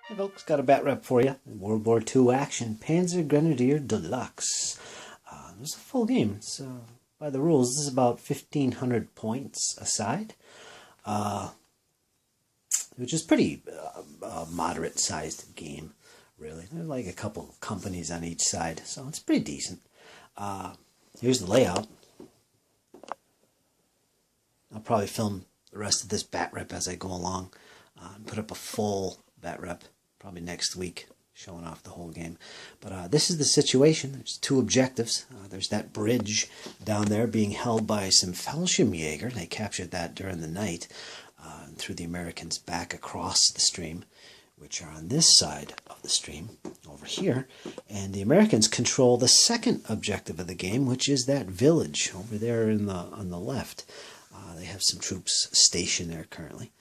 Hey folks, got a BatRep for you. World War II action, Panzer Grenadier Deluxe. It was a full game. It's, by the rules, this is about 1,500 points aside, which is pretty moderate-sized game, really. There's like a couple companies on each side, so it's pretty decent. Here's the layout. I'll probably film the rest of this BatRep as I go along and put up a full BatRep probably next week, showing off the whole game. But this is the situation. There's two objectives. There's that bridge down there being held by some Fallschirmjäger. They captured that during the night and threw the Americans back across the stream, which are on this side of the stream over here. And the Americans control the second objective of the game, which is that village over there on the left. They have some troops stationed there currently.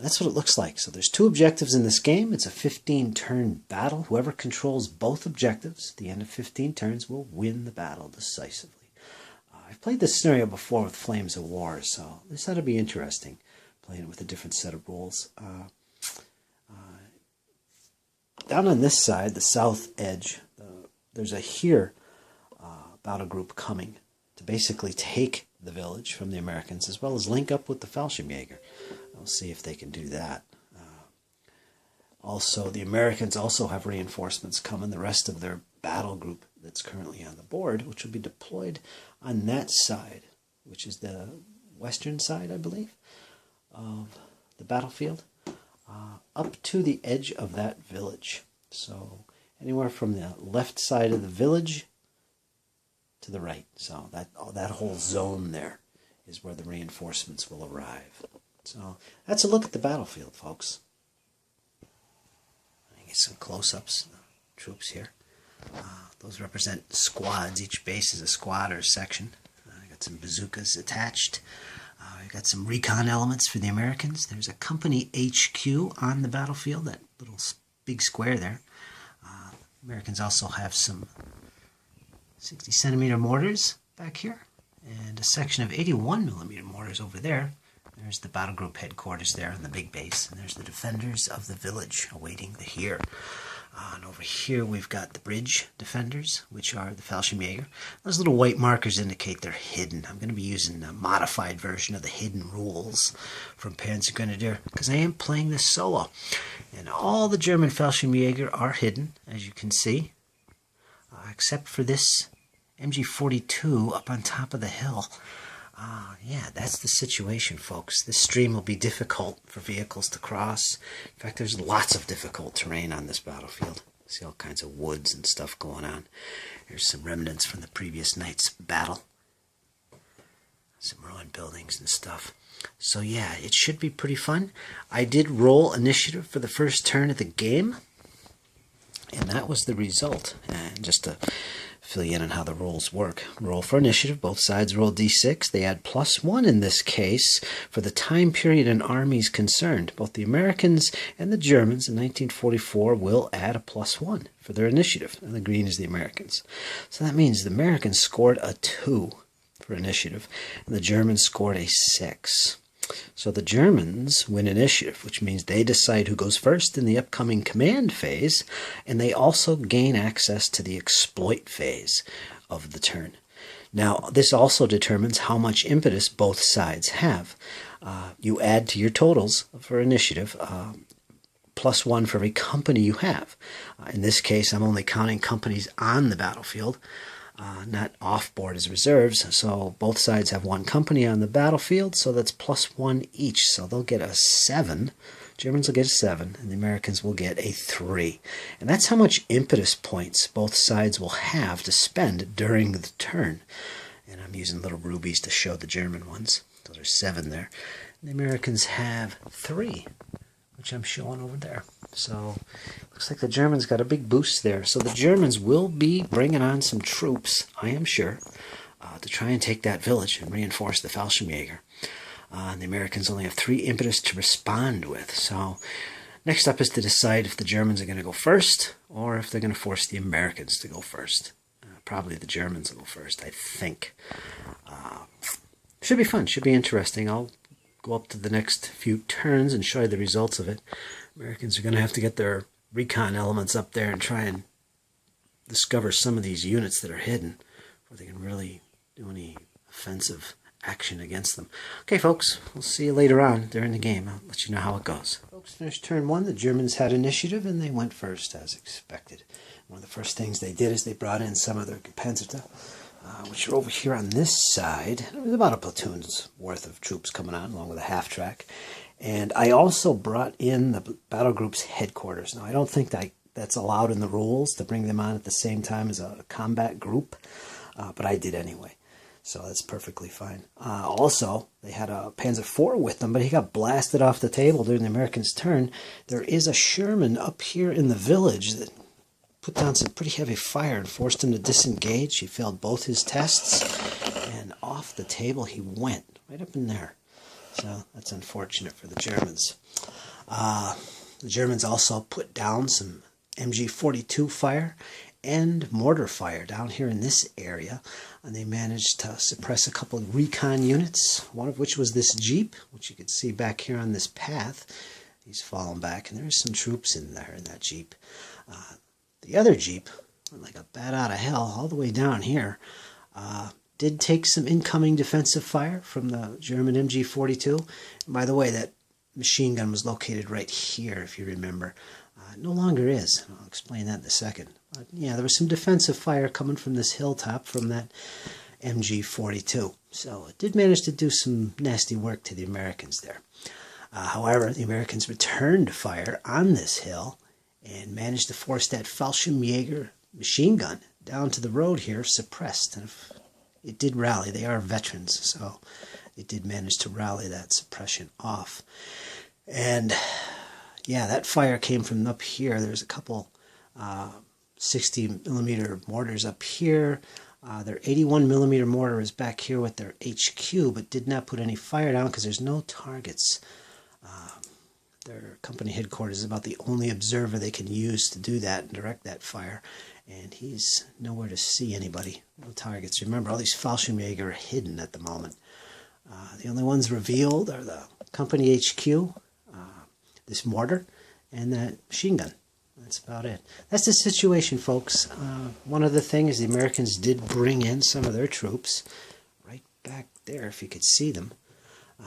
That's what it looks like. So there's two objectives in this game. It's a 15-turn battle. Whoever controls both objectives at the end of 15 turns will win the battle decisively. I've played this scenario before with Flames of War, so this ought to be interesting, playing it with a different set of rules. Down on this side, the south edge, there's a here battle group coming to basically take the village from the Americans, as well as link up with the Fallschirmjäger. We'll see if they can do that. Also, the Americans also have reinforcements coming. The rest of their battle group that's currently on the board, which will be deployed on that side, which is the western side, I believe, of the battlefield, up to the edge of that village. So anywhere from the left side of the village to the right. So that whole zone there is where the reinforcements will arrive. So that's a look at the battlefield, folks. I get some close-ups of the troops here. Those represent squads. Each base is a squad or a section. I got some bazookas attached. I got some recon elements for the Americans. There's a company HQ on the battlefield, that little big square there. Americans also have some 60-centimeter mortars back here, and a section of 81-millimeter mortars over there. There's the battle group headquarters there on the big base, and there's the defenders of the village awaiting the here. And over here we've got the bridge defenders, which are the Fallschirmjäger. Those little white markers indicate they're hidden. I'm going to be using a modified version of the hidden rules from Panzer Grenadier, because I am playing this solo. And all the German Fallschirmjäger are hidden, as you can see, except for this MG42 up on top of the hill. Yeah, that's the situation, folks. This stream will be difficult for vehicles to cross. In fact, there's lots of difficult terrain on this battlefield. See all kinds of woods and stuff going on. Here's some remnants from the previous night's battle. Some ruined buildings and stuff. So yeah, it should be pretty fun. I did roll initiative for the first turn of the game, and that was the result. And just to fill you in on how the rules work. Roll for initiative. Both sides roll d6. They add +1 in this case for the time period an army is concerned. Both the Americans and the Germans in 1944 will add a +1 for their initiative. And the green is the Americans. So that means the Americans scored a 2 for initiative, and the Germans scored a 6. So the Germans win initiative, which means they decide who goes first in the upcoming command phase, and they also gain access to the exploit phase of the turn. Now, this also determines how much impetus both sides have. You add to your totals for initiative +1 for every company you have. In this case, I'm only counting companies on the battlefield, not off-board as reserves. So both sides have one company on the battlefield, so that's +1 each. So they'll get a 7. Germans will get a 7, and the Americans will get a 3. And that's how much impetus points both sides will have to spend during the turn. And I'm using little rubies to show the German ones. So there's 7 there. And the Americans have 3, which I'm showing over there. So looks like the Germans got a big boost there. So the Germans will be bringing on some troops, I am sure, to try and take that village and reinforce the Fallschirmjäger. And the Americans only have 3 impetus to respond with. So next up is to decide if the Germans are going to go first, or if they're going to force the Americans to go first. Probably the Germans will go first, I think. Should be fun, should be interesting. I'll go up to the next few turns and show you the results of it. Americans are going to have to get their recon elements up there and try and discover some of these units that are hidden before they can really do any offensive action against them. Okay, folks, we'll see you later on during the game. I'll let you know how it goes. Folks, finished turn one. The Germans had initiative, and they went first, as expected. One of the first things they did is they brought in some of their Panzer, which are over here on this side. There was about a platoon's worth of troops coming on, along with a half-track. And I also brought in the battle group's headquarters. Now, I don't think that's allowed in the rules to bring them on at the same time as a combat group, but I did anyway. So that's perfectly fine. Also, they had a Panzer IV with them, but he got blasted off the table during the Americans' turn. There is a Sherman up here in the village that put down some pretty heavy fire and forced him to disengage. He failed both his tests, and off the table he went, right up in there. So that's unfortunate for the Germans. The Germans also put down some MG-42 fire and mortar fire down here in this area, and they managed to suppress a couple of recon units, one of which was this Jeep, which you can see back here on this path. He's fallen back, and there's some troops in there in that Jeep. The other Jeep went like a bat out of hell all the way down here. Did take some incoming defensive fire from the German MG-42. And by the way, that machine gun was located right here, if you remember. It no longer is. I'll explain that in a second. But yeah, there was some defensive fire coming from this hilltop from that MG-42. So it did manage to do some nasty work to the Americans there. However, the Americans returned fire on this hill and managed to force that Fallschirmjäger machine gun down to the road here, suppressed. And if it did rally, they are veterans, so it did manage to rally that suppression off. And yeah, that fire came from up here. There's a couple 60mm mortars up here. Their 81mm mortar is back here with their HQ, but did not put any fire down because there's no targets. Their company headquarters is about the only observer they can use to do that and direct that fire. And he's nowhere to see anybody. No targets. Remember, all these Fallschirmjäger are hidden at the moment. The only ones revealed are the company HQ, this mortar, and that machine gun. That's about it. That's the situation, folks. One other thing is the Americans did bring in some of their troops right back there, if you could see them.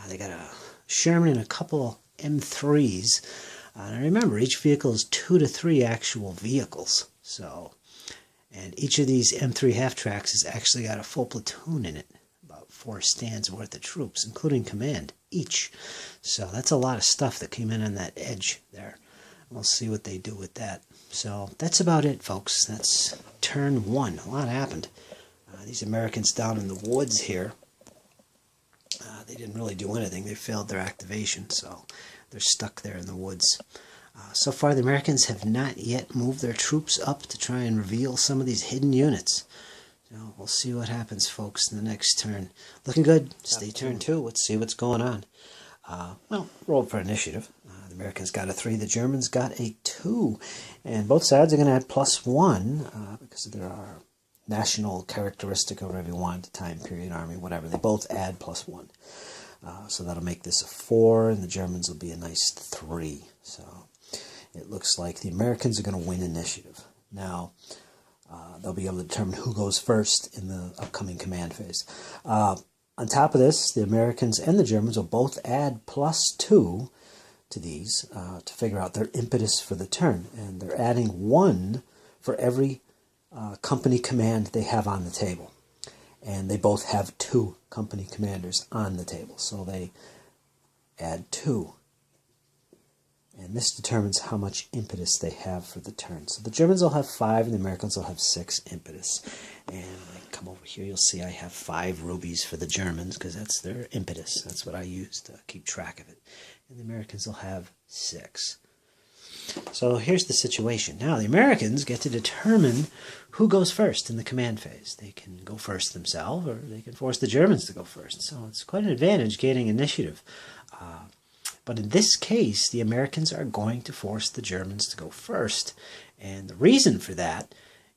They got a Sherman and a couple M3s. And remember, each vehicle is 2 to 3 actual vehicles. So, and each of these M3 half-tracks has actually got a full platoon in it. About 4 stands worth of troops, including command, each. So that's a lot of stuff that came in on that edge there. We'll see what they do with that. So that's about it, folks. That's turn one. A lot happened. These Americans down in the woods here, they didn't really do anything. They failed their activation, so they're stuck there in the woods. So far, the Americans have not yet moved their troops up to try and reveal some of these hidden units. So we'll see what happens, folks, in the next turn. Looking good. Stay turn two. Let's see what's going on. Well, roll for initiative. The Americans got a 3. The Germans got a 2. And both sides are going to add +1 because there are national characteristic or whatever you want, time period, army, whatever. They both add +1. So that'll make this a 4, and the Germans will be a nice 3. So it looks like the Americans are going to win initiative. Now, they'll be able to determine who goes first in the upcoming command phase. On top of this, the Americans and the Germans will both add +2 to these to figure out their impetus for the turn. And they're adding 1 for every company command they have on the table. And they both have 2 company commanders on the table. So they add 2. And this determines how much impetus they have for the turn. So the Germans will have 5 and the Americans will have 6 impetus. And when I come over here, you'll see I have 5 rubies for the Germans because that's their impetus. That's what I use to keep track of it. And the Americans will have 6. So here's the situation. Now the Americans get to determine who goes first in the command phase. They can go first themselves or they can force the Germans to go first. So it's quite an advantage gaining initiative. But in this case, the Americans are going to force the Germans to go first. And the reason for that,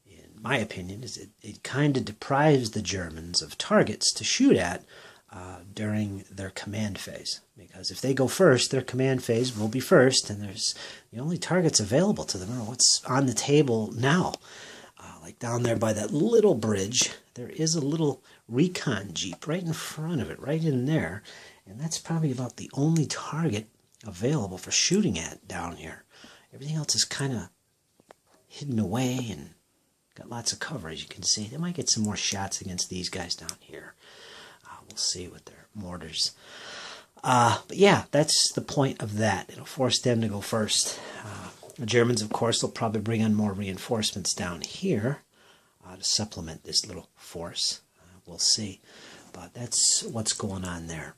in my opinion, is it kind of deprives the Germans of targets to shoot at during their command phase. Because if they go first, their command phase will be first, and there's the only targets available to them are what's on the table now. Like down there by that little bridge, there is a little recon jeep right in front of it, right in there. And that's probably about the only target available for shooting at down here. Everything else is kind of hidden away and got lots of cover, as you can see. They might get some more shots against these guys down here. We'll see with their mortars. But yeah, that's the point of that. It'll force them to go first. The Germans, of course, will probably bring on more reinforcements down here to supplement this little force. We'll see. But that's what's going on there.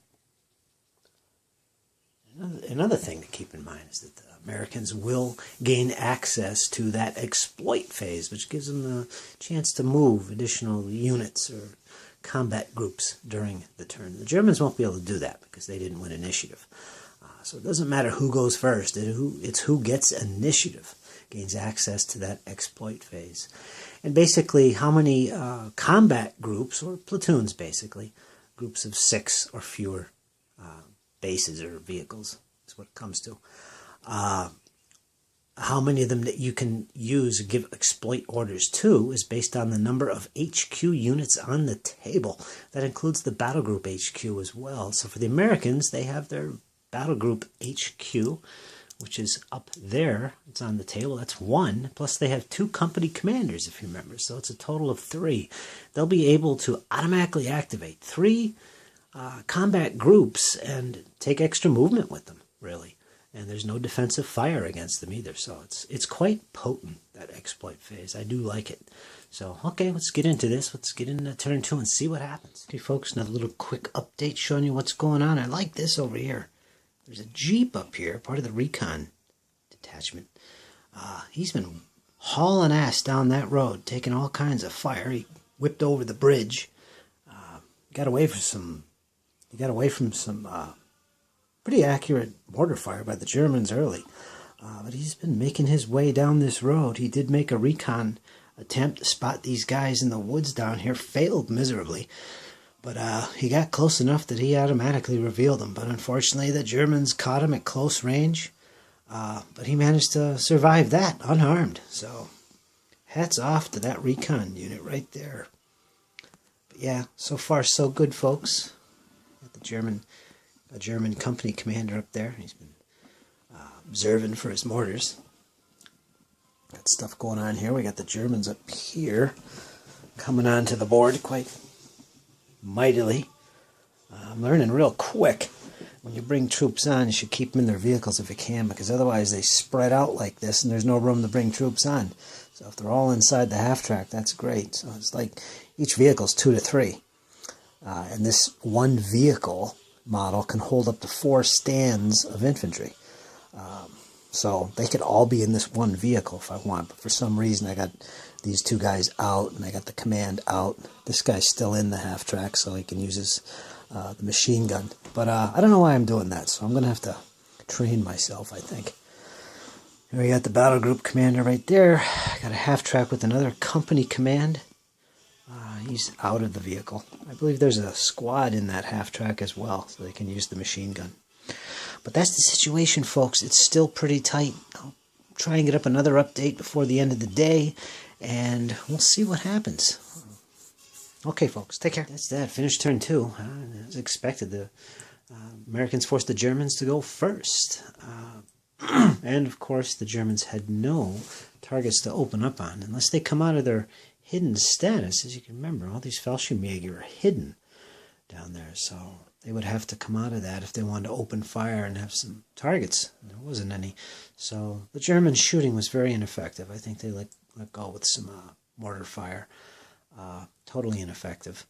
Another thing to keep in mind is that the Americans will gain access to that exploit phase, which gives them the chance to move additional units or combat groups during the turn. The Germans won't be able to do that because they didn't win initiative. So it doesn't matter who goes first. It's who gets initiative gains access to that exploit phase. And basically how many combat groups, or platoons basically, groups of 6 or fewer bases or vehicles is what it comes to. How many of them that you can use or give exploit orders to is based on the number of HQ units on the table. That includes the battle group HQ as well. So for the Americans, they have their battle group HQ, which is up there. It's on the table. That's 1. Plus they have 2 company commanders, if you remember. So it's a total of 3. They'll be able to automatically activate 3 combat groups and take extra movement with them, really. And there's no defensive fire against them either. So it's quite potent, that exploit phase. I do like it. So, okay, let's get into this. Let's get into turn 2 and see what happens. Okay, folks, another little quick update showing you what's going on. I like this over here. There's a Jeep up here, part of the recon detachment. He's been hauling ass down that road, taking all kinds of fire. He whipped over the bridge. Got away from some pretty accurate mortar fire by the Germans early. But he's been making his way down this road. He did make a recon attempt to spot these guys in the woods down here. Failed miserably. But he got close enough that he automatically revealed them. But unfortunately, the Germans caught him at close range. But he managed to survive that unharmed. So hats off to that recon unit right there. But yeah, so far so good, folks. Got a German company commander up there. He's been observing for his mortars. Got stuff going on here. We got the Germans up here coming onto the board quite mightily. I'm learning real quick. When you bring troops on, you should keep them in their vehicles if you can, because otherwise they spread out like this and there's no room to bring troops on. So if they're all inside the half-track, that's great. So it's like each vehicle's 2 to 3. And this one vehicle model can hold up to 4 stands of infantry. So they could all be in this one vehicle if I want. But for some reason I got these 2 guys out and I got the command out. This guy's still in the half-track so he can use his the machine gun. But I don't know why I'm doing that, so I'm going to have to train myself, I think. Here we got the battle group commander right there. Got a half-track with another company command. He's out of the vehicle. I believe there's a squad in that half-track as well, so they can use the machine gun. But that's the situation, folks. It's still pretty tight. I'll try and get up another update before the end of the day, and we'll see what happens. Okay, folks, take care. That's that. Finished turn 2. As expected, the Americans forced the Germans to go first. And, of course, the Germans had no targets to open up on unless they come out of their hidden status. As you can remember, all these Fallschirmjäger are hidden down there, so they would have to come out of that if they wanted to open fire and have some targets. There wasn't any. So the German shooting was very ineffective. I think they let go with some mortar fire. Totally ineffective.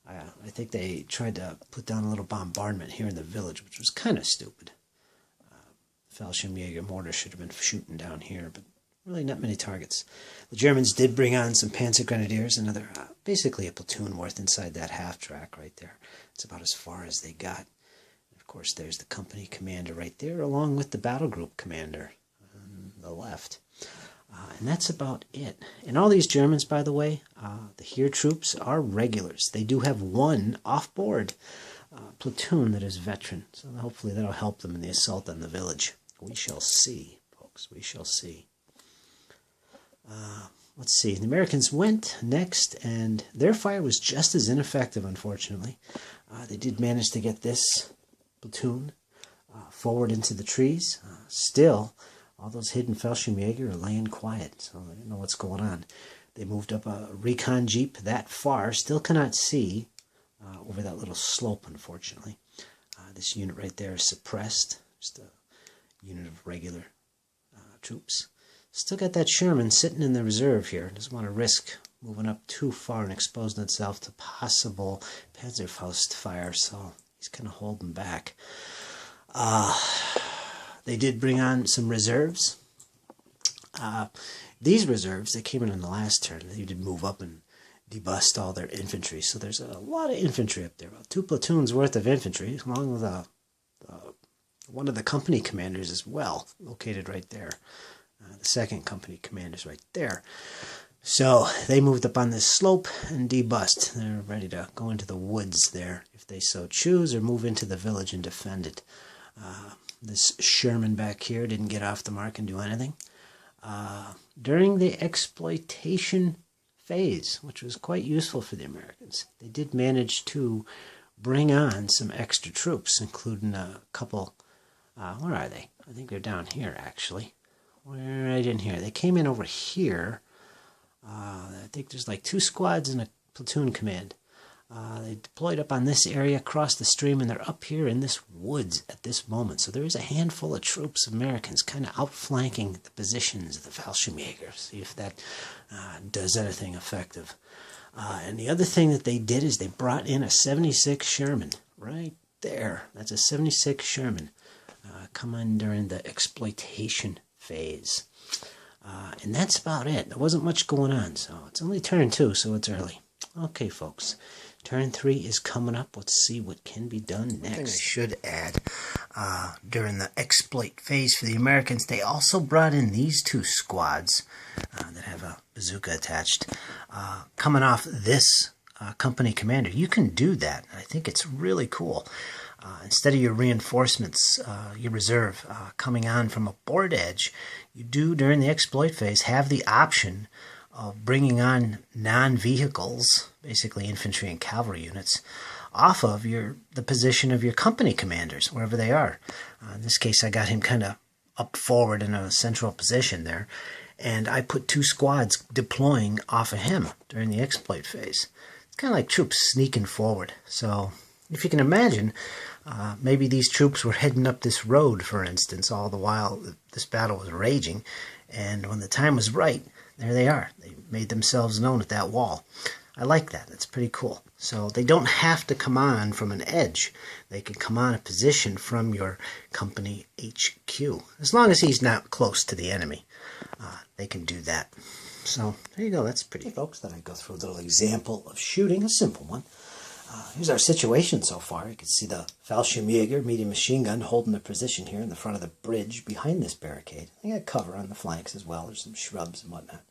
I think they tried to put down a little bombardment here in the village, which was kind of stupid. Fallschirmjäger mortar should have been shooting down here, but really not many targets. The Germans did bring on some Panzer Grenadiers, another basically a platoon worth inside that half-track right there. It's about as far as they got. And of course, there's the company commander right there, along with the battle group commander on the left. And that's about it. And all these Germans, by the way, the here troops are regulars. They do have 1 off-board platoon that is veteran. So hopefully that'll help them in the assault on the village. We shall see, folks. We shall see. Let's see. The Americans went next, and their fire was just as ineffective, unfortunately. They did manage to get this platoon forward into the trees. Still, all those hidden Fallschirmjäger are laying quiet, so they don't know what's going on. They moved up a recon jeep that far. Still cannot see over that little slope, unfortunately. This unit right there is suppressed. Just a unit of regular troops. Still got that Sherman sitting in the reserve here. Doesn't want to risk moving up too far and exposing itself to possible Panzerfaust fire, so he's kind of holding back. They did bring on some reserves. These reserves, they came in the last turn. They did move up and debust all their infantry, so there's a lot of infantry up there. About 2 platoons worth of infantry, along with one of the company commanders as well, located right there. The second company commander's right there. So they moved up on this slope and debust. They're ready to go into the woods there if they so choose, or move into the village and defend it. This Sherman back here didn't get off the mark and do anything. During the exploitation phase, which was quite useful for the Americans, they did manage to bring on some extra troops, including a couple. Where are they? I think they're down here, actually. Right in here. They came in over here. I think there's like 2 squads and a platoon command. They deployed up on this area across the stream, and they're up here in this woods at this moment. So there is a handful of troops, Americans, kind of outflanking the positions of the Fallschirmjäger. See if that does anything effective. And the other thing that they did is they brought in a 76 Sherman right there. That's a 76 Sherman coming during the exploitation phase. And that's about it. There wasn't much going on, so it's only turn 2, so it's early. Okay, folks. Turn 3 is coming up. Let's see what can be done next. One thing I should add, during the exploit phase for the Americans, they also brought in these 2 squads that have a bazooka attached. Coming off this company commander, you can do that. I think it's really cool. Instead of your reinforcements, your reserve coming on from a board edge, you do, during the exploit phase, have the option of bringing on non-vehicles, basically infantry and cavalry units, off of the position of your company commanders, wherever they are. In this case, I got him kind of up forward in a central position there, and I put 2 squads deploying off of him during the exploit phase. It's kind of like troops sneaking forward. So if you can imagine, maybe these troops were heading up this road, for instance, all the while this battle was raging, and when the time was right, there they are. They made themselves known at that wall. I like that. That's pretty cool. So they don't have to come on from an edge. They can come on a position from your company HQ. As long as he's not close to the enemy, they can do that. So there you go. That's pretty, folks. Then I go through a little example of shooting, a simple one. Here's our situation so far. You can see the Fallschirmjäger medium machine gun holding the position here in the front of the bridge behind this barricade. They got cover on the flanks as well. There's some shrubs and whatnot.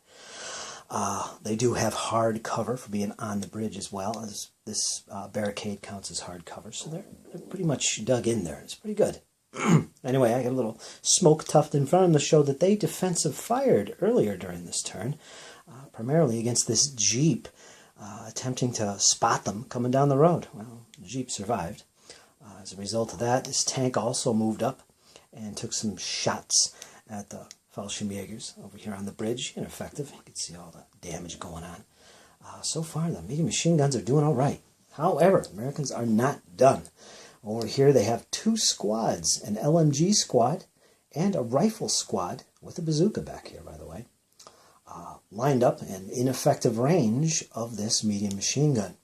They do have hard cover for being on the bridge as well, as this barricade counts as hard cover. So they're pretty much dug in there. It's pretty good. Anyway, I got a little smoke tuft in front of them to show that they defensive fired earlier during this turn, primarily against this Jeep, attempting to spot them coming down the road. Well, the Jeep survived. As a result of that, this tank also moved up and took some shots at the Fallschirmjägers over here on the bridge. Ineffective. You can see all the damage going on. So far, the medium machine guns are doing all right. However, Americans are not done. Over here, they have 2 squads, an LMG squad and a rifle squad with a bazooka back here, by the way, lined up in ineffective range of this medium machine gun.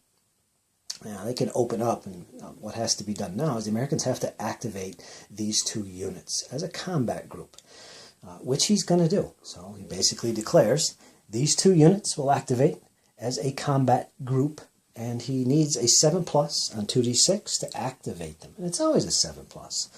Now, they can open up, and what has to be done now is the Americans have to activate these 2 units as a combat group, which he's going to do. So he basically declares these 2 units will activate as a combat group, and he needs a 7+ on 2d6 to activate them. And it's always a 7+.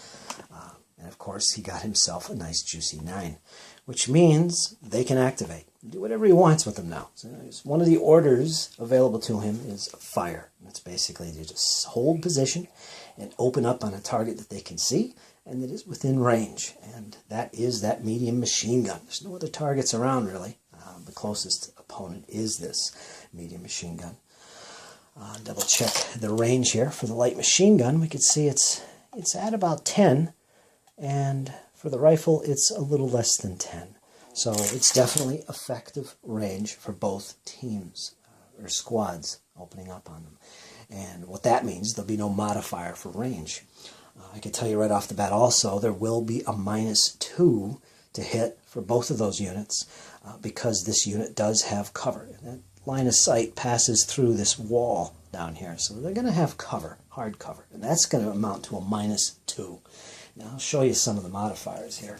And of course, he got himself a nice juicy 9, which means they can activate. Do whatever he wants with them now. So one of the orders available to him is fire. That's basically to just hold position and open up on a target that they can see and that is within range. And that is that medium machine gun. There's no other targets around, really. The closest opponent is this medium machine gun. Double check the range here for the light machine gun. We can see it's at about 10, and for the rifle it's a little less than 10. So it's definitely effective range for both teams or squads opening up on them. And what that means, there'll be no modifier for range. I can tell you right off the bat also, there will be a -2 to hit for both of those units because this unit does have cover. And that line of sight passes through this wall down here. So they're going to have cover, hard cover. And that's going to amount to a -2. Now I'll show you some of the modifiers here,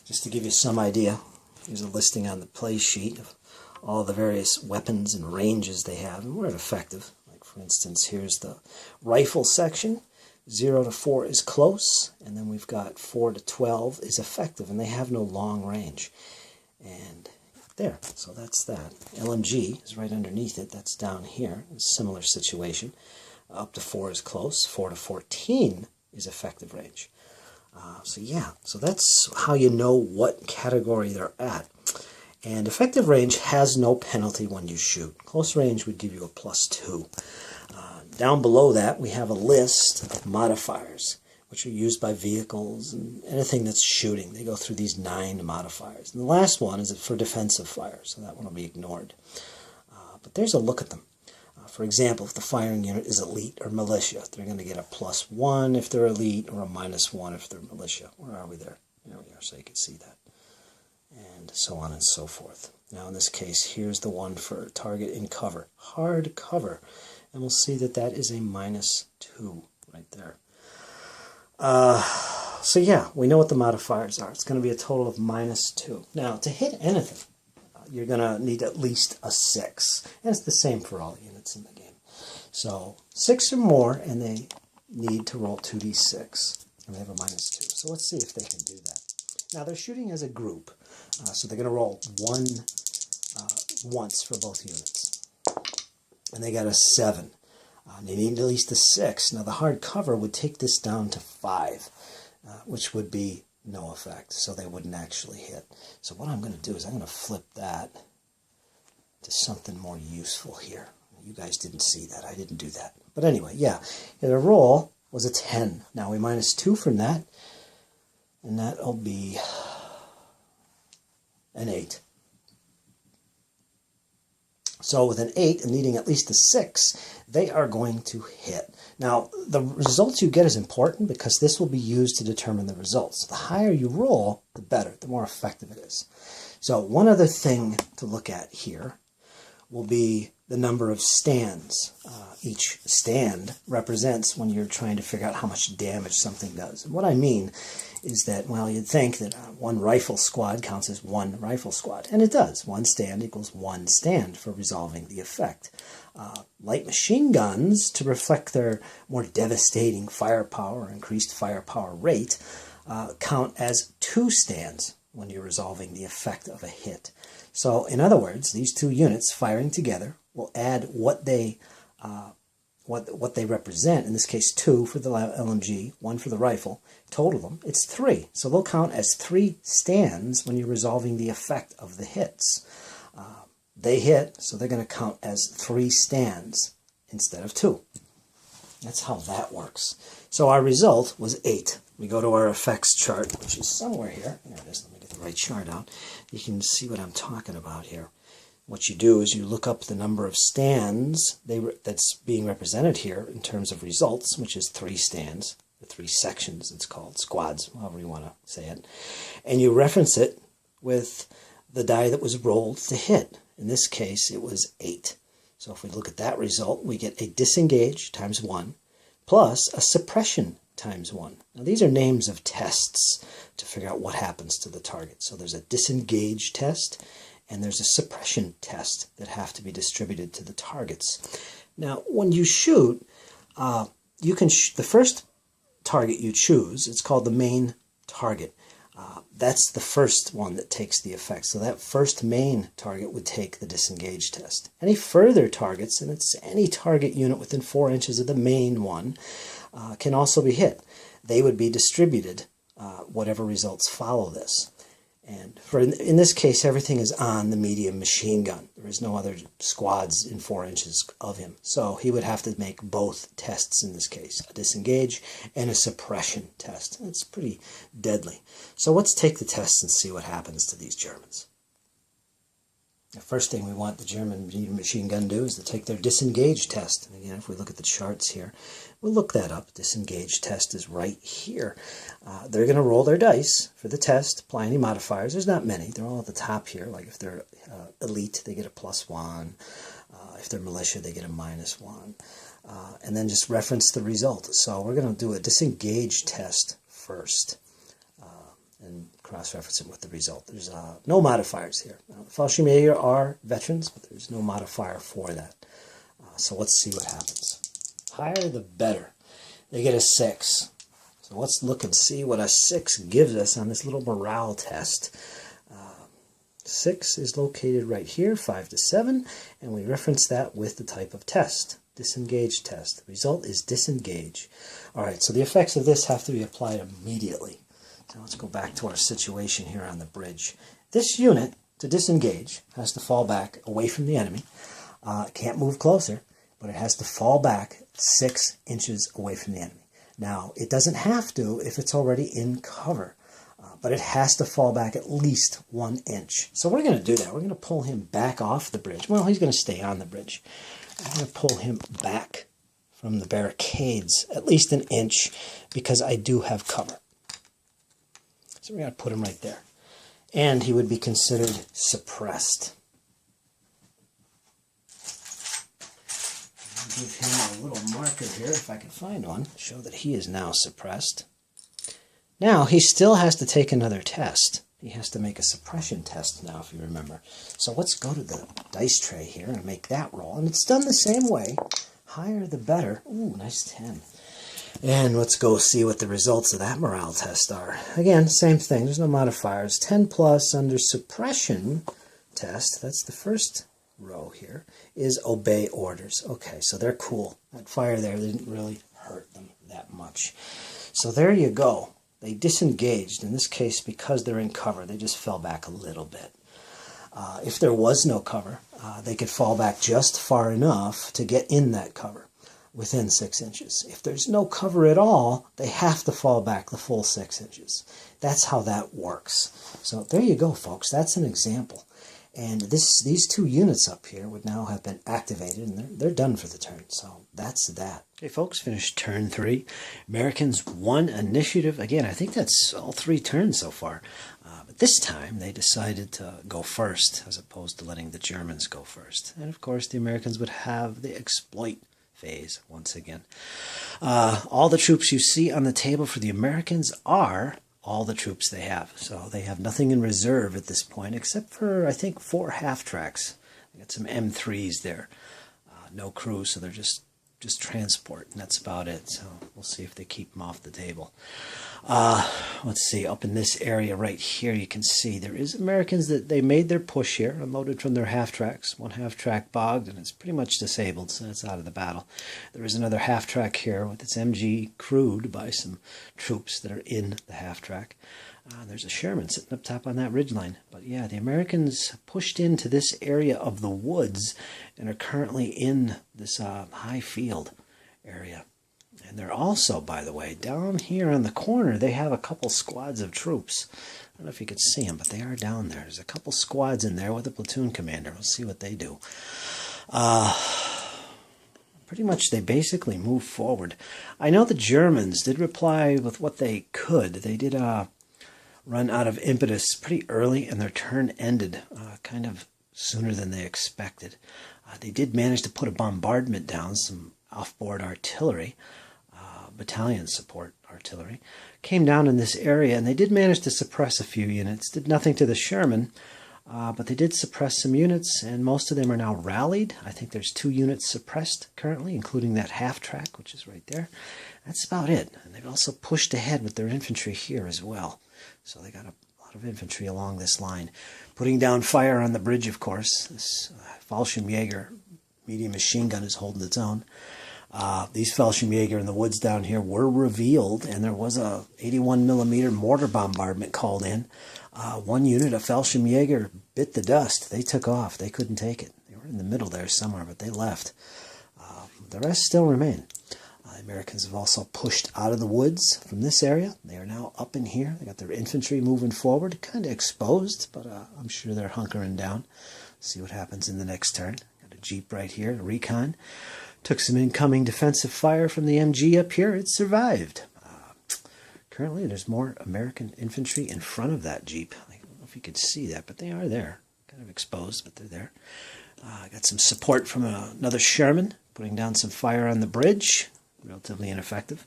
just to give you some idea. Here's a listing on the play sheet of all the various weapons and ranges they have and where they're effective. Like for instance, here's the rifle section. 0 to 4 is close, and then we've got 4 to 12 is effective, and they have no long range. And there, so that's that. LMG is right underneath it. That's down here. A similar situation. Up to 4 is close. 4 to 14 is effective range. So yeah, so that's how you know what category they're at. And effective range has no penalty when you shoot. Close range would give you a +2. Down below that, we have a list of modifiers, which are used by vehicles and anything that's shooting. They go through these 9 modifiers. And the last one is for defensive fire, so that one will be ignored. But there's a look at them. For example, if the firing unit is elite or militia, they're going to get a +1 if they're elite or a -1 if they're militia. Where are we there? There we are, so you can see that. And so on and so forth. Now in this case, here's the one for target in cover. Hard cover. And we'll see that that is a -2 right there. So yeah, we know what the modifiers are. It's going to be a total of -2. Now, to hit anything, you're going to need at least a 6. And it's the same for all units in the game. So 6 or more, and they need to roll 2d6. And they have a -2. So let's see if they can do that. Now, they're shooting as a group. So they're going to roll 1 once for both units. And they got a 7. They need at least a 6. Now the hard cover would take this down to 5, which would be no effect, so they wouldn't actually hit. So what I'm going to do is I'm going to flip that to something more useful here. You guys didn't see that. I didn't do that. But anyway, yeah, the roll was a 10. Now we -2 from that, and that'll be an 8. So with an 8 and needing at least a 6, they are going to hit. Now, the results you get is important because this will be used to determine the results. The higher you roll, the better, the more effective it is. So one other thing to look at here will be the number of stands. Each stand represents when you're trying to figure out how much damage something does. And what I mean is that, well, you'd think that one rifle squad counts as one rifle squad. And it does. One stand equals one stand for resolving the effect. Light machine guns, to reflect their more devastating firepower, increased firepower rate, count as 2 stands when you're resolving the effect of a hit. So, in other words, these 2 units firing together will add what they represent. In this case, 2 for the LMG, 1 for the rifle. Total them, it's 3. So they'll count as 3 stands when you're resolving the effect of the hits. They hit, so they're going to count as 3 stands instead of 2. That's how that works. So our result was 8. We go to our effects chart, which is somewhere here. There it is. Let me get the right chart out. You can see what I'm talking about here. What you do is you look up the number of stands that's being represented here in terms of results, which is 3 stands, or 3 sections it's called, squads, however you want to say it. And you reference it with the die that was rolled to hit. In this case, it was 8. So if we look at that result, we get a disengage times 1 plus a suppression times 1. Now these are names of tests to figure out what happens to the target. So there's a disengage test and there's a suppression test that have to be distributed to the targets. Now when you shoot, you can the first target you choose, it's called the main target. That's the first one that takes the effect. So that first main target would take the disengage test. Any further targets, and it's any target unit within 4 inches of the main one, can also be hit. They would be distributed, whatever results follow this. And in this case, everything is on the medium machine gun. There is no other squads in 4 inches of him. So he would have to make both tests in this case, a disengage and a suppression test. It's pretty deadly. So let's take the tests and see what happens to these Germans. The first thing we want the German machine gun to do is to take their disengage test. And again, if we look at the charts here, we'll look that up. Disengage test is right here. They're going to roll their dice for the test, apply any modifiers. There's not many. They're all at the top here. Like if they're elite, they get a +1. If they're militia, they get a -1. And then just reference the result. So we're going to do a disengage test first. And cross-reference it with the result. There's no modifiers here. The Fallschirmjäger are veterans, but there's no modifier for that. So let's see what happens. Higher the better. They get a 6. So let's look and see what a 6 gives us on this little morale test. 6 is located right here, 5 to 7, and we reference that with the type of test. Disengage test. The result is disengage. All right, so the effects of this have to be applied immediately. So let's go back to our situation here on the bridge. This unit, to disengage, has to fall back away from the enemy. It can't move closer, but it has to fall back 6 inches away from the enemy. Now, it doesn't have to if it's already in cover, but it has to fall back at least 1 inch. So we're going to do that. We're going to pull him back off the bridge. Well, he's going to stay on the bridge. I'm going to pull him back from the barricades at least 1 inch because I do have cover. So we're going to put him right there. And he would be considered suppressed. I'll give him a little marker here, if I can find one, show that he is now suppressed. Now, he still has to take another test. He has to make a suppression test now, if you remember. So let's go to the dice tray here and make that roll. And it's done the same way. Higher the better. Ooh, nice 10. And let's go see what the results of that morale test are. Again, same thing. There's no modifiers. 10 plus under suppression test, that's the first row here, is obey orders. Okay, so they're cool. That fire there didn't really hurt them that much. So there you go. They disengaged. In this case, because they're in cover, they just fell back a little bit. If there was no cover, they could fall back just far enough to get in that cover. Within 6 inches. If there's no cover at all, they have to fall back the full 6 inches. That's how that works. So there you go, folks. That's an example. And these 2 units up here would now have been activated, and they're done for the turn. So that's that. Okay, folks, finished turn 3. Americans won initiative. Again, I think that's all 3 turns so far. But this time, they decided to go first, as opposed to letting the Germans go first. And, of course, the Americans would have the exploit phase once again. All the troops you see on the table for the Americans are all the troops they have. So they have nothing in reserve at this point except for, I think, 4 half-tracks. They got some M3s there. No crew, so they're just transport, and that's about it. So we'll see if they keep them off the table. Let's see, up in this area right here, you can see there is Americans that they made their push here, unloaded from their half-tracks. 1 half-track bogged, and it's pretty much disabled, so it's out of the battle. There is another half-track here with its MG crewed by some troops that are in the half-track. There's a Sherman sitting up top on that ridgeline. But yeah, the Americans pushed into this area of the woods and are currently in this high field area. And they're also, by the way, down here on the corner, they have a couple squads of troops. I don't know if you can see them, but they are down there. There's a couple squads in there with a platoon commander. We'll see what they do. Pretty much they basically move forward. I know the Germans did reply with what they could. They did run out of impetus pretty early, and their turn ended kind of sooner than they expected. They did manage to put a bombardment down, some off-board artillery, battalion support artillery, came down in this area, and they did manage to suppress a few units. Did nothing to the Sherman, but they did suppress some units, and most of them are now rallied. I think there's 2 units suppressed currently, including that half-track, which is right there. That's about it. And they've also pushed ahead with their infantry here as well. So they got a lot of infantry along this line. Putting down fire on the bridge, of course. This Fallschirmjäger medium machine gun is holding its own. These Fallschirmjäger in the woods down here were revealed, and there was a 81mm mortar bombardment called in. One unit of Fallschirmjäger bit the dust. They took off. They couldn't take it. They were in the middle there somewhere, but they left. The rest still remain. The Americans have also pushed out of the woods from this area. They are now up in here. They got their infantry moving forward, kind of exposed, but I'm sure they're hunkering down. See what happens in the next turn. Got a Jeep right here, a recon. Took some incoming defensive fire from the MG up here. It survived. Currently, there's more American infantry in front of that Jeep. I don't know if you can see that, but they are there. Kind of exposed, but they're there. Got some support from another Sherman, putting down some fire on the bridge. Relatively ineffective.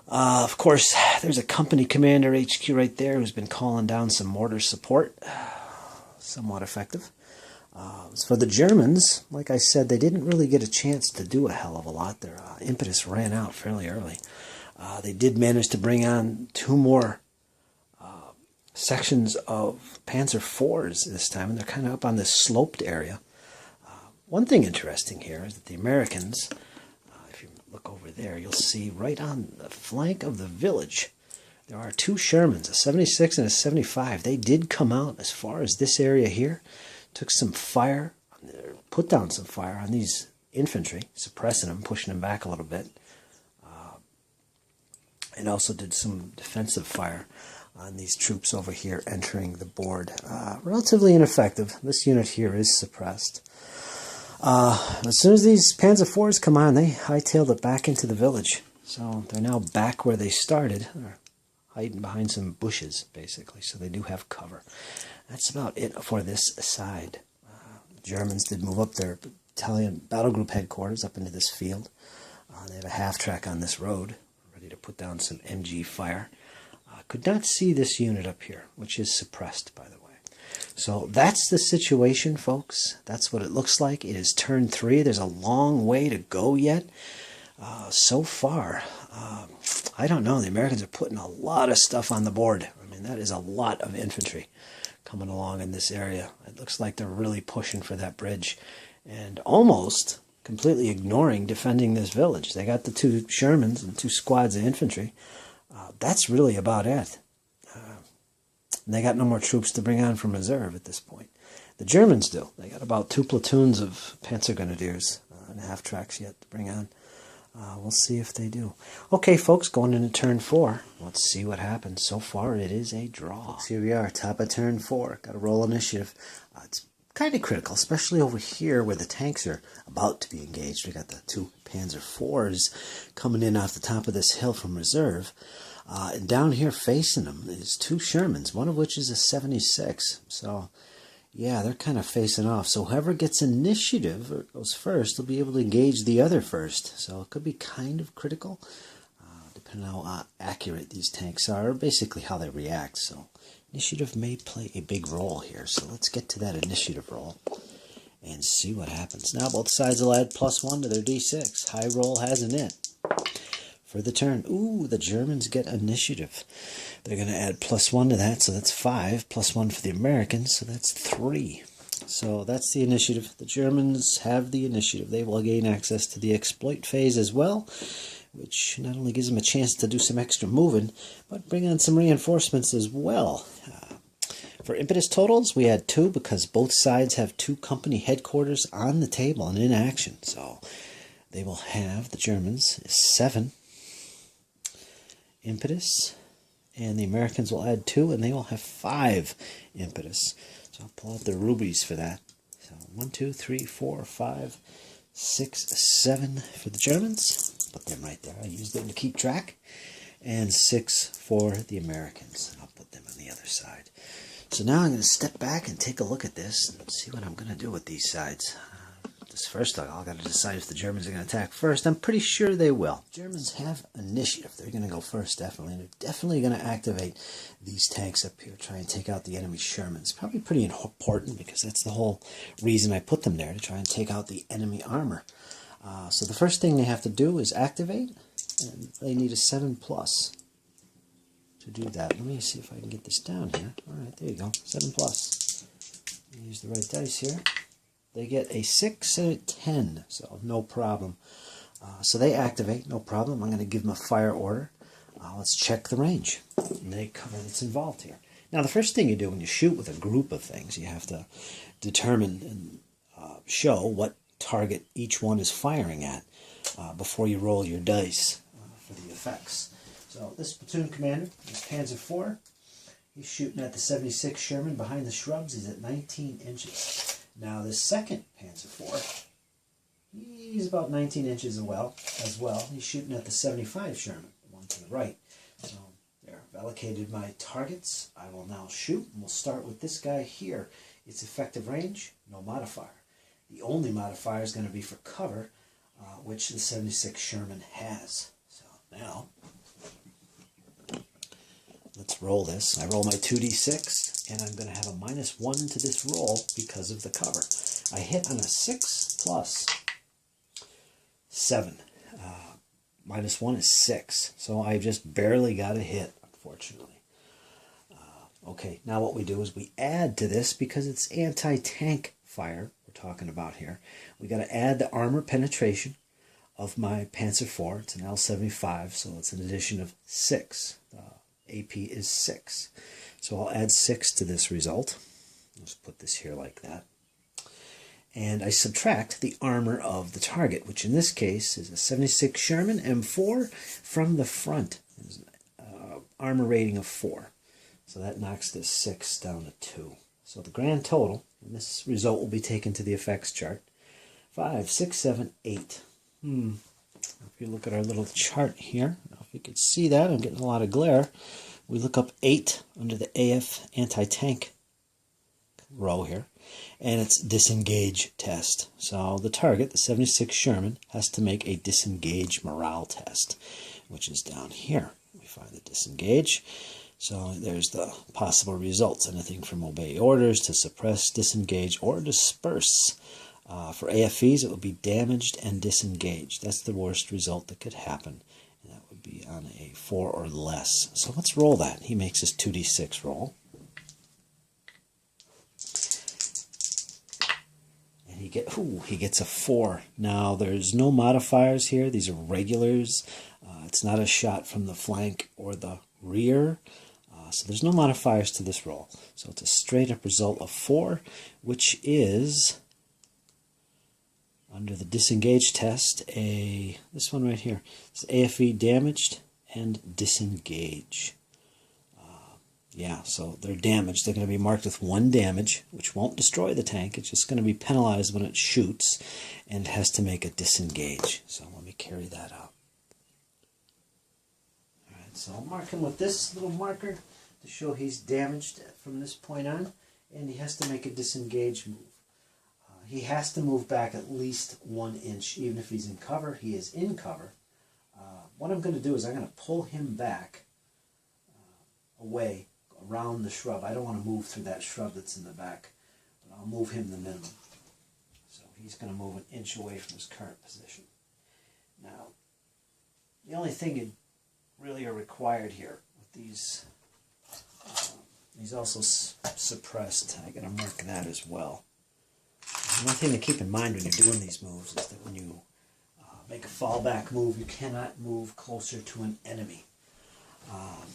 Of course, there's a company commander HQ right there who's been calling down some mortar support. Somewhat effective. As for the Germans, like I said, they didn't really get a chance to do a hell of a lot. Their impetus ran out fairly early. They did manage to bring on 2 more sections of Panzer IVs this time, and they're kind of up on this sloped area. One thing interesting here is that the Americans, if you look over there, you'll see right on the flank of the village, there are 2 Shermans, a 76 and a 75. They did come out as far as this area here, took some fire, put down some fire on these infantry, suppressing them, pushing them back a little bit. And also did some defensive fire on these troops over here entering the board. Relatively ineffective. This unit here is suppressed. As soon as these Panzer IVs come on, they hightailed it back into the village. So they're now back where they started. They're hiding behind some bushes, basically, so they do have cover. That's about it for this side. The Germans did move up their battalion battle group headquarters up into this field. They have a half-track on this road, ready to put down some MG fire. Could not see this unit up here, which is suppressed, by the way. So that's the situation, folks. That's what it looks like. It is turn 3. There's a long way to go yet. So far, I don't know. The Americans are putting a lot of stuff on the board. I mean, that is a lot of infantry coming along in this area. It looks like they're really pushing for that bridge and almost completely ignoring defending this village. They got the 2 Shermans and 2 squads of infantry. That's really about it. And they got no more troops to bring on from reserve at this point. The Germans do. They got about 2 platoons of Panzer Grenadiers and half-tracks yet to bring on. We'll see if they do. Okay, folks, going into turn 4. Let's see what happens. So far, it is a draw. Here we are, top of turn 4. Got to roll initiative. It's kind of critical, especially over here where the tanks are about to be engaged. We got the 2 Panzer IVs coming in off the top of this hill from reserve. And down here facing them is 2 Shermans, one of which is a 76. So, yeah, they're kind of facing off. So whoever gets initiative or goes first will be able to engage the other first. So it could be kind of critical, depending on how accurate these tanks are, or basically how they react. So initiative may play a big role here. So let's get to that initiative roll and see what happens. Now both sides will add +1 to their D6. High roll has an it. For the turn, ooh, the Germans get initiative. They're going to add +1 to that, so that's 5. +1 for the Americans, so that's 3. So that's the initiative. The Germans have the initiative. They will gain access to the exploit phase as well, which not only gives them a chance to do some extra moving, but bring on some reinforcements as well. For impetus totals, we had 2 because both sides have 2 company headquarters on the table and in action. So they will have, the Germans, 7 impetus, and the Americans will add 2, and they will have 5 impetus. So I'll pull out the rubies for that. So 1, 2, 3, 4, 5, 6, 7 for the Germans. Put them right there. I use them to keep track. And 6 for the Americans. I'll put them on the other side. So now I'm going to step back and take a look at this and see what I'm going to do with these sides. First, I've got to decide if the Germans are going to attack first. I'm pretty sure they will. Germans have initiative. They're going to go first, definitely. And they're definitely going to activate these tanks up here, try and take out the enemy Shermans. Probably pretty important because that's the whole reason I put them there, to try and take out the enemy armor. So the first thing they have to do is activate, and they need a 7+ to do that. Let me see if I can get this down here. All right, there you go. 7 plus. Use the right dice here. They get a 6 and a 10, so no problem. So they activate, no problem. I'm going to give them a fire order. Let's check the range and the cover that's involved here. Now, the first thing you do when you shoot with a group of things, you have to determine and show what target each one is firing at before you roll your dice for the effects. So this platoon commander is Panzer IV. He's shooting at the 76 Sherman behind the shrubs. He's at 19 inches. Now, this second Panzer IV, he's about 19 inches as well. He's shooting at the 75 Sherman, the one to the right. So there, I've allocated my targets. I will now shoot, and we'll start with this guy here. Its effective range, no modifier. The only modifier is going to be for cover, which the 76 Sherman has. So now, let's roll this. I roll my 2d6, and I'm going to have a -1 to this roll because of the cover. I hit on a 6 plus 7. -1 is 6, so I just barely got a hit, unfortunately. Okay, now what we do is we add to this, because it's anti-tank fire we're talking about here. We got to add the armor penetration of my Panzer IV. It's an L75, so it's an addition of 6. AP is 6. So I'll add 6 to this result. Let's put this here like that. And I subtract the armor of the target, which in this case is a 76 Sherman M4 from the front. There's an armor rating of 4. So that knocks this 6 down to 2. So the grand total, and this result will be taken to the effects chart, 5, 6, 7, 8. If you look at our little chart here, if you could see that, I'm getting a lot of glare. We look up 8 under the AF anti-tank row here, and it's disengage test. So the target, the 76 Sherman, has to make a disengage morale test, which is down here. We find the disengage. So there's the possible results, anything from obey orders to suppress, disengage, or disperse. For AFEs, it would be damaged and disengaged. That's the worst result that could happen, and that would be on a 4 or less. So let's roll that. He makes his 2d6 roll. And he gets a 4. Now, there's no modifiers here. These are regulars. It's not a shot from the flank or the rear. So there's no modifiers to this roll. So it's a straight-up result of 4, which is, under the disengage test, this one right here. It's AFE damaged and disengage. Yeah, so they're damaged. They're going to be marked with 1 damage, which won't destroy the tank. It's just going to be penalized when it shoots and has to make a disengage. So let me carry that out. All right, so I'll mark him with this little marker to show he's damaged from this point on, and he has to make a disengage move. He has to move back at least 1 inch, even if he's in cover. He is in cover. What I'm going to do is I'm going to pull him back away around the shrub. I don't want to move through that shrub that's in the back, but I'll move him the minimum. So he's going to move 1 inch away from his current position. Now, the only thing you really are required here with these, he's also suppressed. I got to mark that as well. One thing to keep in mind when you're doing these moves is that when you make a fallback move, you cannot move closer to an enemy.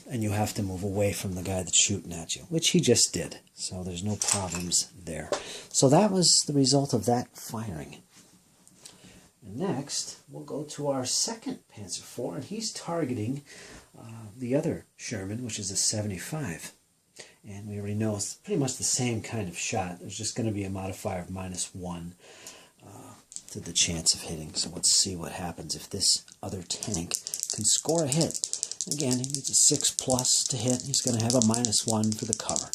And you have to move away from the guy that's shooting at you, which he just did. So there's no problems there. So that was the result of that firing. And next, we'll go to our second Panzer IV, and he's targeting the other Sherman, which is a 75. And we already know it's pretty much the same kind of shot. There's just going to be a modifier of -1 to the chance of hitting. So let's see what happens if this other tank can score a hit. Again, he needs a 6 plus to hit. He's going to have a -1 for the cover.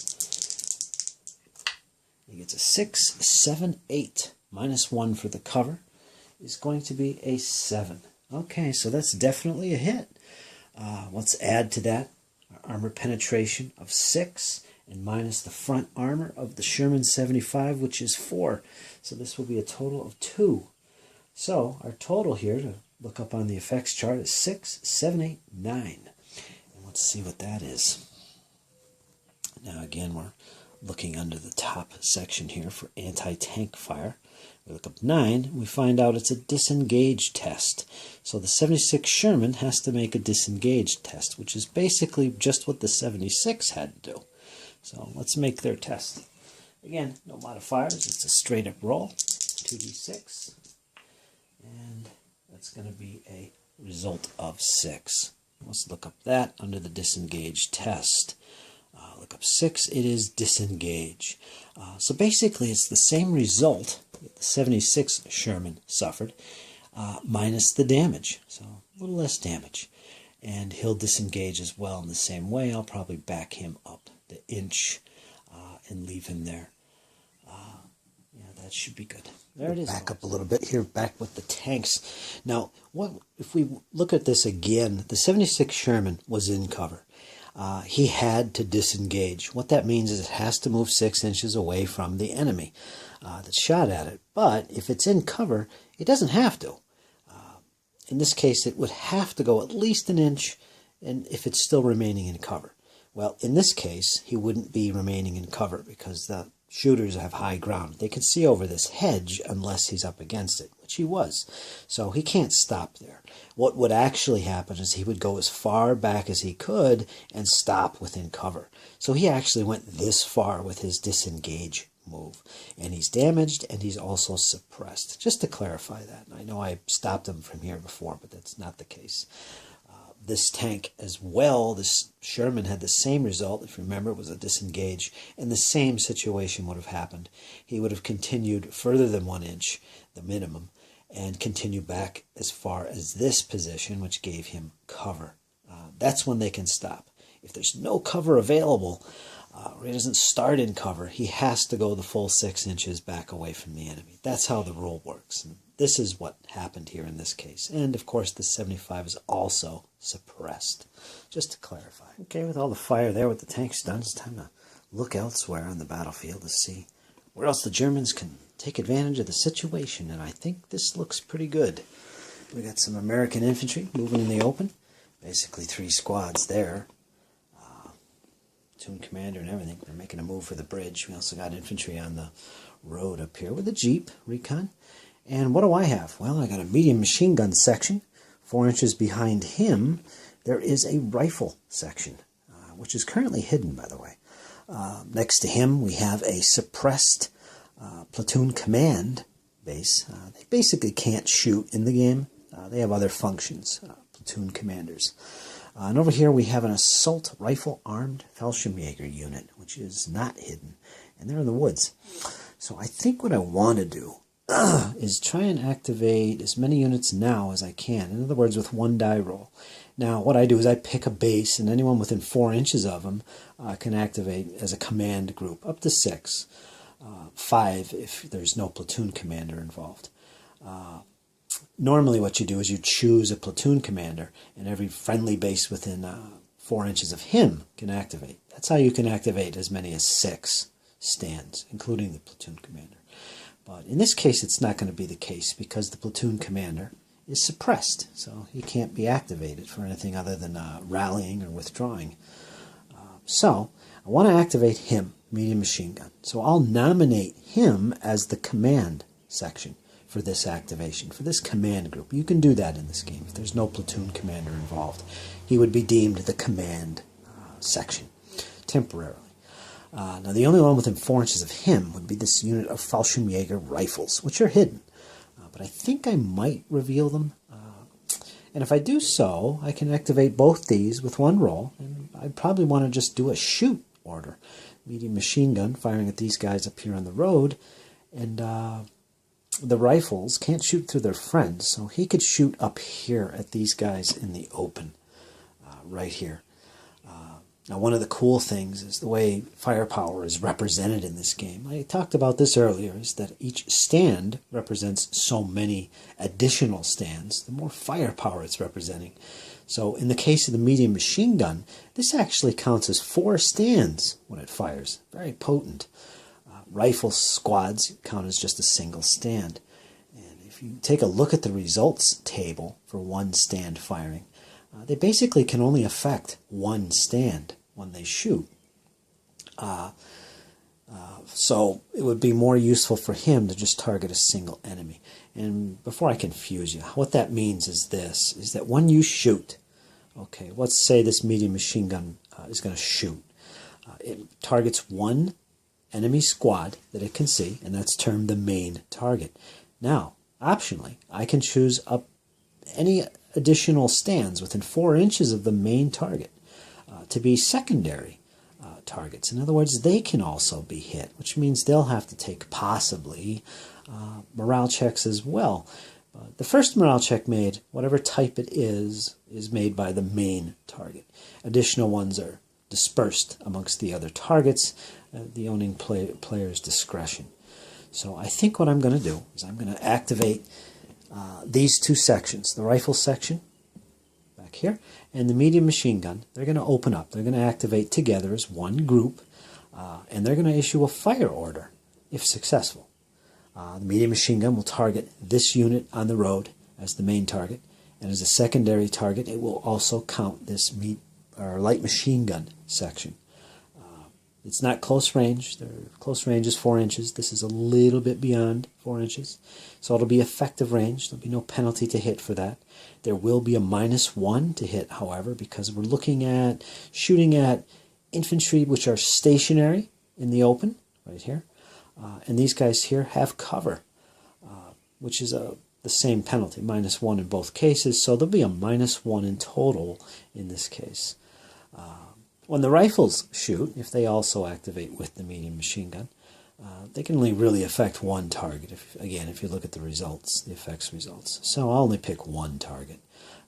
He gets a 6, 7, 8. -1 for the cover is going to be a 7. Okay, so that's definitely a hit. Let's add to that our armor penetration of 6 and minus the front armor of the Sherman 75, which is 4. So this will be a total of 2. So our total here, to look up on the effects chart, is 6, 7, 8, 9. And let's see what that is. Now again, we're looking under the top section here for anti-tank fire. We look up 9, we find out it's a disengage test. So the 76 Sherman has to make a disengage test, which is basically just what the 76 had to do. So let's make their test. Again, no modifiers, it's a straight up roll, 2d6, and that's going to be a result of 6. Let's look up that under the disengage test. Look up 6, it is disengage. So basically it's the same result that the 76 Sherman suffered, minus the damage. So a little less damage. And he'll disengage as well in the same way. I'll probably back him up the inch and leave him there. Yeah, that should be good. There it is. Back up a little bit here, back with the tanks. Now, if we look at this again, the 76 Sherman was in cover. He had to disengage. What that means is it has to move 6 inches away from the enemy that shot at it. But if it's in cover, it doesn't have to. In this case, it would have to go at least an inch, and if it's still remaining in cover. Well, in this case, he wouldn't be remaining in cover because the shooters have high ground. They can see over this hedge unless he's up against it, which he was. So he can't stop there. What would actually happen is he would go as far back as he could and stop within cover. So he actually went this far with his disengage move. And he's damaged and he's also suppressed. Just to clarify that. I know I stopped him from here before, but that's not the case. This tank as well, this Sherman had the same result. If you remember, it was a disengage, and the same situation would have happened. He would have continued further than 1 inch, the minimum, and continued back as far as this position, which gave him cover. That's when they can stop. If there's no cover available, or he doesn't start in cover, he has to go the full 6 inches back away from the enemy. That's how the rule works. And this is what happened here in this case. And, of course, the 75 is also suppressed, just to clarify. Okay, with all the fire there, with the tanks done, it's time to look elsewhere on the battlefield to see where else the Germans can take advantage of the situation. And I think this looks pretty good. We got some American infantry moving in the open. Basically 3 squads there. Platoon commander and everything. They're making a move for the bridge. We also got infantry on the road up here with a Jeep, recon. And what do I have? Well, I got a medium machine gun section. 4 inches behind him, there is a rifle section, which is currently hidden, by the way. Next to him, we have a suppressed platoon command base. They basically can't shoot in the game. They have other functions, platoon commanders. And over here, we have an assault rifle armed Fallschirmjäger unit, which is not hidden. And they're in the woods. So I think what I want to do is try and activate as many units now as I can. In other words, with 1 die roll. Now, what I do is I pick a base, and anyone within 4 inches of them can activate as a command group, up to 6. 5 if there's no platoon commander involved. Normally what you do is you choose a platoon commander, and every friendly base within 4 inches of him can activate. That's how you can activate as many as 6 stands, including the platoon commander. But in this case, it's not going to be the case because the platoon commander is suppressed. So he can't be activated for anything other than rallying or withdrawing. So I want to activate him, medium machine gun. So I'll nominate him as the command section for this activation, for this command group. You can do that in this game if there's no platoon commander involved. He would be deemed the command section temporarily. Now, the only one within 4 inches of him would be this unit of Fallschirmjäger rifles, which are hidden. But I think I might reveal them. And if I do so, I can activate both these with 1 roll. And I'd probably want to just do a shoot order. Medium machine gun firing at these guys up here on the road. And the rifles can't shoot through their friends, so he could shoot up here at these guys in the open, right here. Now, one of the cool things is the way firepower is represented in this game. I talked about this earlier, is that each stand represents so many additional stands, the more firepower it's representing. So in the case of the medium machine gun, this actually counts as 4 stands when it fires. Very potent. Rifle squads count as just a single stand. And if you take a look at the results table for 1 stand firing, they basically can only affect one stand when they shoot. So it would be more useful for him to just target a single enemy. And before I confuse you, what that means is this, is that when you shoot, okay, let's say this medium machine gun is going to shoot. It targets one enemy squad that it can see, and that's termed the main target. Now, optionally, I can choose up any additional stands within 4 inches of the main target to be secondary targets. In other words, they can also be hit, which means they'll have to take possibly morale checks as well. The first morale check made, whatever type it is made by the main target. Additional ones are dispersed amongst the other targets, the owning player's discretion. So I think what I'm going to do is I'm going to activate these two sections, the rifle section back here and the medium machine gun. They're going to open up. They're going to activate together as one group, and they're going to issue a fire order if successful. The medium machine gun will target this unit on the road as the main target, and as a secondary target it will also count this light machine gun section. It's not close range. Their close range is 4 inches. This is a little bit beyond 4 inches. So it'll be effective range. There'll be no penalty to hit for that. There will be a -1 to hit, however, because we're looking at shooting at infantry which are stationary in the open, right here. And these guys here have cover, which is the same penalty, -1 in both cases. So there'll be a -1 in total in this case. When the rifles shoot, if they also activate with the medium machine gun, they can only really affect one target, if you look at the results, the effects results. So I'll only pick one target,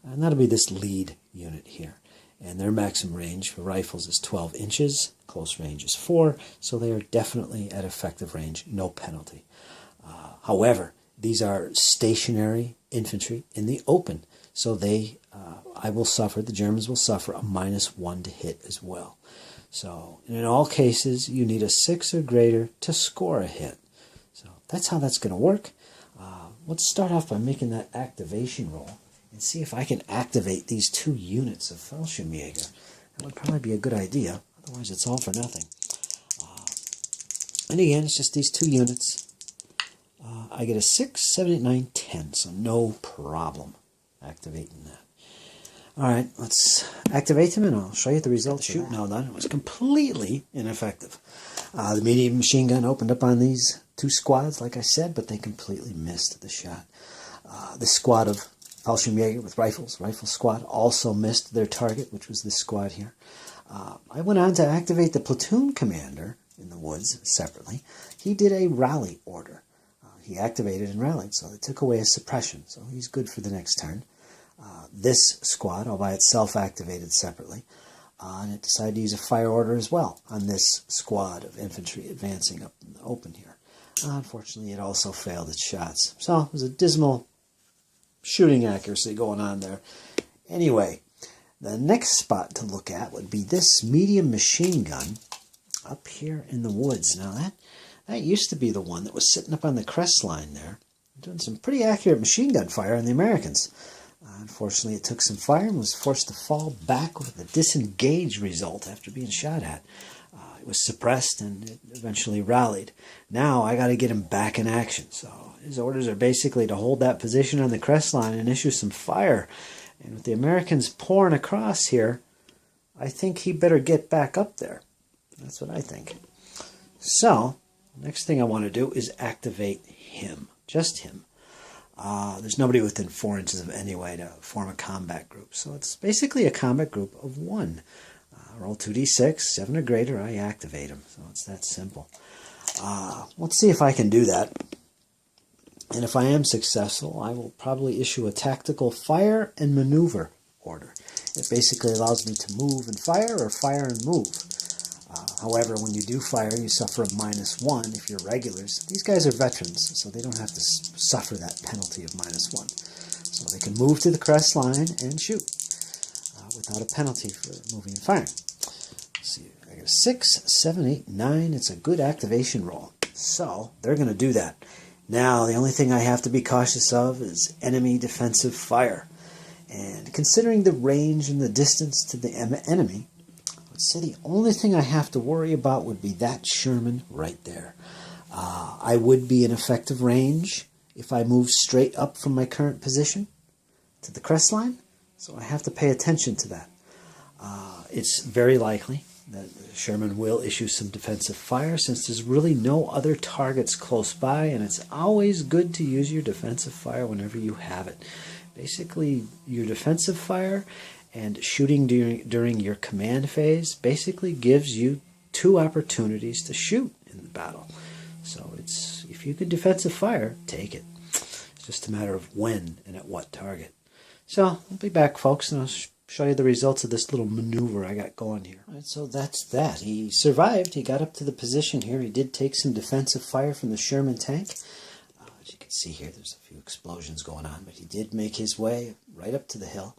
and that'll be this lead unit here. And their maximum range for rifles is 12 inches, close range is 4, so they are definitely at effective range, no penalty. However, these are stationary infantry in the open, so the Germans will suffer a -1 to hit as well. So, and in all cases, you need a 6 or greater to score a hit. So that's how that's going to work. Let's start off by making that activation roll and see if I can activate these 2 units of Fallschirmjäger. That would probably be a good idea. Otherwise, it's all for nothing. And again, it's just these 2 units. I get a 6, 7, 8, 9, 10, so no problem activating that. Alright, let's activate them and I'll show you the results. Shoot now done. It was completely ineffective. The medium machine gun opened up on these 2 squads, like I said, but they completely missed the shot. This squad of Fallschirmjäger with rifle squad, also missed their target, which was this squad here. I went on to activate the platoon commander in the woods separately. He did a rally order. He activated and rallied, so they took away his suppression, so he's good for the next turn. This squad, all by itself, activated separately, and it decided to use a fire order as well on this squad of infantry advancing up in the open here. Unfortunately, it also failed its shots, so it was a dismal shooting accuracy going on there. Anyway, the next spot to look at would be this medium machine gun up here in the woods. Now that used to be the one that was sitting up on the crest line there, doing some pretty accurate machine gun fire on the Americans. Unfortunately, it took some fire and was forced to fall back with a disengaged result after being shot at. It was suppressed and it eventually rallied. Now I got to get him back in action. So his orders are basically to hold that position on the crest line and issue some fire. And with the Americans pouring across here, I think he better get back up there. That's what I think. So, next thing I want to do is activate him. Just him. There's nobody within 4 inches of any way to form a combat group. So it's basically a combat group of 1. Roll 2d6, 7 or greater, I activate him. So it's that simple. Let's see if I can do that. And if I am successful, I will probably issue a tactical fire and maneuver order. It basically allows me to move and fire or fire and move. However, when you do fire, you suffer a -1 if you're regulars. These guys are veterans, so they don't have to suffer that penalty of -1. So they can move to the crest line and shoot without a penalty for moving and firing. Let's see, I got a 6, 7, 8, 9. It's a good activation roll. So they're going to do that. Now, the only thing I have to be cautious of is enemy defensive fire. And considering the range and the distance to the enemy, I'd say the only thing I have to worry about would be that Sherman right there. I would be in effective range if I move straight up from my current position to the crest line, so I have to pay attention to that. It's very likely that Sherman will issue some defensive fire since there's really no other targets close by, and it's always good to use your defensive fire whenever you have it. Basically, your defensive fire and shooting during your command phase basically gives you 2 opportunities to shoot in the battle. So if you could defensive fire, take it. It's just a matter of when and at what target. So I'll be back, folks, and I'll show you the results of this little maneuver I got going here. All right, so that's that. He survived. He got up to the position here. He did take some defensive fire from the Sherman tank. As you can see here, there's a few explosions going on, but he did make his way right up to the hill,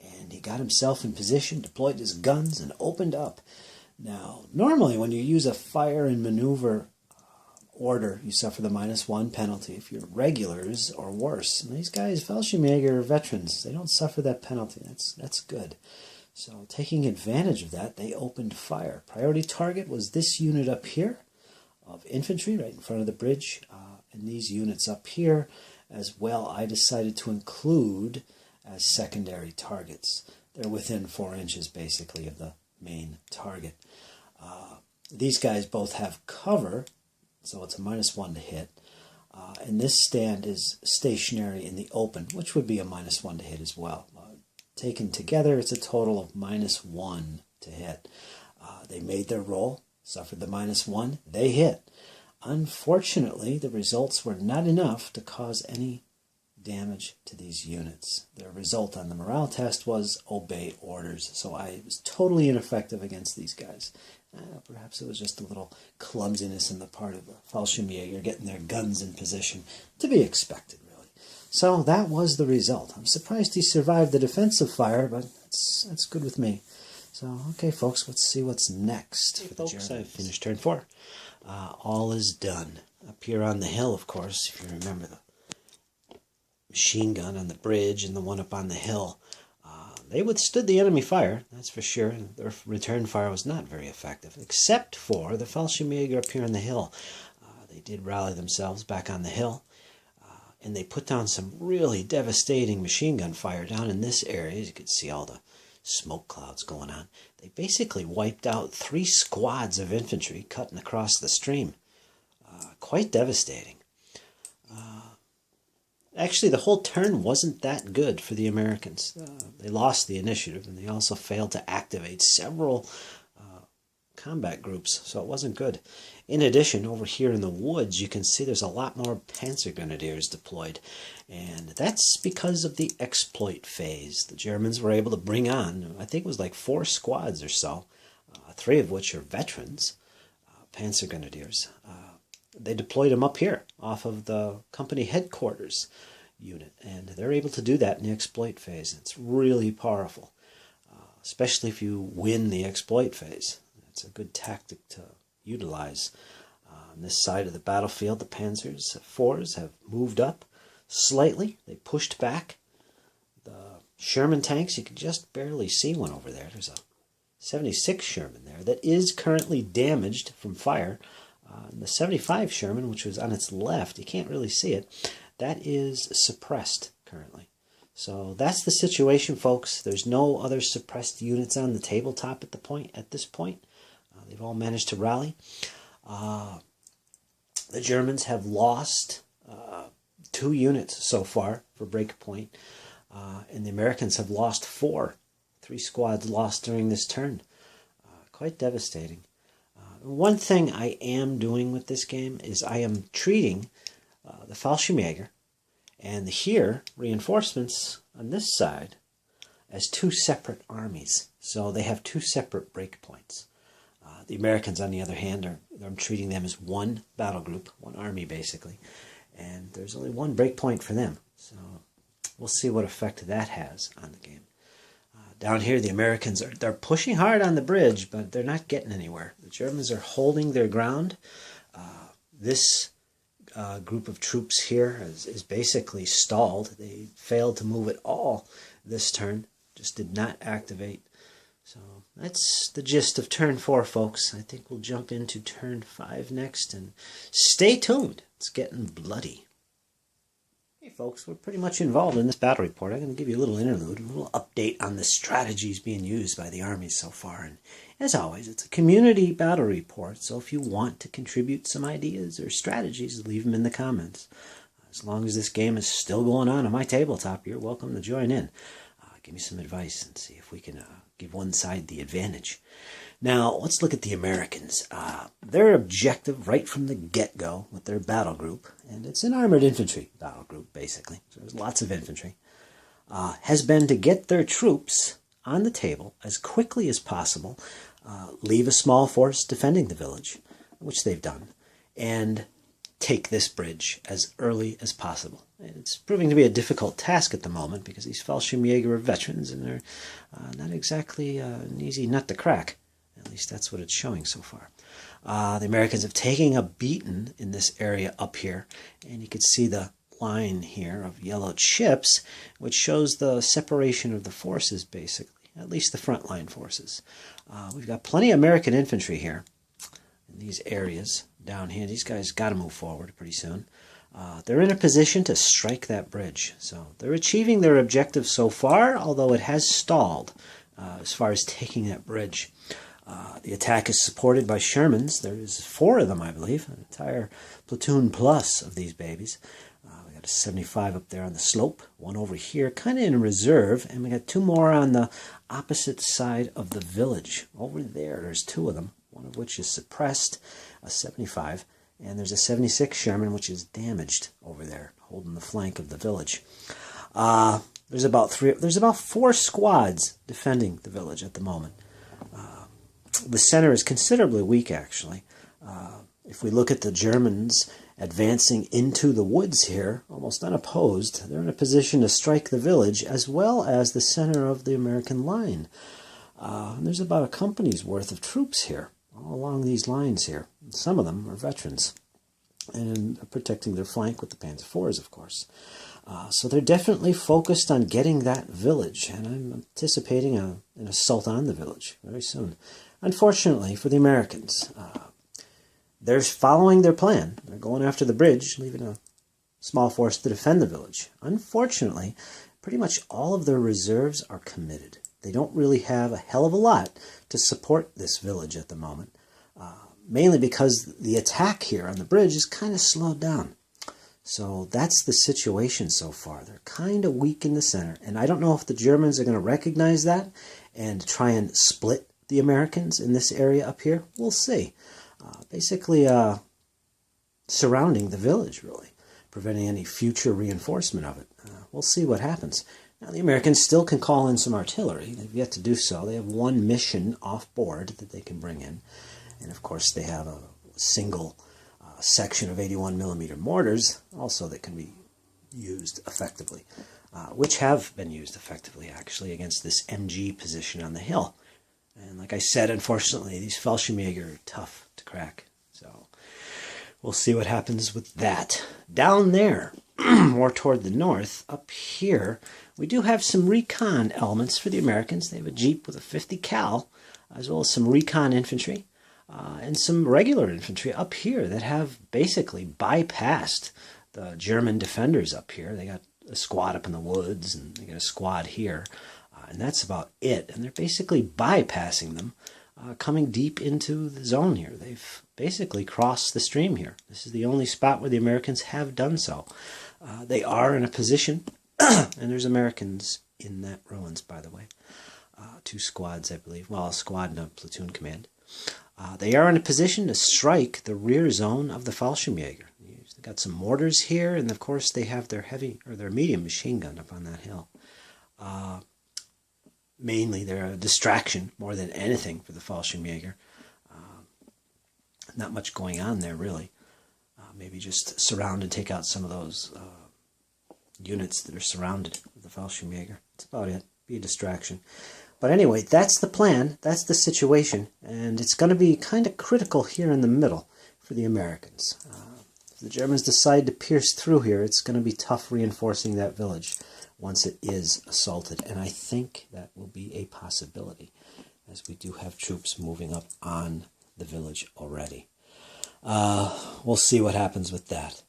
and he got himself in position, deployed his guns, and opened up. Now, normally when you use a fire and maneuver order, you suffer the -1 penalty if you're regulars or worse. And these guys, Fallschirmjäger veterans, they don't suffer that penalty. That's good. So taking advantage of that, they opened fire. Priority target was this unit up here of infantry right in front of the bridge, and these units up here as well I decided to include as secondary targets. They're within 4 inches basically of the main target. These guys both have cover, so it's a -1 to hit. And this stand is stationary in the open, which would be a -1 to hit as well. Taken together, it's a total of -1 to hit. They made their roll, suffered the -1, they hit. Unfortunately, the results were not enough to cause any damage to these units. Their result on the morale test was obey orders, so I was totally ineffective against these guys. Perhaps it was just a little clumsiness on the part of the Fallschirmjäger getting their guns in position, to be expected, really. So that was the result. I'm surprised he survived the defensive fire, but that's good with me. So, okay, folks, let's see what's next. For the Germans. I've finished turn 4. All is done. Up here on the hill, of course, if you remember the machine gun on the bridge and the one up on the hill, they withstood the enemy fire, that's for sure. Their return fire was not very effective, except for the Fallschirmjäger up here on the hill. They did rally themselves back on the hill, and they put down some really devastating machine gun fire down in this area. As you can see all the smoke clouds going on. They basically wiped out 3 squads of infantry cutting across the stream. Quite devastating. Actually, the whole turn wasn't that good for the Americans. They lost the initiative, and they also failed to activate several combat groups, so it wasn't good. In addition, over here in the woods, you can see there's a lot more Panzer Grenadiers deployed, and that's because of the exploit phase. The Germans were able to bring on, I think it was like 4 squads or so, 3 of which are veterans, Panzer Grenadiers. They deployed them up here off of the company headquarters unit, and they're able to do that in the exploit phase. It's really powerful, especially if you win the exploit phase. It's a good tactic to utilize. On this side of the battlefield, the Panzers IVs have moved up slightly. They pushed back. The Sherman tanks, you can just barely see one over there. There's a 76 Sherman there that is currently damaged from fire. The 75 Sherman, which was on its left, you can't really see it, that is suppressed currently. So that's the situation, folks. There's no other suppressed units on the tabletop at this point. They've all managed to rally. The Germans have lost 2 units so far for breakpoint, and the Americans have lost 4. 3 squads lost during this turn. Quite devastating. One thing I am doing with this game is I am treating the Fallschirmjäger and the Heer reinforcements on this side as 2 separate armies. So they have 2 separate breakpoints. The Americans, on the other hand, I'm treating them as 1 battle group, 1 army basically, and there's only 1 breakpoint for them. So we'll see what effect that has on the game. Down here, the Americans they're pushing hard on the bridge, but they're not getting anywhere. The Germans are holding their ground. This group of troops here is basically stalled. They failed to move at all this turn, just did not activate. So that's the gist of turn 4, folks. I think we'll jump into turn 5 next, and stay tuned. It's getting bloody. Hey folks, we're pretty much involved in this battle report. I'm going to give you a little interlude, a little update on the strategies being used by the armies so far. And as always, it's a community battle report, so if you want to contribute some ideas or strategies, leave them in the comments. As long as this game is still going on my tabletop, you're welcome to join in. Give me some advice and see if we can give one side the advantage. Now, let's look at the Americans. Their objective right from the get-go with their battle group, and it's an armored infantry battle group, basically, so there's lots of infantry, has been to get their troops on the table as quickly as possible, leave a small force defending the village, which they've done, and take this bridge as early as possible. It's proving to be a difficult task at the moment because these Fallschirmjäger are veterans and they're not exactly an easy nut to crack. At least that's what it's showing so far. The Americans have taken a beating in this area up here, and you can see the line here of yellow chips, which shows the separation of the forces, basically, at least the frontline forces. We've got plenty of American infantry here in these areas down here. These guys got to move forward pretty soon. They're in a position to strike that bridge. So they're achieving their objective so far, although it has stalled as far as taking that bridge. The attack is supported by Shermans. There is 4 of them, I believe, an entire platoon plus of these babies. We got a 75 up there on the slope, 1 over here, kind of in reserve, and we got 2 more on the opposite side of the village. Over there, there's 2 of them, one of which is suppressed, a 75, and there's a 76 Sherman, which is damaged over there, holding the flank of the village. There's about 4 squads defending the village at the moment. The center is considerably weak, actually. If we look at the Germans advancing into the woods here, almost unopposed, they're in a position to strike the village as well as the center of the American line. And there's about a company's worth of troops here, all along these lines here. Some of them are veterans, and are protecting their flank with the Panzer IVs, of course. So they're definitely focused on getting that village, and I'm anticipating an assault on the village very soon. Unfortunately for the Americans, they're following their plan. They're going after the bridge, leaving a small force to defend the village. Unfortunately, pretty much all of their reserves are committed. They don't really have a hell of a lot to support this village at the moment, mainly because the attack here on the bridge is kind of slowed down. So that's the situation so far. They're kind of weak in the center, and I don't know if the Germans are going to recognize that and try and split the Americans in this area up here. We'll see. Basically surrounding the village, really, preventing any future reinforcement of it. We'll see what happens. Now, the Americans still can call in some artillery. They've yet to do so. They have 1 mission off board that they can bring in. And, of course, they have a single section of 81mm mortars also that can be used effectively, which have been used effectively, actually, against this MG position on the hill. And like I said, unfortunately, these Fallschirmjäger are tough to crack. So we'll see what happens with that. Down there, more toward the north, up here, we do have some recon elements for the Americans. They have a Jeep with a 50 cal, as well as some recon infantry, and some regular infantry up here that have basically bypassed the German defenders up here. They got a squad up in the woods, and they got a squad here. And that's about it. And they're basically bypassing them, coming deep into the zone here. They've basically crossed the stream here. This is the only spot where the Americans have done so. They are in a position, and there's Americans in that ruins, by the way. 2 squads, I believe. Well, a squad and a platoon command. They are in a position to strike the rear zone of the Fallschirmjäger. They've got some mortars here, and of course they have their heavy or their medium machine gun up on that hill. Mainly, they're a distraction more than anything for the Fallschirmjäger. Not much going on there, really. Maybe just surround and take out some of those units that are surrounded with the Fallschirmjäger. That's about it. Be a distraction. But anyway, that's the plan. That's the situation. And it's going to be kind of critical here in the middle for the Americans. If the Germans decide to pierce through here, it's going to be tough reinforcing that village once it is assaulted. And I think that will be a possibility, as we do have troops moving up on the village already. We'll see what happens with that.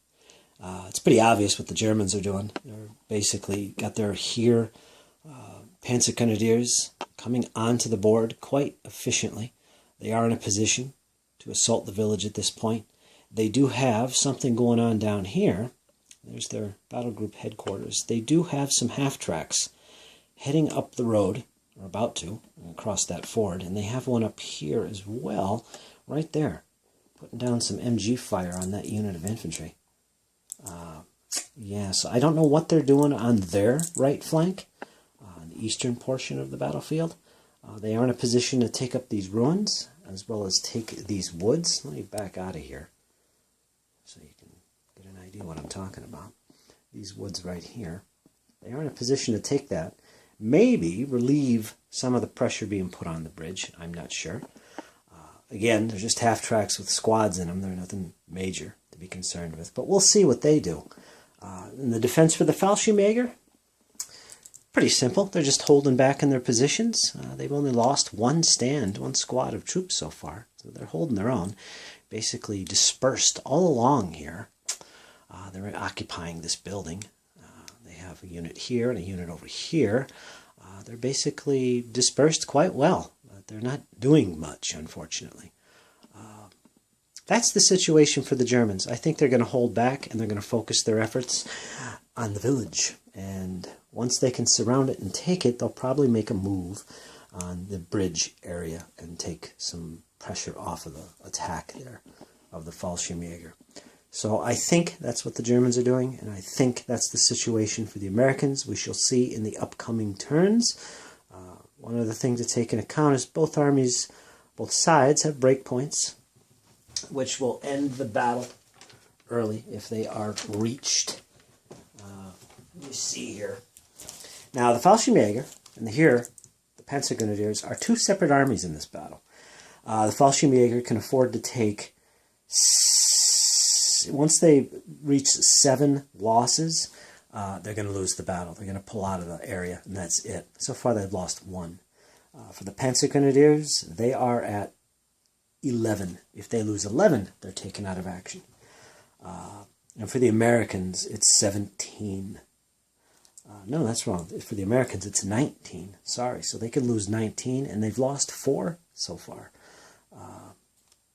It's pretty obvious what the Germans are doing. They're basically got their here Panzer Grenadiers coming onto the board quite efficiently. They are in a position to assault the village at this point. They do have something going on down here. There's their battle group headquarters. They do have some half-tracks heading up the road, or about to, across that ford. And they have one up here as well, right there, putting down some MG fire on that unit of infantry. Yeah, so I don't know what they're doing on their right flank, on the eastern portion of the battlefield. They are in a position to take up these ruins, as well as take these woods. Let me back out of here, so you can get an idea what I'm talking about. These woods right here. They are in a position to take that. Maybe relieve some of the pressure being put on the bridge. I'm not sure. Again, they're just half-tracks with squads in them. They're nothing major to be concerned with. But we'll see what they do. In the defense for the Fallschirmjäger, pretty simple. They're just holding back in their positions. They've only lost one squad of troops so far. So they're holding their own. Basically dispersed all along here. They're occupying this building. They have a unit here and a unit over here. They're basically dispersed quite well. But they're not doing much, unfortunately. That's the situation for the Germans. I think they're going to hold back and they're going to focus their efforts on the village. And once they can surround it and take it, they'll probably make a move on the bridge area and take some pressure off of the attack there of the Fallschirmjäger. So I think that's what the Germans are doing, and I think that's the situation for the Americans. We shall see in the upcoming turns. One other thing to take into account is both armies, both sides have breakpoints, which will end the battle early if they are reached. Let me see here. Now, the Fallschirmjäger and the Panzer Grenadiers are two separate armies in this battle. The Fallschirmjäger can afford to take, once they reach 7 losses, they're going to lose the battle. They're going to pull out of the area, and that's it. So far, they've lost 1. For the Panzer Grenadiers, they are at 11. If they lose 11, they're taken out of action. And for the Americans, it's 17. No, that's wrong. For the Americans, it's 19. Sorry. So they can lose 19, and they've lost 4 so far.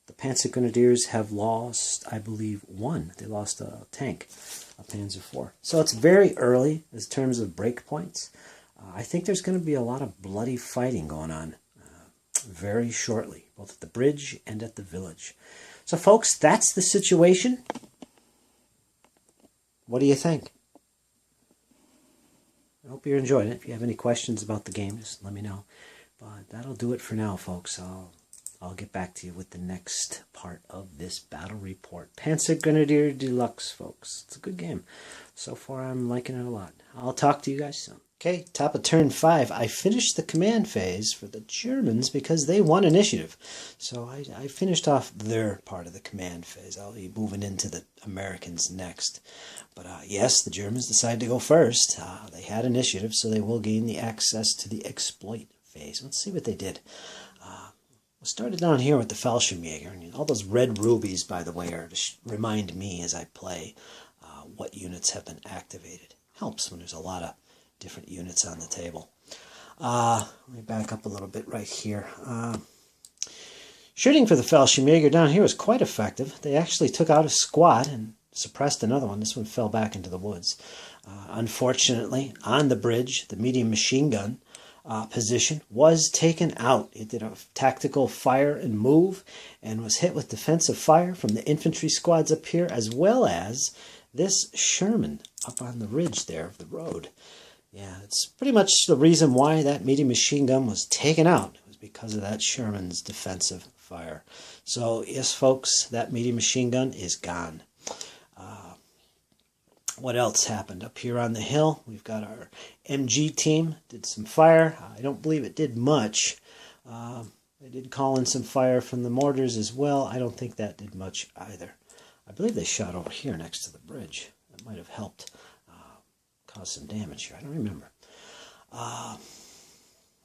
The Panzer Grenadiers have lost, I believe, 1. They lost a tank, a Panzer IV. So it's very early in terms of breakpoints. I think there's going to be a lot of bloody fighting going on very shortly, both at the bridge and at the village. So, folks, that's the situation. What do you think? I hope you enjoyed it. If you have any questions about the game, just let me know. But that'll do it for now, folks. I'll get back to you with the next part of this battle report. Panzer Grenadier Deluxe, folks. It's a good game. So far, I'm liking it a lot. I'll talk to you guys soon. Okay, top of turn 5. I finished the command phase for the Germans because they won initiative. So I finished off their part of the command phase. I'll be moving into the Americans next. But yes, the Germans decided to go first. They had initiative, so they will gain the access to the exploit phase. Let's see what they did. We'll start it down here with the Fallschirmjäger. And all those red rubies, by the way, are to remind me as I play what units have been activated. Helps when there's a lot of different units on the table. Let me back up a little bit right here. Shooting for the Fallschirmjäger down here was quite effective. They actually took out a squad and suppressed another one. This one fell back into the woods. Unfortunately, on the bridge, the medium machine gun position was taken out. It did a tactical fire and move and was hit with defensive fire from the infantry squads up here, as well as this Sherman up on the ridge there of the road. Yeah, it's pretty much the reason why that medium machine gun was taken out. It was because of that Sherman's defensive fire. So, yes, folks, that medium machine gun is gone. What else happened? Up here on the hill, we've got our MG team. Did some fire. I don't believe it did much. They did call in some fire from the mortars as well. I don't think that did much either. I believe they shot over here next to the bridge. That might have helped cause some damage here. I don't remember.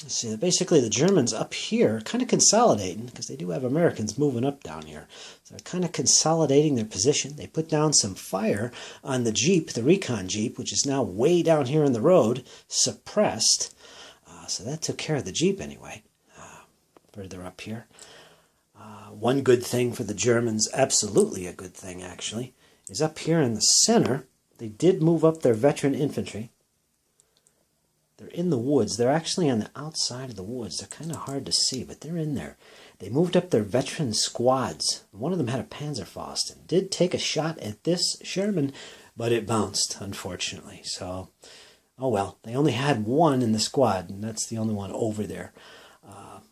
Let's see, basically the Germans up here are kind of consolidating, because they do have Americans moving up down here. So they're kind of consolidating their position. They put down some fire on the Jeep, the recon Jeep, which is now way down here in the road, suppressed. So that took care of the Jeep anyway. Further up here. One good thing for the Germans, absolutely a good thing actually, is up here in the center, they did move up their veteran infantry. They're in the woods. They're actually on the outside of the woods. They're kind of hard to see, but they're in there. They moved up their veteran squads. One of them had a Panzerfaust and did take a shot at this Sherman, but it bounced, unfortunately. So, oh well. They only had one in the squad, and that's the only one over there.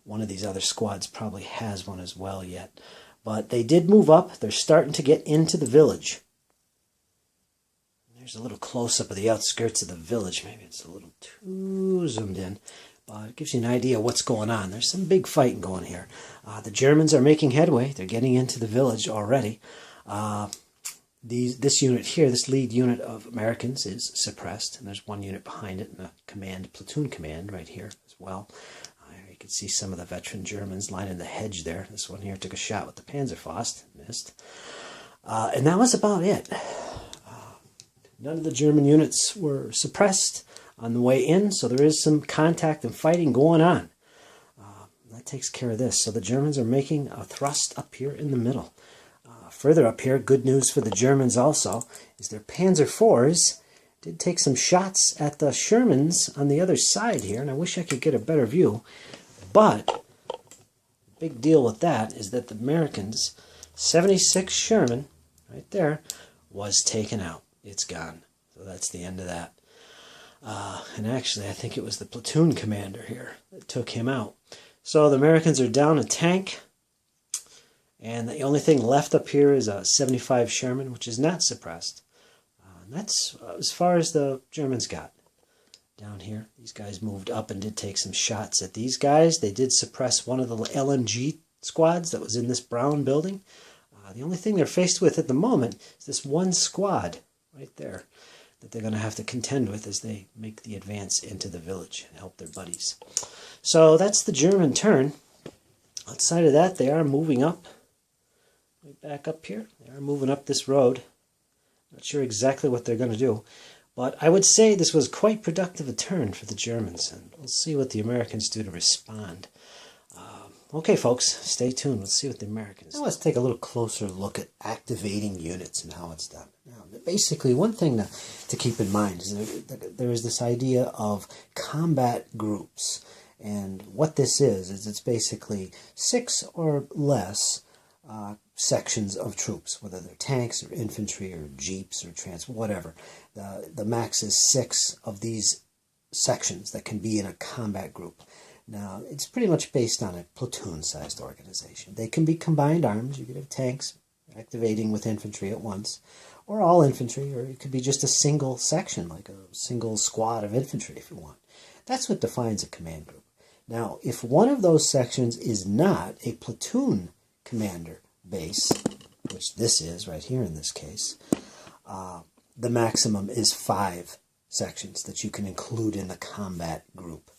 One of these other squads probably has one as well yet. But they did move up. They're starting to get into the village. There's a little close-up of the outskirts of the village. Maybe it's a little too zoomed in. But it gives you an idea of what's going on. There's some big fighting going here. The Germans are making headway. They're getting into the village already. This unit here, this lead unit of Americans, is suppressed. And there's one unit behind it, and a platoon command right here as well. You can see some of the veteran Germans lining the hedge there. This one here took a shot with the Panzerfaust, missed. And that was about it. None of the German units were suppressed on the way in, so there is some contact and fighting going on. That takes care of this. So the Germans are making a thrust up here in the middle. Further up here, good news for the Germans also, is their Panzer IVs did take some shots at the Shermans on the other side here, and I wish I could get a better view. But the big deal with that is that the Americans, 76 Sherman, right there, was taken out. It's gone. So that's the end of that. And actually, I think it was the platoon commander here that took him out. So the Americans are down a tank. And the only thing left up here is a 75 Sherman, which is not suppressed. And that's as far as the Germans got. Down here, these guys moved up and did take some shots at these guys. They did suppress one of the LNG squads that was in this brown building. The only thing they're faced with at the moment is this one squad right there that they're going to have to contend with as they make the advance into the village and help their buddies. So that's the German turn. Outside of that, they are moving up. Right back up here. They are moving up this road. Not sure exactly what they're going to do. But I would say this was quite productive a turn for the Germans. And we'll see what the Americans do to respond. Okay, folks, stay tuned. Let's see what the Americans do. Now let's take a little closer look at activating units and how it's done. Now, basically, one thing to keep in mind is there is this idea of combat groups. And what this is it's basically 6 or less sections of troops, whether they're tanks or infantry or jeeps or transport, whatever. The max is 6 of these sections that can be in a combat group. Now, it's pretty much based on a platoon-sized organization. They can be combined arms. You could have tanks activating with infantry at once, or all infantry, or it could be just a single section, like a single squad of infantry if you want. That's what defines a command group. Now, if one of those sections is not a platoon commander base, which this is right here in this case, the maximum is 5 sections that you can include in the combat group.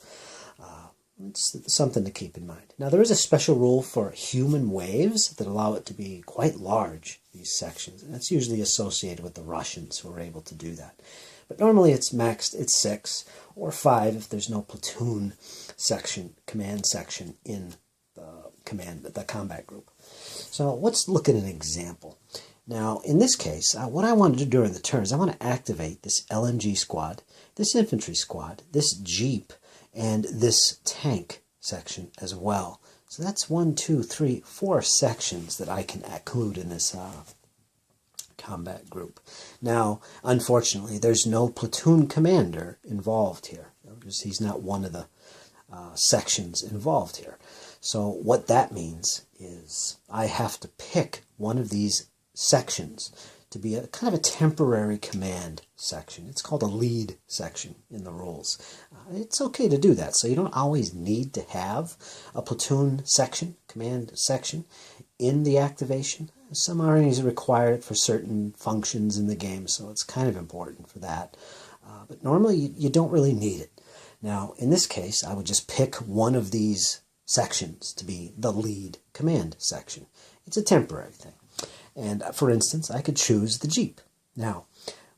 It's something to keep in mind. Now, there is a special rule for human waves that allow it to be quite large, these sections, and that's usually associated with the Russians who are able to do that. But normally it's maxed, it's 6 or 5 if there's no platoon section, command section in the combat group. So let's look at an example. Now, in this case, what I want to do during the turn is I want to activate this LNG squad, this infantry squad, this jeep, and this tank section as well. So that's 1, 2, 3, 4 sections that I can include in this combat group. Now, unfortunately, there's no platoon commander involved here, because he's not one of the sections involved here. So what that means is I have to pick one of these sections to be a kind of a temporary command section. It's called a lead section in the rules. It's okay to do that, so you don't always need to have a platoon section, command section, in the activation. Some armies require it for certain functions in the game, so it's kind of important for that. But normally you don't really need it. Now, in this case, I would just pick one of these sections to be the lead command section. It's a temporary thing. And for instance, I could choose the Jeep. Now,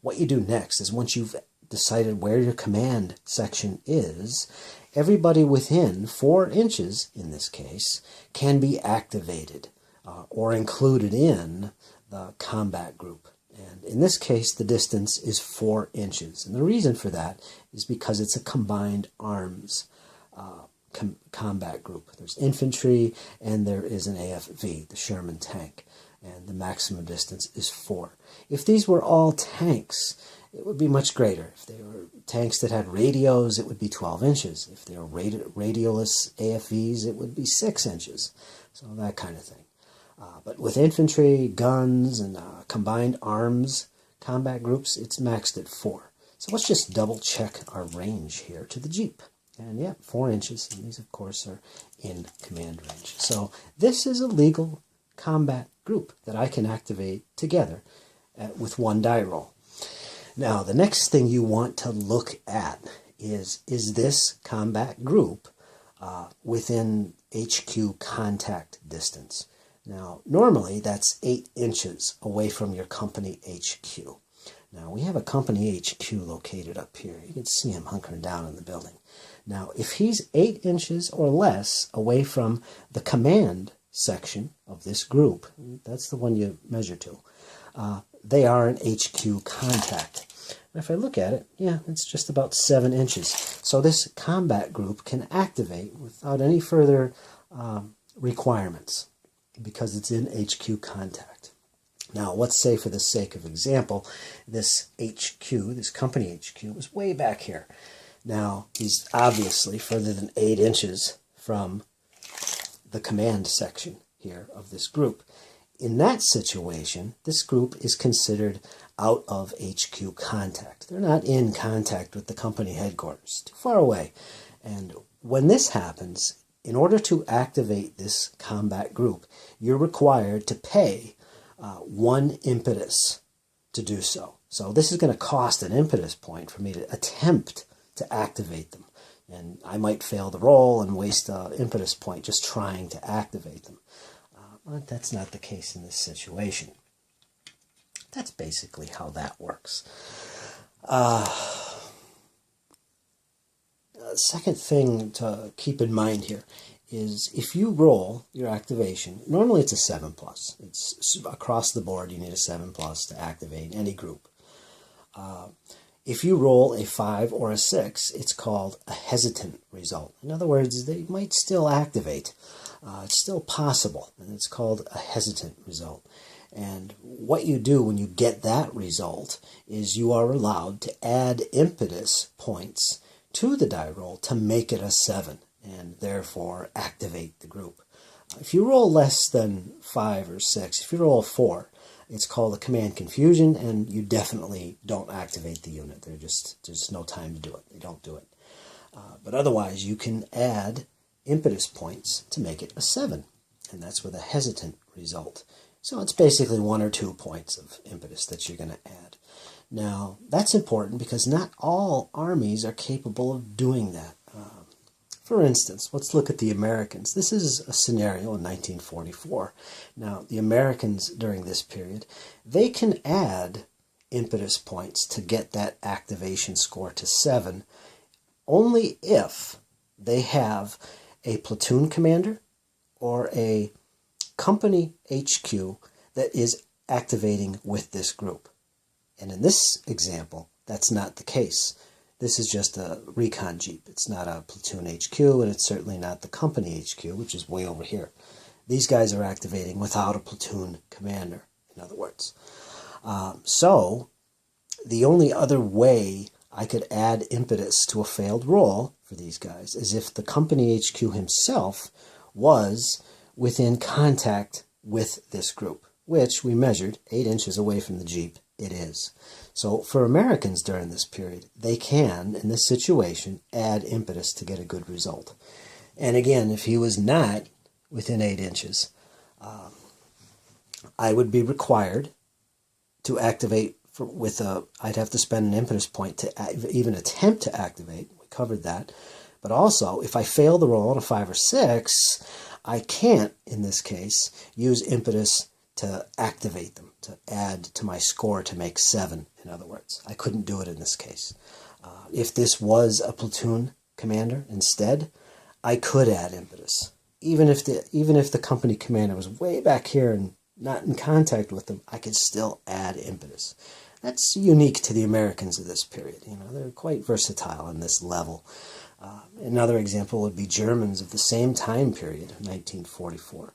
what you do next is once you've decided where your command section is, everybody within 4 inches, in this case, can be activated or included in the combat group. And in this case, the distance is 4 inches. And the reason for that is because it's a combined arms combat group. There's infantry and there is an AFV, the Sherman tank. And the maximum distance is 4. If these were all tanks, it would be much greater. If they were tanks that had radios, it would be 12 inches. If they were radioless AFVs, it would be 6 inches. So that kind of thing. But with infantry, guns, and combined arms combat groups, it's maxed at 4. So let's just double check our range here to the Jeep. And yeah, 4 inches. And these, of course, are in command range. So this is a legal combat group that I can activate together with one die roll. Now, the next thing you want to look at is this combat group within HQ contact distance? Now, normally that's 8 inches away from your company HQ. Now, we have a company HQ located up here. You can see him hunkering down in the building. Now, if he's 8 inches or less away from the command section of this group, that's the one you measure to, they are an HQ contact. And if I look at it, yeah, it's just about 7 inches. So this combat group can activate without any further requirements because it's in HQ contact. Now, let's say for the sake of example, this HQ, this company HQ, is way back here. Now, he's obviously further than 8 inches from the command section here of this group. In that situation, this group is considered out of HQ contact. They're not in contact with the company headquarters, too far away. And when this happens, in order to activate this combat group, you're required to pay 1 impetus to do so. So this is going to cost an impetus point for me to attempt to activate them. And I might fail the roll and waste an impetus point just trying to activate them. But that's not the case in this situation. That's basically how that works. Second thing to keep in mind here is if you roll your activation, normally it's a 7+. It's across the board, you need a 7+ to activate any group. If you roll a 5 or a 6, it's called a hesitant result. In other words, they might still activate. It's still possible, and it's called a hesitant result. And what you do when you get that result is you are allowed to add impetus points to the die roll to make it a 7, and therefore activate the group. If you roll less than 5 or 6, if you roll a 4, it's called a command confusion, and you definitely don't activate the unit. There's no time to do it. They don't do it. But otherwise, you can add impetus points to make it a 7, and that's with a hesitant result. So it's basically 1 or 2 points of impetus that you're going to add. Now, that's important because not all armies are capable of doing that. For instance, let's look at the Americans. This is a scenario in 1944. Now, the Americans during this period, they can add impetus points to get that activation score to 7 only if they have a platoon commander or a company HQ that is activating with this group. And in this example, that's not the case. This is just a recon jeep. It's not a platoon HQ, and it's certainly not the company HQ, which is way over here. These guys are activating without a platoon commander, in other words. So the only other way I could add impetus to a failed roll for these guys is if the company HQ himself was within contact with this group, which we measured 8 inches away from the jeep. It is. So for Americans during this period, they can, in this situation, add impetus to get a good result. And again, if he was not within 8 inches, I would be required to activate I'd have to spend an impetus point to even attempt to activate. We covered that. But also, if I fail the roll on a 5 or 6, I can't, in this case, use impetus to activate them, to add to my score to make 7, in other words. I couldn't do it in this case. If this was a platoon commander instead, I could add impetus. Even if the company commander was way back here and not in contact with them, I could still add impetus. That's unique to the Americans of this period. They're quite versatile on this level. Another example would be Germans of the same time period, 1944.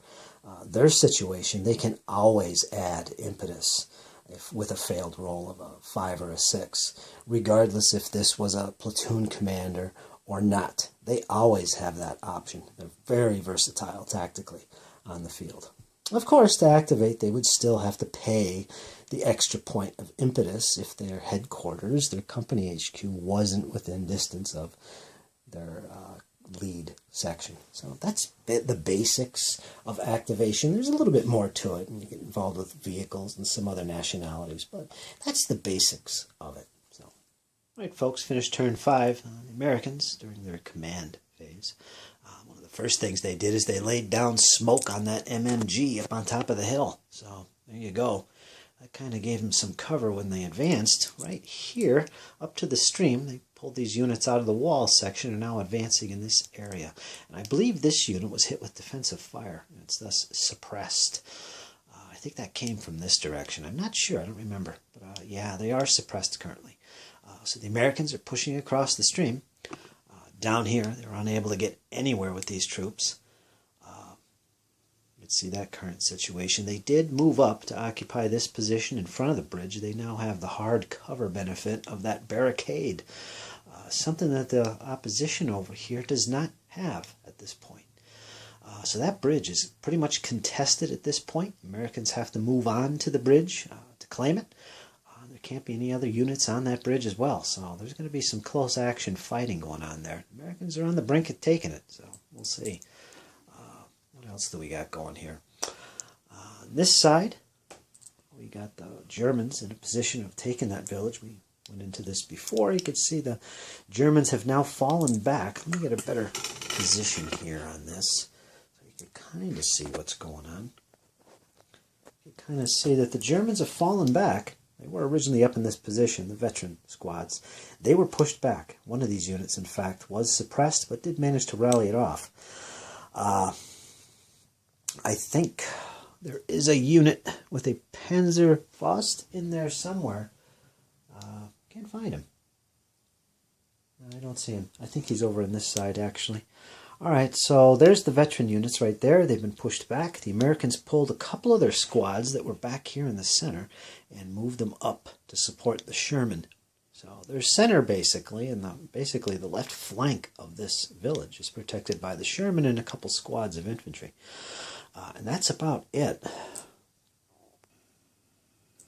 Their situation, they can always add impetus with a failed roll of a 5 or a 6, regardless if this was a platoon commander or not. They always have that option. They're very versatile tactically on the field. Of course, to activate, they would still have to pay the extra point of impetus if their headquarters, their company HQ, wasn't within distance of their lead section. So that's the basics of activation. There's a little bit more to it, and you get involved with vehicles and some other nationalities, but that's the basics of it. So, all right, folks, finished turn 5. The Americans, during their command phase, one of the first things they did is they laid down smoke on that MMG up on top of the hill. So there you go. That kind of gave them some cover when they advanced. Right here, up to the stream, they pulled these units out of the wall section and are now advancing in this area. And I believe this unit was hit with defensive fire. And it's thus suppressed. I think that came from this direction. I'm not sure. I don't remember. But yeah, they are suppressed currently. So the Americans are pushing across the stream. Down here, they were unable to get anywhere with these troops. You can see that current situation. They did move up to occupy this position in front of the bridge. They now have the hard cover benefit of that barricade, something that the opposition over here does not have at this point. So that bridge is pretty much contested at this point. Americans have to move on to the bridge to claim it. There can't be any other units on that bridge as well, so there's going to be some close action fighting going on there. Americans are on the brink of taking it, so we'll see. What else do we got going here? On this side, we got the Germans in a position of taking that village. We went into this before. You can see the Germans have now fallen back. Let me get a better position here on this so you can kind of see what's going on. You can kind of see that the Germans have fallen back. They were originally up in this position, the veteran squads. They were pushed back. One of these units, in fact, was suppressed, but did manage to rally it off. I think there is a unit with a Panzer Faust in there somewhere. Can't find him. I don't see him. I think he's over on this side, actually. All right, so there's the veteran units right there. They've been pushed back. The Americans pulled a couple of their squads that were back here in the center and moved them up to support the Sherman. So their center, basically, and basically the left flank of this village is protected by the Sherman and a couple squads of infantry. And that's about it.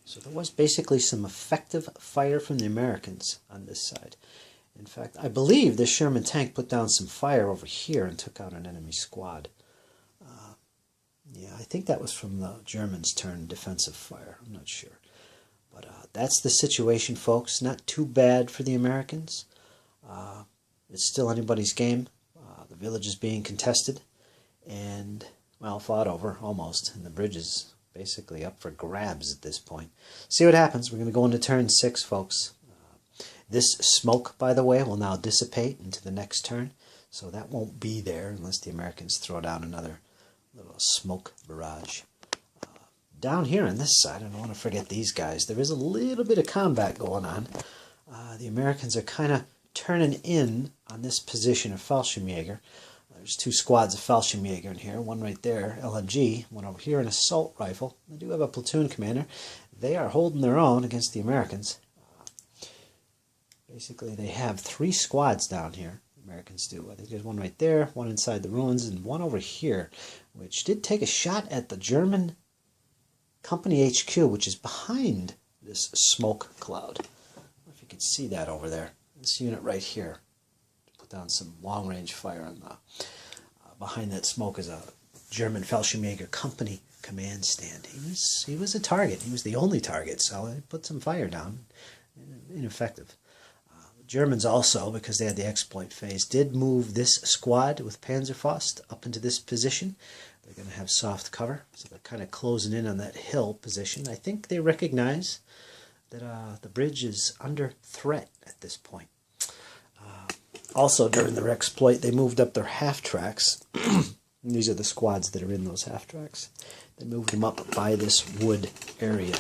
So there was basically some effective fire from the Americans on this side. In fact, I believe this Sherman tank put down some fire over here and took out an enemy squad. Yeah, I think that was from the Germans' turn defensive fire. I'm not sure. But that's the situation, folks. Not too bad for the Americans. It's still anybody's game. The village is being contested and, well, fought over, almost. And the bridge is basically up for grabs at this point. See what happens. We're going to go into turn 6, folks. This smoke, by the way, will now dissipate into the next turn. So that won't be there unless the Americans throw down another little smoke barrage. Down here on this side, I don't want to forget these guys. There is a little bit of combat going on. The Americans are kind of turning in on this position of Fallschirmjäger. There's 2 squads of Fallschirmjäger in here. One right there, LMG. One over here, an assault rifle. They do have a platoon commander. They are holding their own against the Americans. Basically, they have 3 squads down here. The Americans do. I think there's one right there, one inside the ruins, and one over here, which did take a shot at the German company HQ, which is behind this smoke cloud. I don't know if you can see that over there. This unit right here. Put down some long-range fire on the... behind that smoke is a German Fallschirmjäger company command stand. He was a target. He was the only target, so they put some fire down. Ineffective. Germans also, because they had the exploit phase, did move this squad with Panzerfaust up into this position. They're going to have soft cover, so they're kind of closing in on that hill position. I think they recognize that the bridge is under threat at this point. Also, during their exploit, they moved up their half-tracks. These are the squads that are in those half-tracks. They moved them up by this wood area,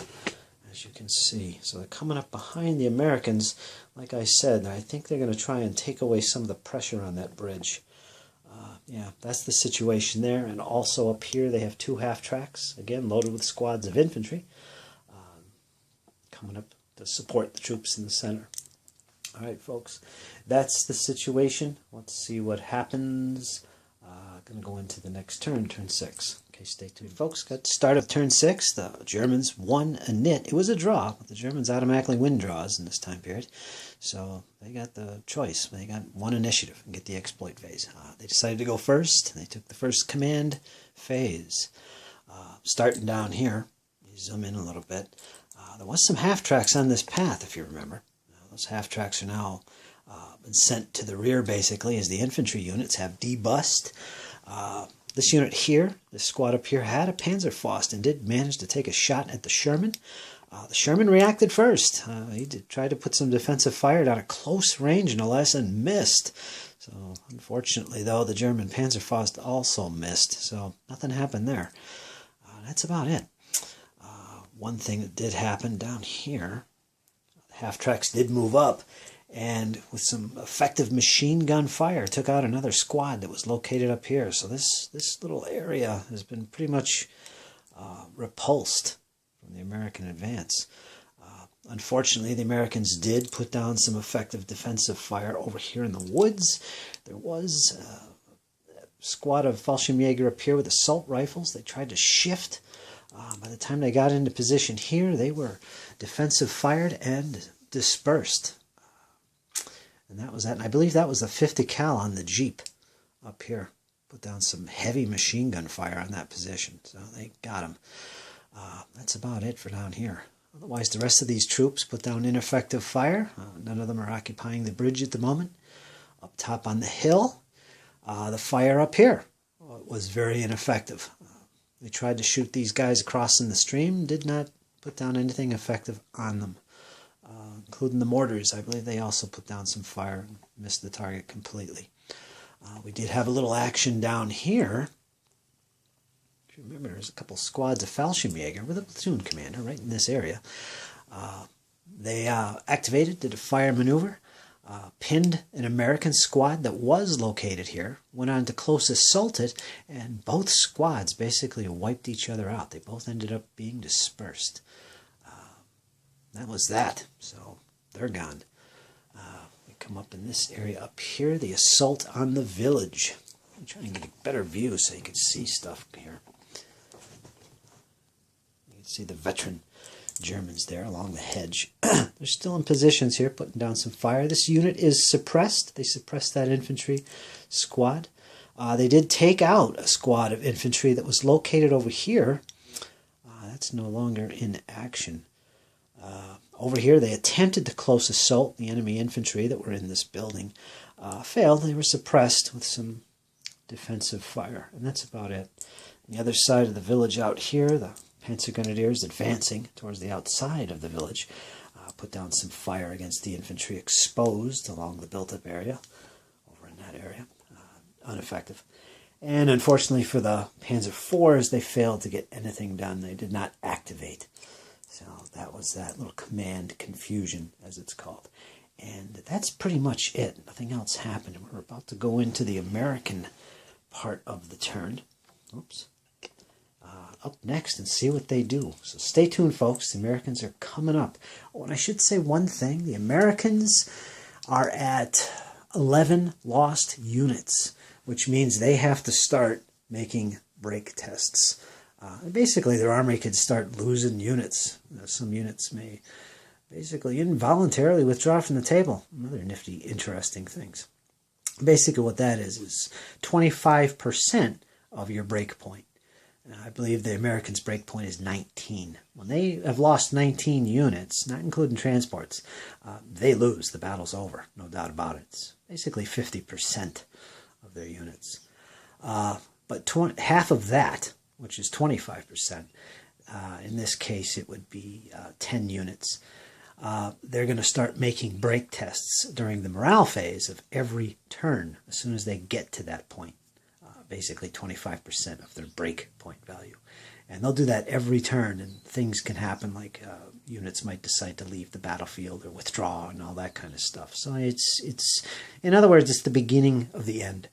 as you can see. So they're coming up behind the Americans. Like I said, I think they're going to try and take away some of the pressure on that bridge. Yeah, that's the situation there. And also up here, they have 2 half-tracks, again, loaded with squads of infantry, coming up to support the troops in the center. All right, folks, that's the situation. Let's see what happens. Going to go into the next turn, turn 6. Okay, stay tuned, folks. Got the start of turn 6. The Germans won a nit. It was a draw, but the Germans automatically win draws in this time period. So they got the choice. They got one initiative and get the exploit phase. They decided to go first. They took the first command phase. Starting down here, you zoom in a little bit. There was some half-tracks on this path, if you remember. Those half-tracks are now been sent to the rear, basically, as the infantry units have debussed. This unit here, this squad up here, had a Panzerfaust and did manage to take a shot at the Sherman. The Sherman reacted first. He tried to put some defensive fire down at close range, no less, and missed. So, unfortunately, though, the German Panzerfaust also missed. So, nothing happened there. That's about it. One thing that did happen down here, the half-tracks did move up, and with some effective machine gun fire, took out another squad that was located up here. So this little area has been pretty much repulsed from the American advance. Unfortunately, the Americans did put down some effective defensive fire over here in the woods. There was a squad of Fallschirmjäger up here with assault rifles. They tried to shift. By the time they got into position here, they were defensive fired and dispersed. And that was that. And I believe that was the 50 cal on the Jeep up here. Put down some heavy machine gun fire on that position. So they got him. That's about it for down here. Otherwise, the rest of these troops put down ineffective fire. None of them are occupying the bridge at the moment. Up top on the hill, the fire up here was very ineffective. They tried to shoot these guys across in the stream, did not put down anything effective on them. Including the mortars. I believe they also put down some fire and missed the target completely. We did have a little action down here. If you remember, there's a couple squads of Fallschirmjäger with a platoon commander right in this area. They activated, did a fire maneuver, pinned an American squad that was located here, went on to close assault it, and both squads basically wiped each other out. They both ended up being dispersed. That was that. So they're gone. We come up in this area up here, the assault on the village. I'm trying to get a better view so you can see stuff here. You can see the veteran Germans there along the hedge. They're still in positions here, putting down some fire. This unit is suppressed. They suppressed that infantry squad. They did take out a squad of infantry that was located over here. That's no longer in action. Over here, they attempted to close assault the enemy infantry that were in this building. Failed. They were suppressed with some defensive fire, and that's about it. On the other side of the village out here, the Panzer Grenadiers advancing towards the outside of the village put down some fire against the infantry exposed along the built-up area, over in that area. Ineffective. And unfortunately for the Panzer IVs, they failed to get anything done. They did not activate. So that was that little command confusion, as it's called. And that's pretty much it. Nothing else happened. We're about to go into the American part of the turn. Oops. Up next and see what they do. So stay tuned, folks. The Americans are coming up. Oh, and I should say one thing. The Americans are at 11 lost units, which means they have to start making break tests. Basically, their army could start losing units. Some units may basically involuntarily withdraw from the table. Another nifty, interesting things. Basically, what that is 25% of your break point. I believe the Americans' break point is 19. When they have lost 19 units, not including transports, they lose. The battle's over, no doubt about it. It's basically 50% of their units. But half of that, which is 25%, in this case it would be 10 units, they're going to start making break tests during the morale phase of every turn as soon as they get to that point. Basically 25% of their break point value. And they'll do that every turn, and things can happen like units might decide to leave the battlefield or withdraw and all that kind of stuff. So it's in other words, it's the beginning of the end.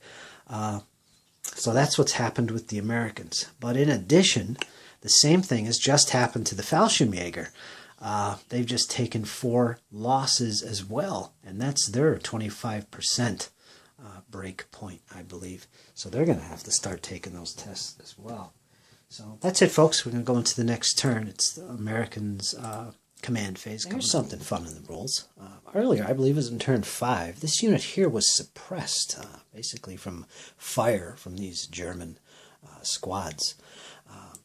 So that's what's happened with the Americans. But in addition, the same thing has just happened to the Fallschirmjäger. They've just taken 4 losses as well, and that's their 25% break point, I believe. So they're going to have to start taking those tests as well. So that's it, folks. We're going to go into the next turn. It's the Americans' command phase. Here's something fun in the rules. Earlier, I believe it was in turn 5, this unit here was suppressed, basically from fire from these German squads.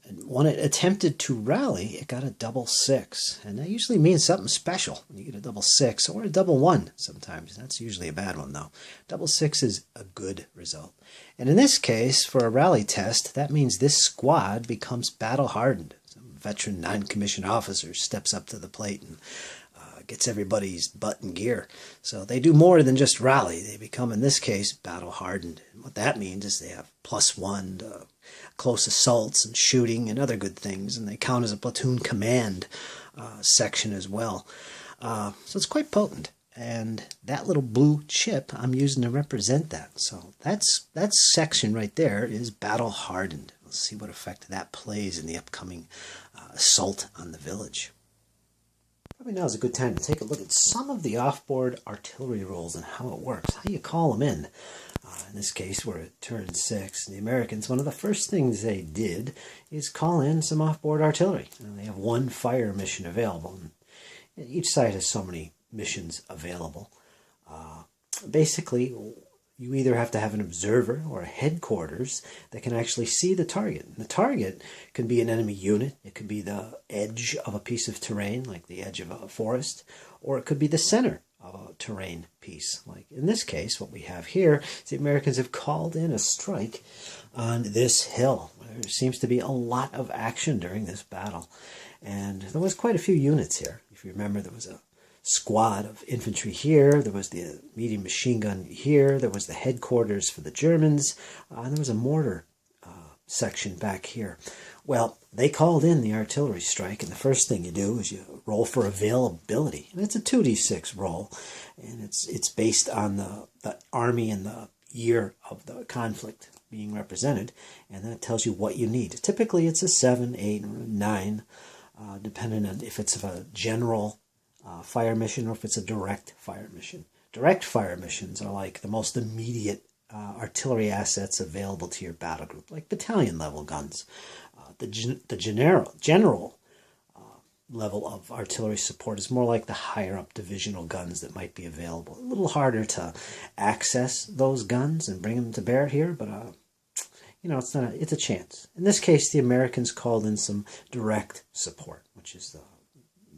And when it attempted to rally, it got a double 6. And that usually means something special when you get a double 6, or a double 1 sometimes. That's usually a bad one, though. Double 6 is a good result. And in this case, for a rally test, that means this squad becomes battle-hardened. Some veteran non-commissioned officer steps up to the plate and gets everybody's butt in gear. So they do more than just rally. They become, in this case, battle-hardened. And what that means is they have +1 to close assaults and shooting and other good things, and they count as a platoon command section as well. So it's quite potent, and that little blue chip I'm using to represent that. So that section right there is battle-hardened. We'll see what effect that plays in the upcoming assault on the village. Probably now is a good time to take a look at some of the off-board artillery rolls and how it works, how you call them in. In this case, we're at turn 6. The Americans, one of the first things they did is call in some off-board artillery. And they have 1 fire mission available. And each side has so many missions available. Basically, you either have to have an observer or a headquarters that can actually see the target. And the target can be an enemy unit. It could be the edge of a piece of terrain, like the edge of a forest, or it could be the center of a terrain piece. Like in this case, what we have here is the Americans have called in a strike on this hill. There seems to be a lot of action during this battle. And there was quite a few units here. If you remember, there was a squad of infantry here, there was the medium machine gun here, there was the headquarters for the Germans, and there was a mortar section back here. Well, they called in the artillery strike, and the first thing you do is you roll for availability. And it's a 2d6 roll, and it's based on the army and the year of the conflict being represented, and that tells you what you need. Typically it's a 7, 8, or 9, depending on if it's a general fire mission or if it's a direct fire mission. Direct fire missions are like the most immediate artillery assets available to your battle group, like battalion level guns. The general level of artillery support is more like the higher up divisional guns that might be available. A little harder to access those guns and bring them to bear here, but it's a chance. In this case, the Americans called in some direct support, which is the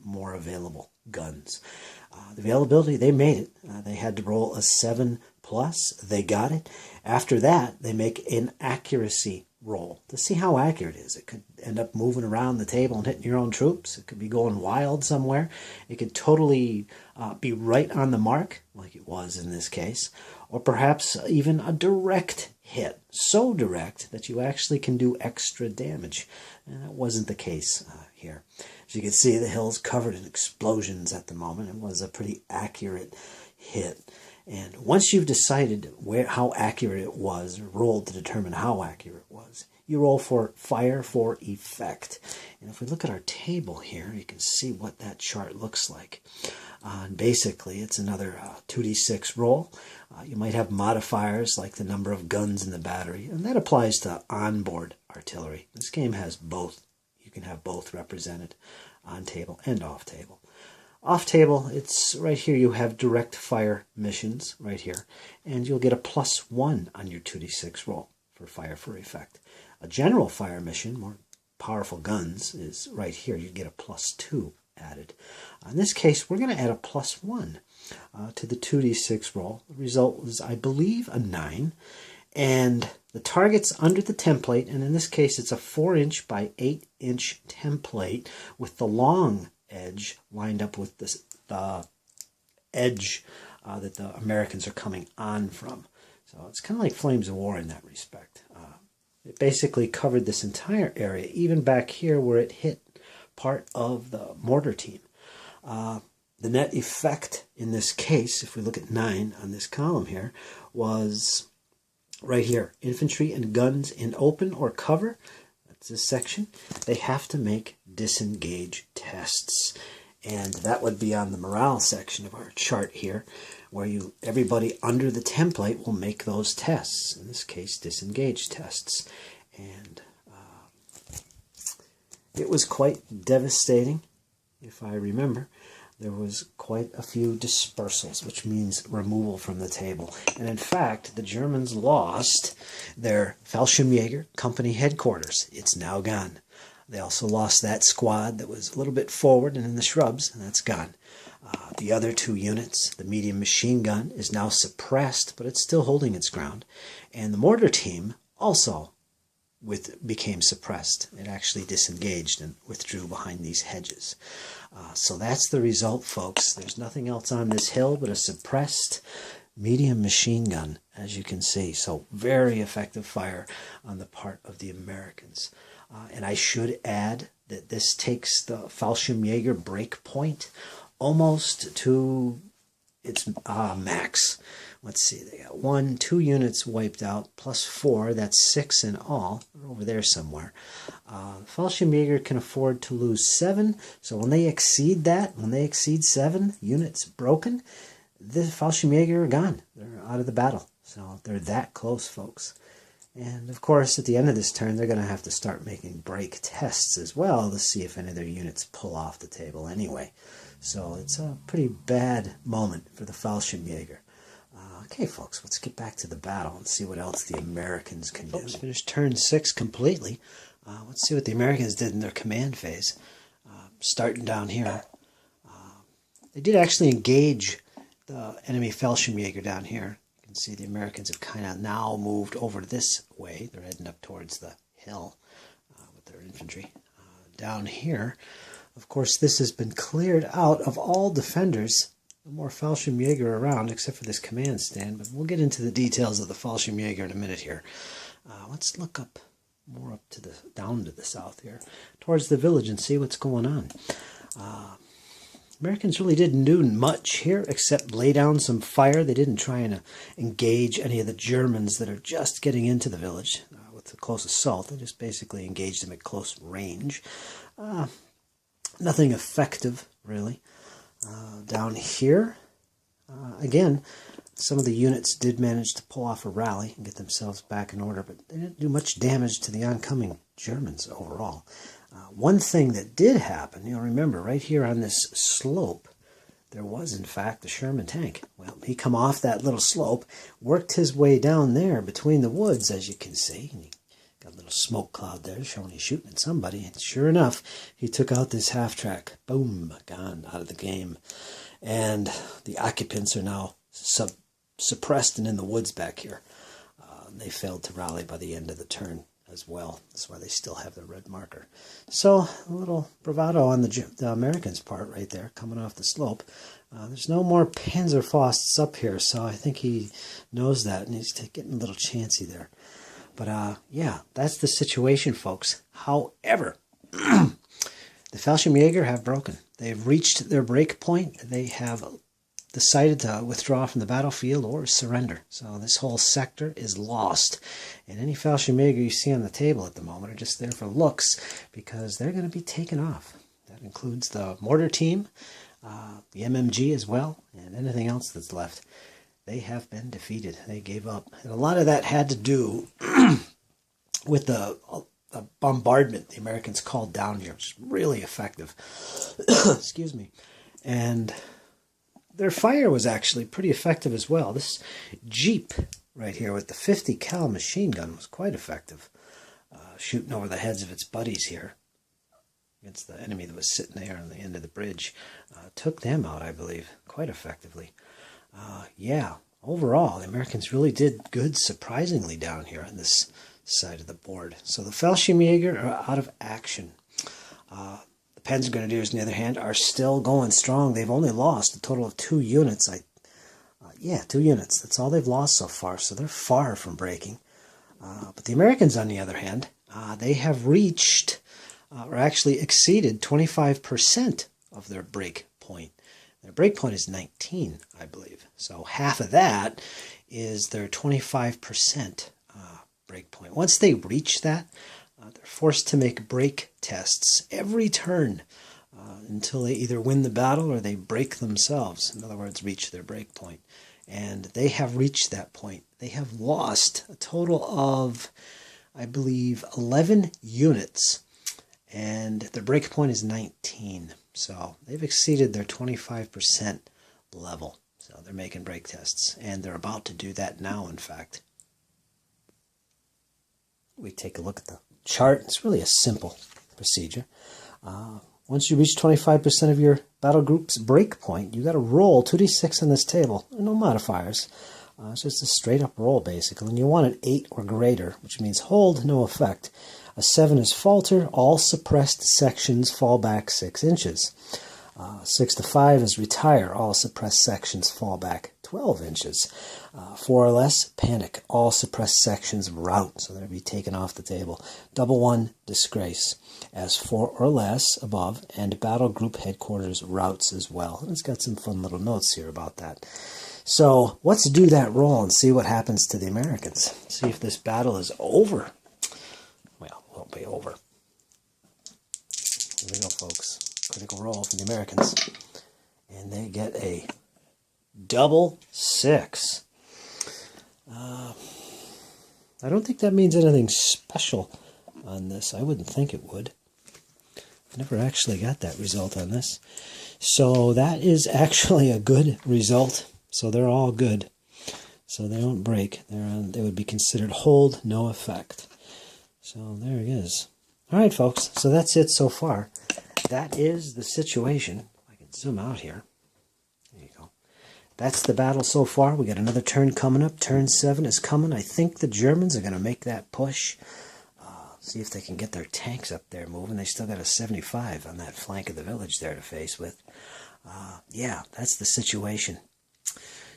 more available guns. The availability, they made it. They had to roll a 7+. They got it. After that, they make an accuracy roll to see how accurate it is. It could end up moving around the table and hitting your own troops. It could be going wild somewhere. It could totally be right on the mark, like it was in this case, or perhaps even a direct hit, so direct that you actually can do extra damage. And that wasn't the case here. As you can see, the hill's covered in explosions at the moment. It was a pretty accurate hit. And once you've decided how accurate it was, or rolled to determine how accurate it was, you roll for fire for effect. And if we look at our table here, you can see what that chart looks like. And basically, it's another 2d6 roll. You might have modifiers like the number of guns in the battery, and that applies to onboard artillery. This game has both. You can have both represented on table and off table. Off table, it's right here. You have direct fire missions right here, and you'll get a +1 on your 2d6 roll for fire for effect. A general fire mission, more powerful guns, is right here. You get a +2 added. In this case, we're going to add a +1 to the 2d6 roll. The result was, I believe, a 9. And the target's under the template, and in this case it's a 4-inch by 8-inch template with the long edge lined up with the edge that the Americans are coming on from. So it's kind of like Flames of War in that respect. It basically covered this entire area, even back here where it hit part of the mortar team. The net effect in this case, if we look at 9 on this column here, was right here. Infantry and guns in open or cover, that's this section, they have to make disengage tests. And that would be on the morale section of our chart here, where everybody under the template will make those tests. In this case, disengage tests. And it was quite devastating, if I remember. There was quite a few dispersals, which means removal from the table. And in fact, the Germans lost their Fallschirmjäger company headquarters. It's now gone. They also lost that squad that was a little bit forward and in the shrubs, and that's gone. The other 2 units, the medium machine gun, is now suppressed, but it's still holding its ground. And the mortar team also became suppressed. It actually disengaged and withdrew behind these hedges. So that's the result, folks. There's nothing else on this hill but a suppressed medium machine gun, as you can see. So very effective fire on the part of the Americans. And I should add that this takes the Fallschirmjäger break point almost to its max. Let's see, they got 2 units wiped out, +4, that's 6 in all. They're over there somewhere. Fallschirmjäger can afford to lose 7, so when they exceed that, when they exceed 7 units broken, the Fallschirmjäger are gone. They're out of the battle. So they're that close, folks. And of course, at the end of this turn, they're going to have to start making break tests as well to see if any of their units pull off the table anyway. So it's a pretty bad moment for the Fallschirmjäger. Okay, folks, let's get back to the battle and see what else the Americans can do. Finished turn 6 completely. Let's see what the Americans did in their command phase. Starting down here, they did actually engage the enemy Fallschirmjäger down here. You can see the Americans have kind of now moved over this way. They're heading up towards the hill with their infantry. Down here, of course, this has been cleared out of all defenders. No more Fallschirmjäger around except for this command stand, but we'll get into the details of the Fallschirmjäger in a minute here. Let's look up more down to the south here, towards the village, and see what's going on. Americans really didn't do much here except lay down some fire. They didn't try and engage any of the Germans that are just getting into the village with the close assault. They just basically engaged them at close range. Nothing effective, really. Down here, again, some of the units did manage to pull off a rally and get themselves back in order, but they didn't do much damage to the oncoming Germans overall. One thing that did happen, you'll remember, right here on this slope, there was, in fact, a Sherman tank. Well, he come off that little slope, worked his way down there between the woods, as you can see, and he got a little smoke cloud there showing he's shooting at somebody. And sure enough, he took out this half-track. Boom, gone out of the game. And the occupants are now suppressed and in the woods back here. They failed to rally by the end of the turn as well. That's why they still have the red marker. So a little bravado on the Americans' part right there, coming off the slope. There's no more Panzerfausts up here, so I think he knows that, and he's getting a little chancy there. But, yeah, that's the situation, folks. However, the Fallschirmjäger have broken. They've reached their break point. They have decided to withdraw from the battlefield or surrender. So this whole sector is lost. And any Fallschirmjäger you see on the table at the moment are just there for looks because they're going to be taken off. That includes the mortar team, the MMG as well, and anything else that's left. They have been defeated. They gave up. And a lot of that had to do with the bombardment the Americans called down here, which is really effective. Excuse me. And their fire was actually pretty effective as well. This Jeep right here with the 50 cal machine gun was quite effective. shooting over the heads of its buddies here against the enemy that was sitting there on the end of the bridge. Took them out, I believe, quite effectively. Yeah, overall, the Americans really did good, surprisingly, down here on this side of the board. So the Fallschirmjäger are out of action. The Panzer Grenadiers, on the other hand, are still going strong. They've only lost a total of 2 units. 2 units. That's all they've lost so far, so they're far from breaking. But the Americans, on the other hand, they have reached, or actually exceeded, 25% of their break point. Their break point is 19, I believe. So half of that is their 25% break point. Once they reach that, they're forced to make break tests every turn until they either win the battle or they break themselves. In other words, reach their break point. And they have reached that point. They have lost a total of, I believe, 11 units. And their break point is 19. So they've exceeded their 25% level. So they're making break tests. And they're about to do that now, in fact. We take a look at the chart. It's really a simple procedure. Once you reach 25% of your battle group's break point, you got to roll 2d6 on this table. No modifiers. It's just a straight up roll, basically. And you want an 8 or greater, which means hold, no effect. A 7 is falter. All suppressed sections fall back 6 inches. 6 to 5 is retire. All suppressed sections fall back 12 inches. 4 or less, panic. All suppressed sections rout, so they'll be taken off the table. Double 1, disgrace. As 4 or less above, and battle group headquarters routs as well. It's got some fun little notes here about that. So let's do that roll and see what happens to the Americans. See if this battle is over. Well, it won't be over. Here we go, folks. Critical roll from the Americans. And they get a double 6. I don't think that means anything special on this. I wouldn't think it would. I never actually got that result on this. So that is actually a good result. So they're all good. So they don't break. They would be considered hold, no effect. So there it is. All right, folks. So that's it so far. That is the situation. I can zoom out here. There you go. That's the battle so far. We got another turn coming up. Turn 7 is coming. I think the Germans are going to make that push. See if they can get their tanks up there moving. They still got a 75 on that flank of the village there to face with. Yeah, that's the situation.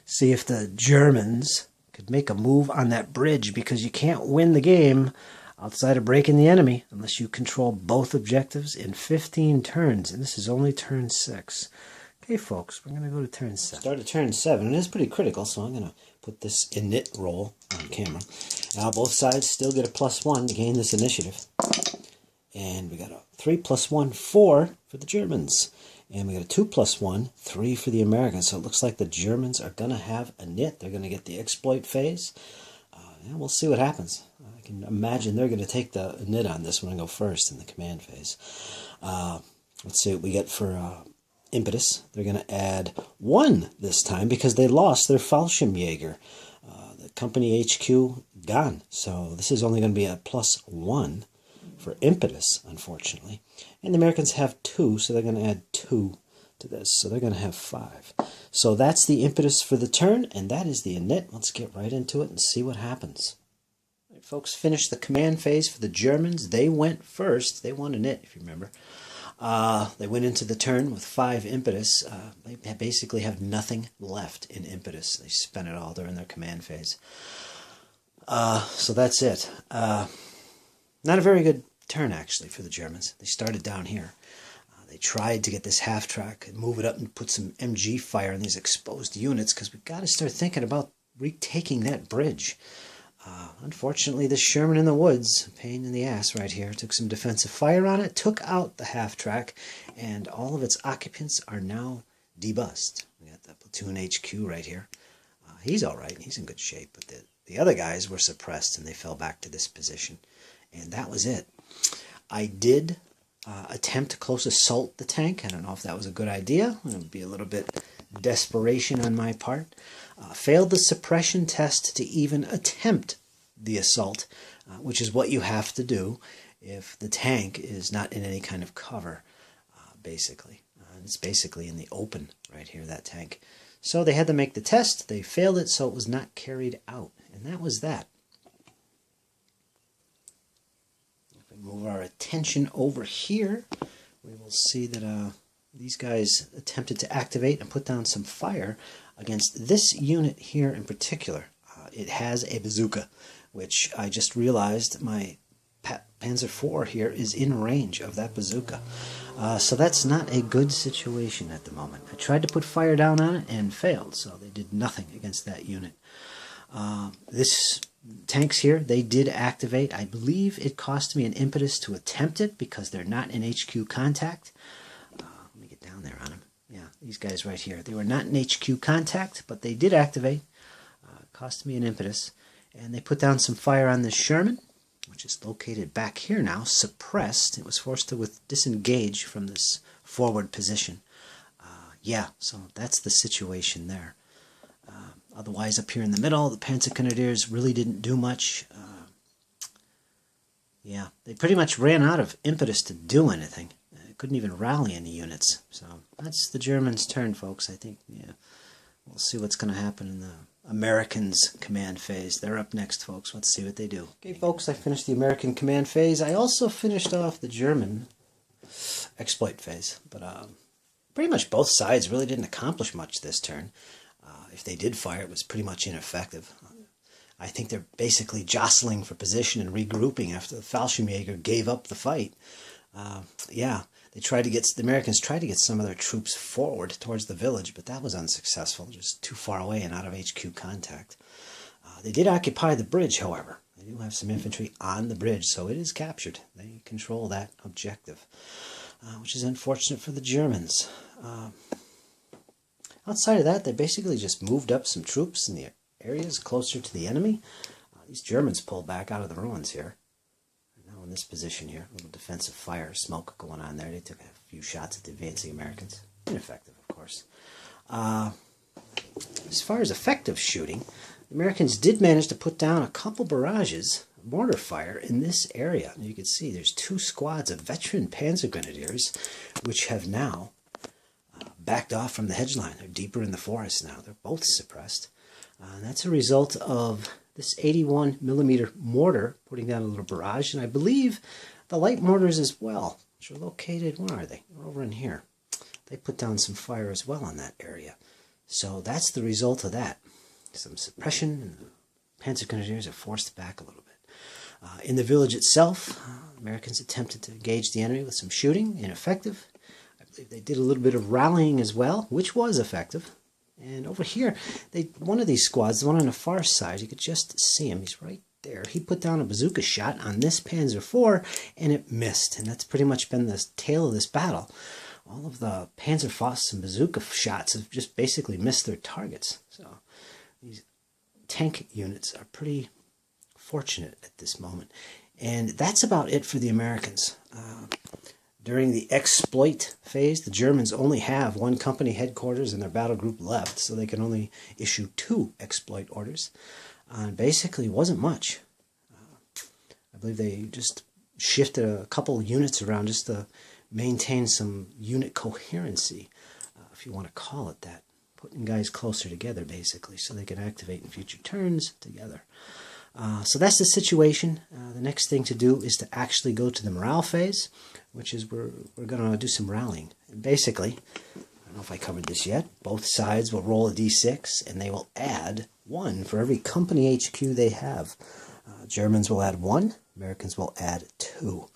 See if the Germans could make a move on that bridge, because you can't win the game outside of breaking the enemy unless you control both objectives in 15 turns. And this is only turn 6. Okay, folks, we're going to go to turn 7. Start at turn 7. It is pretty critical, so I'm going to put this init roll on camera. Now both sides still get a +1 to gain this initiative. And we got a 3 + 1, 4 for the Germans. And we got a 2 + 1, 3 for the Americans. So it looks like the Germans are going to have a nit. They're going to get the exploit phase. And we'll see what happens. I can imagine they're going to take the nit on this one and go first in the command phase. Let's see what we get for impetus. They're going to add 1 this time because they lost their Fallschirmjäger. The company HQ gone. So this is only going to be a +1 for impetus, unfortunately. And the Americans have 2, so they're going to add 2 to this. So they're going to have 5. So that's the impetus for the turn, and that is the init. Let's get right into it and see what happens. All right, folks, finished the command phase for the Germans. They went first. They won a nit, if you remember. They went into the turn with 5 impetus. They basically have nothing left in impetus. They spent it all during their command phase. So that's it. Not a very good turn, actually, for the Germans. They started down here. They tried to get this half-track and move it up and put some MG fire on these exposed units, because we've got to start thinking about retaking that bridge. Unfortunately, this Sherman in the woods, pain in the ass right here, took some defensive fire on it, took out the half-track, and all of its occupants are now debussed. We got the platoon HQ right here. He's all right. He's in good shape. But the other guys were suppressed, and they fell back to this position. And that was it. I did attempt to close assault the tank. I don't know if that was a good idea. It would be a little bit desperation on my part. Failed the suppression test to even attempt the assault. which is what you have to do if the tank is not in any kind of cover, basically. It's basically in the open right here, that tank. So they had to make the test. They failed it, so it was not carried out. And that was that. If we move our attention over here, we will see that these guys attempted to activate and put down some fire against this unit here in particular. It has a bazooka, which I just realized my Panzer IV here is in range of that bazooka. So that's not a good situation at the moment. I tried to put fire down on it and failed, so they did nothing against that unit. This tanks here, they did activate. I believe it cost me an impetus to attempt it because they're not in HQ contact. Let me get down there on them. Yeah, these guys right here. They were not in HQ contact, but they did activate. Cost me an impetus. And they put down some fire on this Sherman, which is located back here now, suppressed. It was forced to disengage from this forward position. Yeah, so that's the situation there. Otherwise, up here in the middle, the Panzer Grenadiers really didn't do much. Yeah, they pretty much ran out of impetus to do anything. Couldn't even rally any units. So that's the Germans' turn, folks. I think, yeah, we'll see what's going to happen in the Americans command phase. They're up next, folks. Let's see what they do. Okay, folks, I finished the American command phase. I also finished off the German exploit phase. But pretty much both sides really didn't accomplish much this turn. If they did fire, it was pretty much ineffective. I think they're basically jostling for position and regrouping after the Fallschirmjäger gave up the fight. Yeah, the Americans tried to get some of their troops forward towards the village, but that was unsuccessful, just too far away and out of HQ contact. They did occupy the bridge, however. They do have some infantry on the bridge, so it is captured. They control that objective, which is unfortunate for the Germans. Outside of that, they basically just moved up some troops in the areas closer to the enemy. These Germans pulled back out of the ruins here. Now in this position here, a little defensive fire, smoke going on there. They took a few shots at the advancing Americans. Ineffective, of course. As far as effective shooting, the Americans did manage to put down a couple barrages, mortar fire, in this area. You can see there's two squads of veteran Panzer Grenadiers, which have now backed off from the hedgeline. They're deeper in the forest now. They're both suppressed. And that's a result of this 81 millimeter mortar putting down a little barrage, and I believe the light mortars as well, which are located, where are they? They're over in here. They put down some fire as well on that area. So that's the result of that. Some suppression, and the Panzer Grenadiers are forced back a little bit. In the village itself, Americans attempted to engage the enemy with some shooting, ineffective. I believe they did a little bit of rallying as well, which was effective. And over here, one of these squads, the one on the far side, you could just see him. He's right there. He put down a bazooka shot on this Panzer IV, and it missed. And that's pretty much been the tale of this battle. All of the Panzerfausts and bazooka shots have just basically missed their targets. So these tank units are pretty fortunate at this moment. And that's about it for the Americans. During the exploit phase, the Germans only have one company headquarters and their battle group left, so they can only issue 2 exploit orders. Basically, it wasn't much. I believe they just shifted a couple units around just to maintain some unit coherency, if you want to call it that. Putting guys closer together, basically, so they can activate in future turns together. So that's the situation. The next thing to do is to actually go to the morale phase, which is we're going to do some rallying. And basically, I don't know if I covered this yet, both sides will roll a d6, and they will add 1 for every company HQ they have. Germans will add 1, Americans will add 2.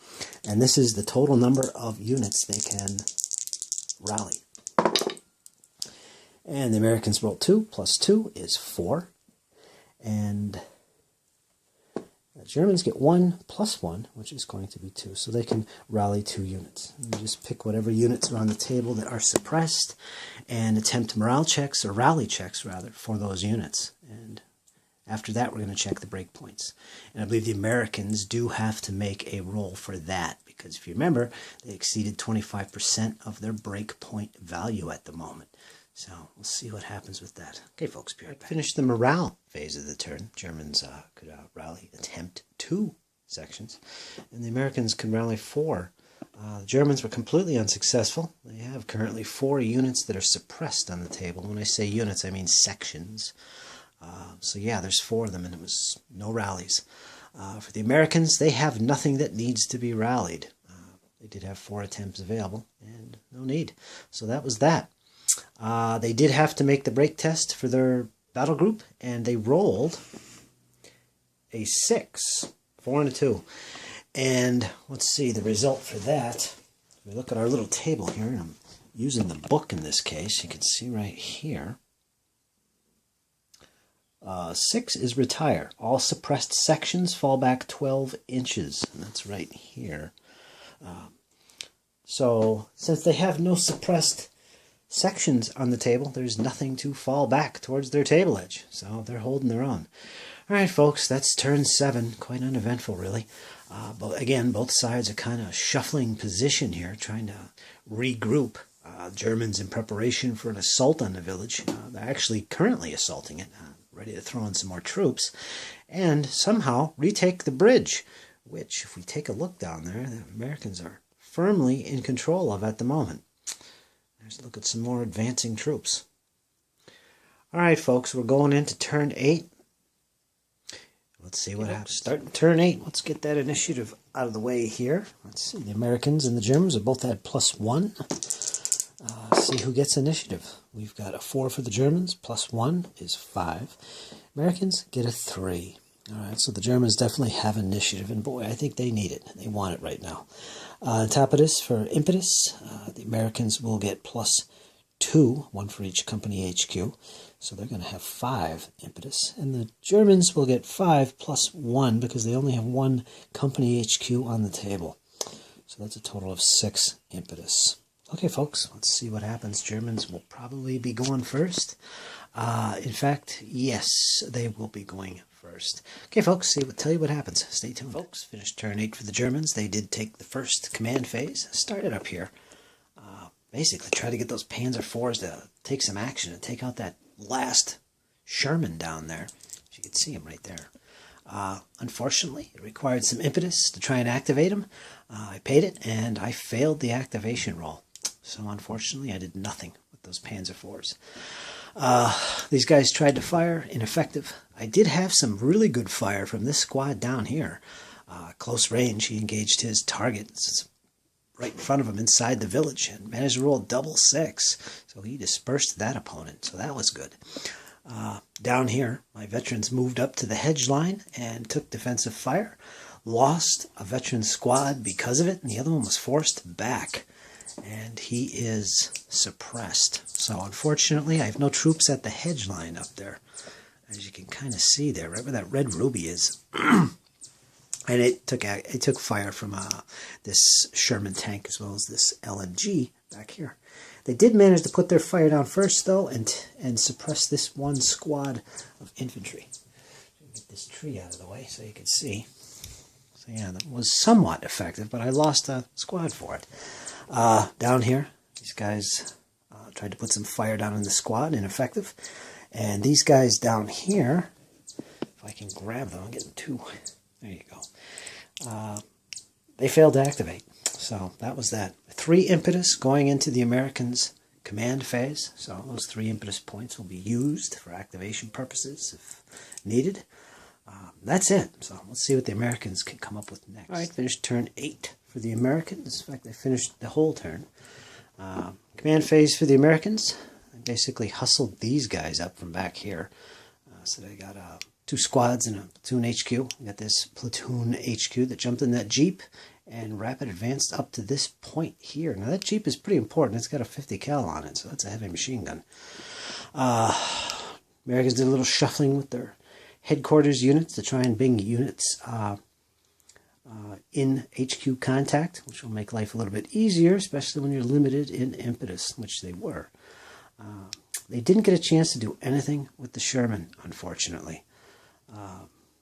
And this is the total number of units they can rally. And the Americans roll 2 plus 2 is 4. And the Germans get 1 plus 1, which is going to be 2. So they can rally 2 units. And you just pick whatever units are on the table that are suppressed and attempt morale checks, or rally checks rather, for those units. And after that, we're going to check the breakpoints. And I believe the Americans do have to make a roll for that, because if you remember, they exceeded 25% of their breakpoint value at the moment. So we'll see what happens with that. Okay, folks, be right back. Finish the morale phase of the turn. Germans could rally, attempt 2 sections, and the Americans can rally 4. The Germans were completely unsuccessful. They have currently 4 units that are suppressed on the table. When I say units, I mean sections. So yeah, there's 4 of them, and it was no rallies. For the Americans, they have nothing that needs to be rallied. They did have 4 attempts available, and no need. So that was that. They did have to make the break test for their battle group, and they rolled a 6, 4 and a 2. And let's see the result for that. We look at our little table here, and I'm using the book in this case. You can see right here. 6 is retire. All suppressed sections fall back 12 inches. And that's right here. So since they have no suppressed sections on the table, there's nothing to fall back towards their table edge. So they're holding their own. All right, folks, that's turn 7. Quite uneventful, really. But again, both sides are kind of shuffling position here, trying to regroup. Germans in preparation for an assault on the village. They're actually currently assaulting it, ready to throw in some more troops, and somehow retake the bridge, which, if we take a look down there, the Americans are firmly in control of at the moment. Let's look at some more advancing troops. All right, folks, we're going into turn 8. Let's see what happens. Starting turn 8, let's get that initiative out of the way here. Let's see, the Americans and the Germans are both at +1. See who gets initiative. We've got a 4 for the Germans, +1 is 5. Americans get a 3. All right, so the Germans definitely have initiative, and boy, I think they need it. They want it right now. On top of this, for impetus, the Americans will get +2, 1 for each company HQ. So they're going to have 5 impetus. And the Germans will get 5 + 1 because they only have 1 company HQ on the table. So that's a total of 6 impetus. Okay, folks, let's see what happens. Germans will probably be going first. In fact, yes, they will be going first. Okay, folks, tell you what happens. Stay tuned. Folks, finished turn 8 for the Germans. They did take the first command phase. Started up here. Basically, try to get those Panzer IVs to take some action and take out that last Sherman down there. You can see him right there. Unfortunately, it required some impetus to try and activate him. I paid it, and I failed the activation roll. So unfortunately, I did nothing with those Panzer IVs. These guys tried to fire, ineffective. I did have some really good fire from this squad down here. Close range, he engaged his target right in front of him inside the village and managed to roll double 6. So he dispersed that opponent, so that was good. Down here, my veterans moved up to the hedge line and took defensive fire. Lost a veteran squad because of it, and the other one was forced back. And he is suppressed. So unfortunately, I have no troops at the hedge line up there. As you can kind of see there, right where that red ruby is. And it took fire from this Sherman tank as well as this LMG back here. They did manage to put their fire down first, though, and suppress this one squad of infantry. Get this tree out of the way so you can see. So yeah, that was somewhat effective, but I lost a squad for it. Down here, these guys tried to put some fire down in the squad, ineffective. And these guys down here, if I can grab them, I'm getting 2. There you go. They failed to activate. So that was that. 3 impetus going into the Americans' command phase. So those 3 impetus points will be used for activation purposes if needed. That's it. So let's see what the Americans can come up with next. All right, finished turn 8 for the Americans. In fact, they finished the whole turn. Command phase for the Americans. I basically hustled these guys up from back here. So they got 2 squads and a platoon HQ. We got this platoon HQ that jumped in that Jeep and rapid advanced up to this point here. Now that Jeep is pretty important. It's got a 50 cal on it, so that's a heavy machine gun. Americans did a little shuffling with their headquarters units to try and bring units in HQ contact, which will make life a little bit easier, especially when you're limited in impetus, which they were. They didn't get a chance to do anything with the Sherman, unfortunately.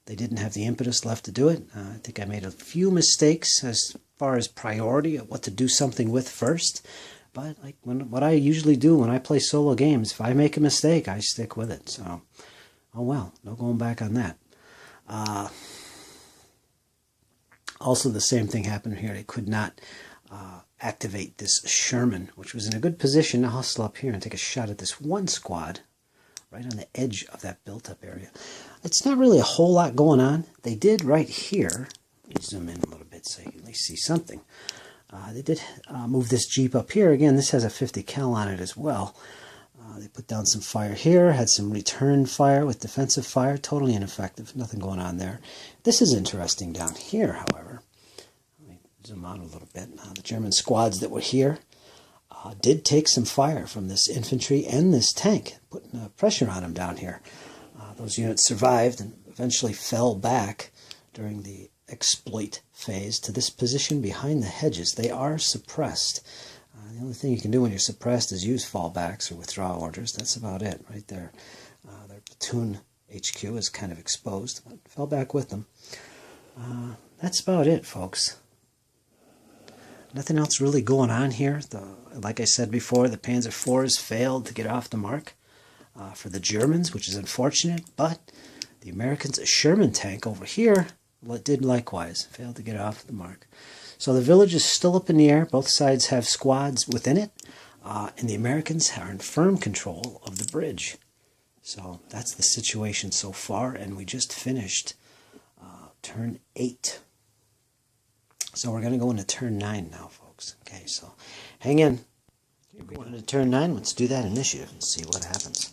They didn't have the impetus left to do it. I think I made a few mistakes as far as priority of what to do something with first. But like what I usually do when I play solo games, if I make a mistake, I stick with it. So, oh well, no going back on that. Also, the same thing happened here. They could not activate this Sherman, which was in a good position to hustle up here and take a shot at this one squad right on the edge of that built-up area. It's not really a whole lot going on. They did right here. Let me zoom in a little bit so you can at least see something. They did move this Jeep up here. Again, this has a 50 cal on it as well. They put down some fire here, had some return fire with defensive fire, totally ineffective, nothing going on there. This is interesting down here, however. Let me zoom out a little bit. The German squads that were here did take some fire from this infantry and this tank, putting pressure on them down here. Those units survived and eventually fell back during the exploit phase to this position behind the hedges. They are suppressed. The only thing you can do when you're suppressed is use fallbacks or withdrawal orders. That's about it right there. Their platoon HQ is kind of exposed, but fell back with them. That's about it, folks. Nothing else really going on here. Like I said before, the Panzer IVs failed to get off the mark for the Germans, which is unfortunate, but the Americans' Sherman tank over here did likewise, failed to get off the mark. So the village is still up in the air. Both sides have squads within it, and the Americans are in firm control of the bridge. So that's the situation so far, and we just finished turn 8. So we're going to go into turn 9 now, folks. Okay, so hang in. We're going into turn 9. Let's do that initiative and see what happens.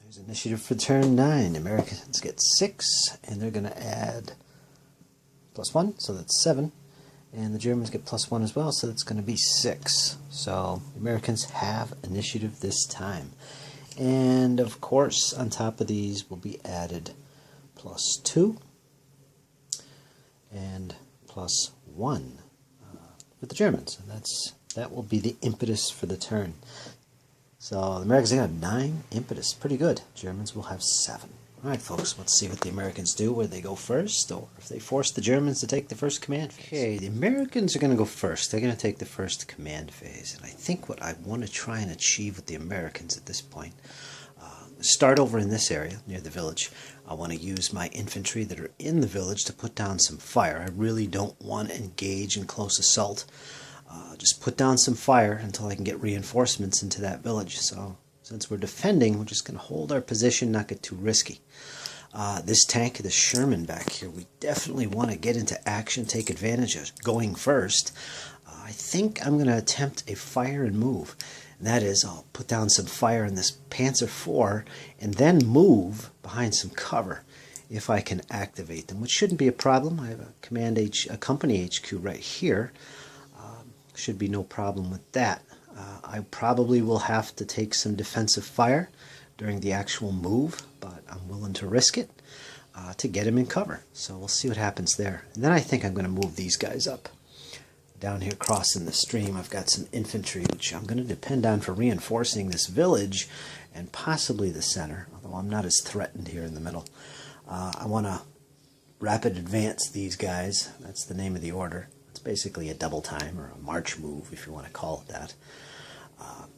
There's initiative for turn 9. Americans get 6, and they're going to add +1, so that's 7. And the Germans get +1 as well, so that's going to be 6. So the Americans have initiative this time. And of course, on top of these will be added +2 and +1 with the Germans. And that will be the impetus for the turn. So the Americans have 9 impetus. Pretty good. Germans will have 7. Alright, folks, let's see what the Americans do, whether they go first or if they force the Germans to take the first command phase. Okay, the Americans are going to go first. They're going to take the first command phase. And I think what I want to try and achieve with the Americans at this point, start over in this area near the village. I want to use my infantry that are in the village to put down some fire. I really don't want to engage in close assault. Just put down some fire until I can get reinforcements into that village. So since we're defending, we're just going to hold our position, not get too risky. This tank, the Sherman back here, we definitely want to get into action, take advantage of going first. I think I'm going to attempt a fire and move. And that is, I'll put down some fire in this Panzer IV and then move behind some cover if I can activate them, which shouldn't be a problem. I have a company HQ right here. Should be no problem with that. I probably will have to take some defensive fire during the actual move, but I'm willing to risk it to get him in cover. So we'll see what happens there. And then I think I'm going to move these guys up. Down here crossing the stream, I've got some infantry, which I'm going to depend on for reinforcing this village and possibly the center, although I'm not as threatened here in the middle. I want to rapid advance these guys. That's the name of the order. It's basically a double time or a march move, if you want to call it that.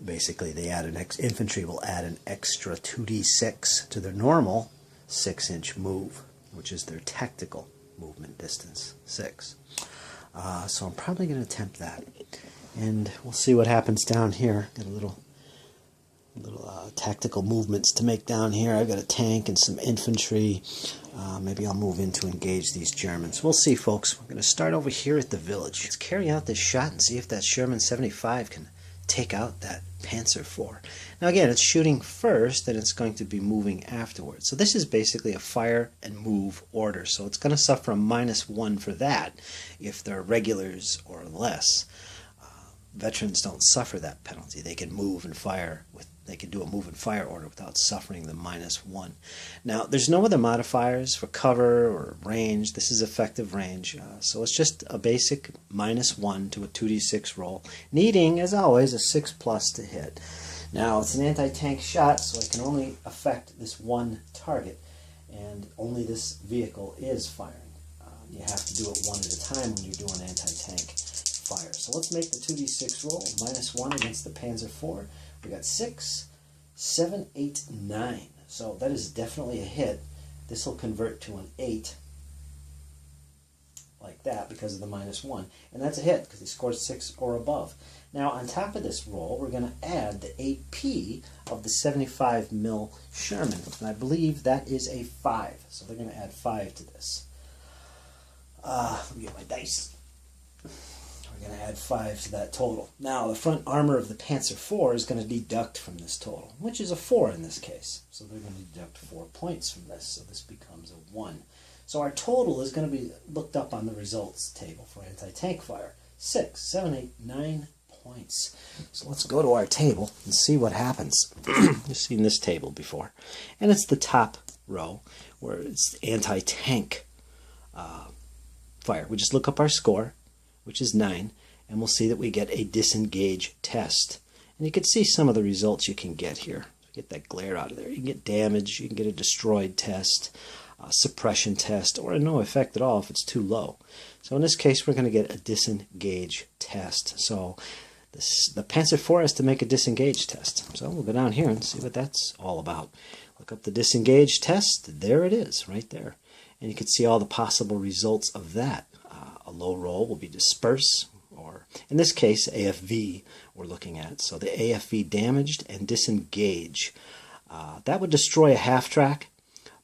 Basically, they add infantry will add an extra 2d6 to their normal 6-inch move, which is their tactical movement distance, 6. So I'm probably going to attempt that, and we'll see what happens down here. Got a little tactical movements to make down here. I've got a tank and some infantry. Maybe I'll move in to engage these Germans. We'll see, folks. We're going to start over here at the village. Let's carry out this shot and see if that Sherman 75 can take out that Panzer IV. Now again, it's shooting first, and it's going to be moving afterwards. So this is basically a fire and move order. So it's going to suffer a -1 for that if they're regulars or less. Veterans don't suffer that penalty. They can move and fire they can do a move and fire order without suffering the -1. Now, there's no other modifiers for cover or range. This is effective range. So it's just a basic -1 to a 2d6 roll, needing, as always, a 6+ to hit. Now, it's an anti-tank shot, so I can only affect this one target, and only this vehicle is firing. You have to do it one at a time when you're doing anti-tank fire. So let's make the 2d6 roll, -1 against the Panzer IV. We got 6, 7, 8, 9. So that is definitely a hit. This will convert to an 8. like that because of the -1. And that's a hit because he scored 6 or above. Now, on top of this roll, we're going to add the AP of the 75 mil Sherman. And I believe that is a 5. So they're going to add 5 to this. Let me get my dice. We're going to add 5 to that total. Now, the front armor of the Panzer IV is going to deduct from this total, which is a 4 in this case. So they're going to deduct 4 points from this, so this becomes a 1. So our total is going to be looked up on the results table for anti-tank fire. 6, 7, 8, 9 points. So let's go to our table and see what happens. You've seen this table before. And it's the top row where it's anti-tank fire. We just look up our score, which is 9, and we'll see that we get a disengage test. And you can see some of the results you can get here. Get that glare out of there. You can get damage, you can get a destroyed test, a suppression test, or a no effect at all if it's too low. So in this case, we're going to get a disengage test. So the Panzer IV has to make a disengage test. So we'll go down here and see what that's all about. Look up the disengage test. There it is, right there. And you can see all the possible results of that. A low roll will be disperse, or in this case, AFV we're looking at. So the AFV damaged and disengage. That would destroy a half-track,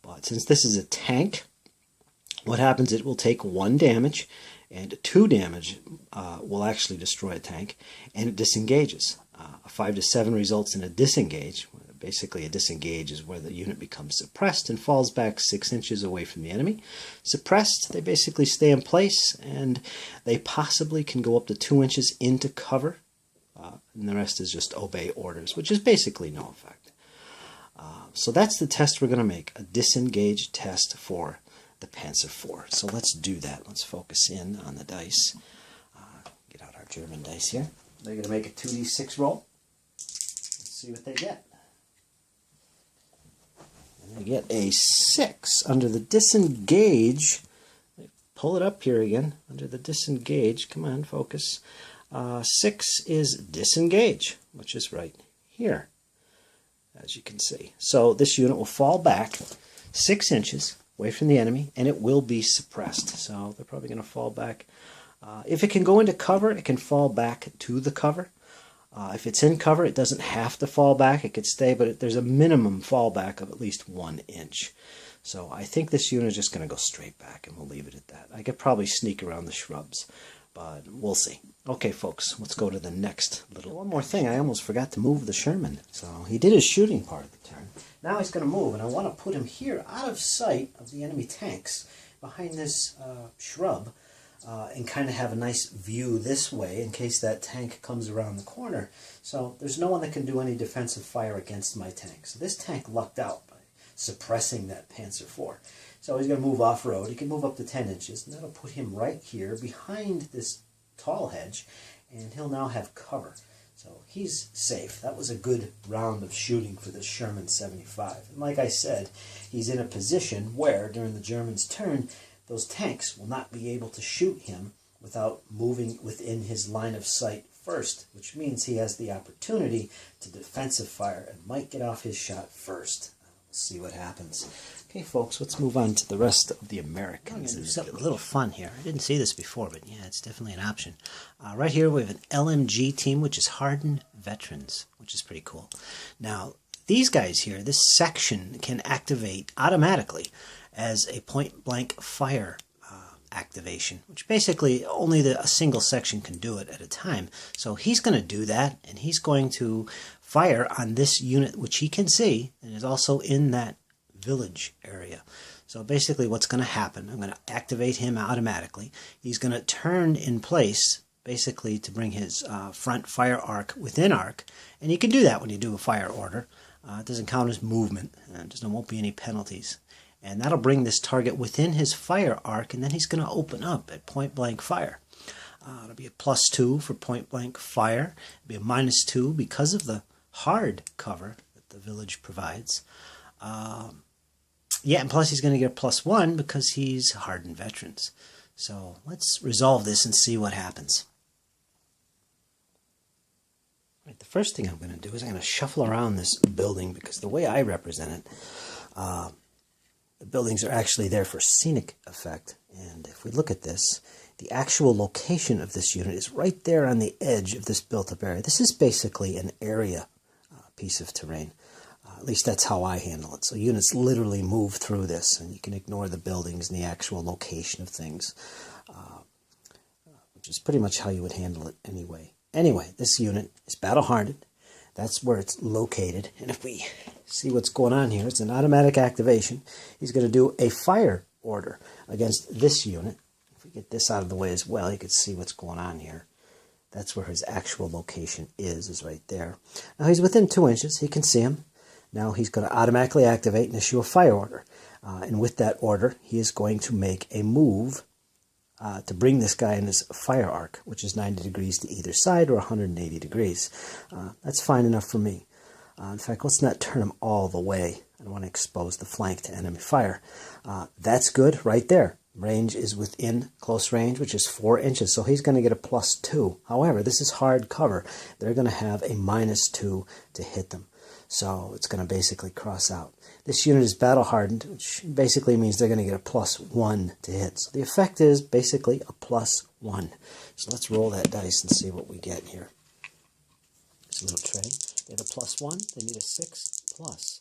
but since this is a tank, what happens, it will take 1 damage, and 2 damage will actually destroy a tank, and it disengages. A 5 to 7 results in a disengage. Basically, a disengage is where the unit becomes suppressed and falls back 6 inches away from the enemy. Suppressed, they basically stay in place, and they possibly can go up to 2 inches into cover, and the rest is just obey orders, which is basically no effect. So that's the test we're going to make, a disengage test for the Panzer IV. So let's do that. Let's focus in on the dice. Get out our German dice here. They're going to make a 2d6 roll. Let's see what they get. They get a 6 under the disengage. Pull it up here again. Under the disengage, come on, focus. 6 is disengage, which is right here, as you can see. So this unit will fall back 6 inches away from the enemy, and it will be suppressed. So they're probably going to fall back. If it can go into cover, it can fall back to the cover. If it's in cover, it doesn't have to fall back. It could stay, but there's a minimum fallback of at least 1 inch. So I think this unit is just going to go straight back, and we'll leave it at that. I could probably sneak around the shrubs, but we'll see. Okay, folks, let's go to the next little... One more thing, I almost forgot to move the Sherman. So he did his shooting part of the turn. Now he's going to move, and I want to put him here out of sight of the enemy tanks behind this shrub. And kind of have a nice view this way in case that tank comes around the corner. So there's no one that can do any defensive fire against my tank. So this tank lucked out by suppressing that Panzer IV. So he's going to move off-road. He can move up to 10 inches, and that'll put him right here behind this tall hedge, and he'll now have cover. So he's safe. That was a good round of shooting for the Sherman 75. And like I said, he's in a position where, during the Germans' turn, those tanks will not be able to shoot him without moving within his line of sight first, which means he has the opportunity to defensive fire and might get off his shot first. We'll see what happens. Okay, folks, let's move on to the rest of the Americans. I'm going to do something a little fun here. I didn't see this before, but yeah, it's definitely an option. Right here we have an LMG team, which is hardened veterans, which is pretty cool. Now, these guys here, this section can activate automatically as a point-blank fire activation, which basically only a single section can do it at a time. So he's going to do that, and he's going to fire on this unit, which he can see, and is also in that village area. So basically what's going to happen, I'm going to activate him automatically. He's going to turn in place, basically to bring his front fire arc within arc, and you can do that when you do a fire order. It doesn't count as movement, and there won't be any penalties. And that'll bring this target within his fire arc, and then he's going to open up at point-blank fire. It'll be a +2 for point-blank fire. It'll be a -2 because of the hard cover that the village provides. Yeah, and plus he's going to get a +1 because he's hardened veterans. So let's resolve this and see what happens. Right, the first thing I'm going to do is I'm going to shuffle around this building because the way I represent it, The buildings are actually there for scenic effect. And if we look at this, the actual location of this unit is right there on the edge of this built-up area. This is basically an area piece of terrain. At least that's how I handle it. So units literally move through this, and you can ignore the buildings and the actual location of things, which is pretty much how you would handle it anyway. Anyway, this unit is battle-hardened. That's where it's located. And if we see what's going on here, it's an automatic activation. He's going to do a fire order against this unit. If we get this out of the way as well, you can see what's going on here. That's where his actual location is right there. Now he's within 2 inches. He can see him. Now he's going to automatically activate and issue a fire order. And with that order, he is going to make a move to bring this guy in his fire arc, which is 90 degrees to either side or 180 degrees. That's fine enough for me. In fact, let's not turn him all the way. I don't want to expose the flank to enemy fire. That's good right there. Range is within close range, which is 4 inches, so he's going to get a +2. However, this is hard cover. They're going to have a -2 to hit them. So it's going to basically cross out. This unit is battle hardened, which basically means they're going to get a +1 to hit. So the effect is basically a +1. So let's roll that dice and see what we get here. It's a little tray. They have a +1. They need a 6+.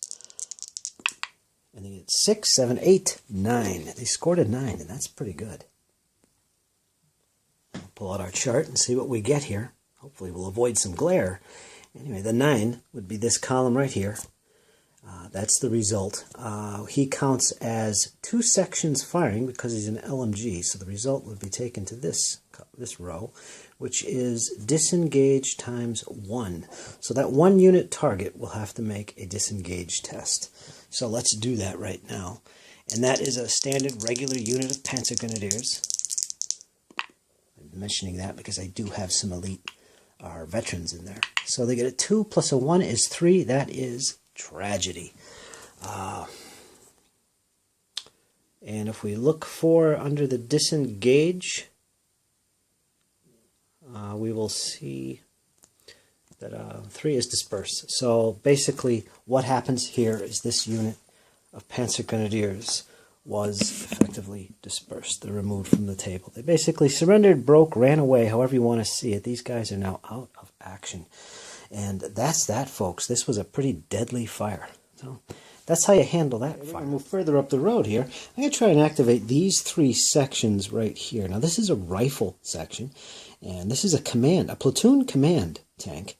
And they get 6, 7, 8, 9. They scored a 9, and that's pretty good. We'll pull out our chart and see what we get here. Hopefully we'll avoid some glare. Anyway, the 9 would be this column right here. That's the result. He counts as 2 sections firing because he's an LMG, so the result would be taken to this row, which is disengage times 1. So that 1 unit target will have to make a disengage test. So let's do that right now. And that is a standard regular unit of Panzer Grenadiers. I'm mentioning that because I do have some elite veterans in there. So they get a 2 plus a 1 is 3. That is tragedy. And if we look for under the disengage, we will see that 3 is dispersed. So basically what happens here is this unit of Panzer Grenadiers was effectively dispersed. They're removed from the table. They basically surrendered, broke, ran away, however you want to see it. These guys are now out of action. And that's that, folks. This was a pretty deadly fire. So that's how you handle that fire. Move further up the road here. I'm going to try and activate these 3 sections right here. Now this is a rifle section, and this is a platoon command tank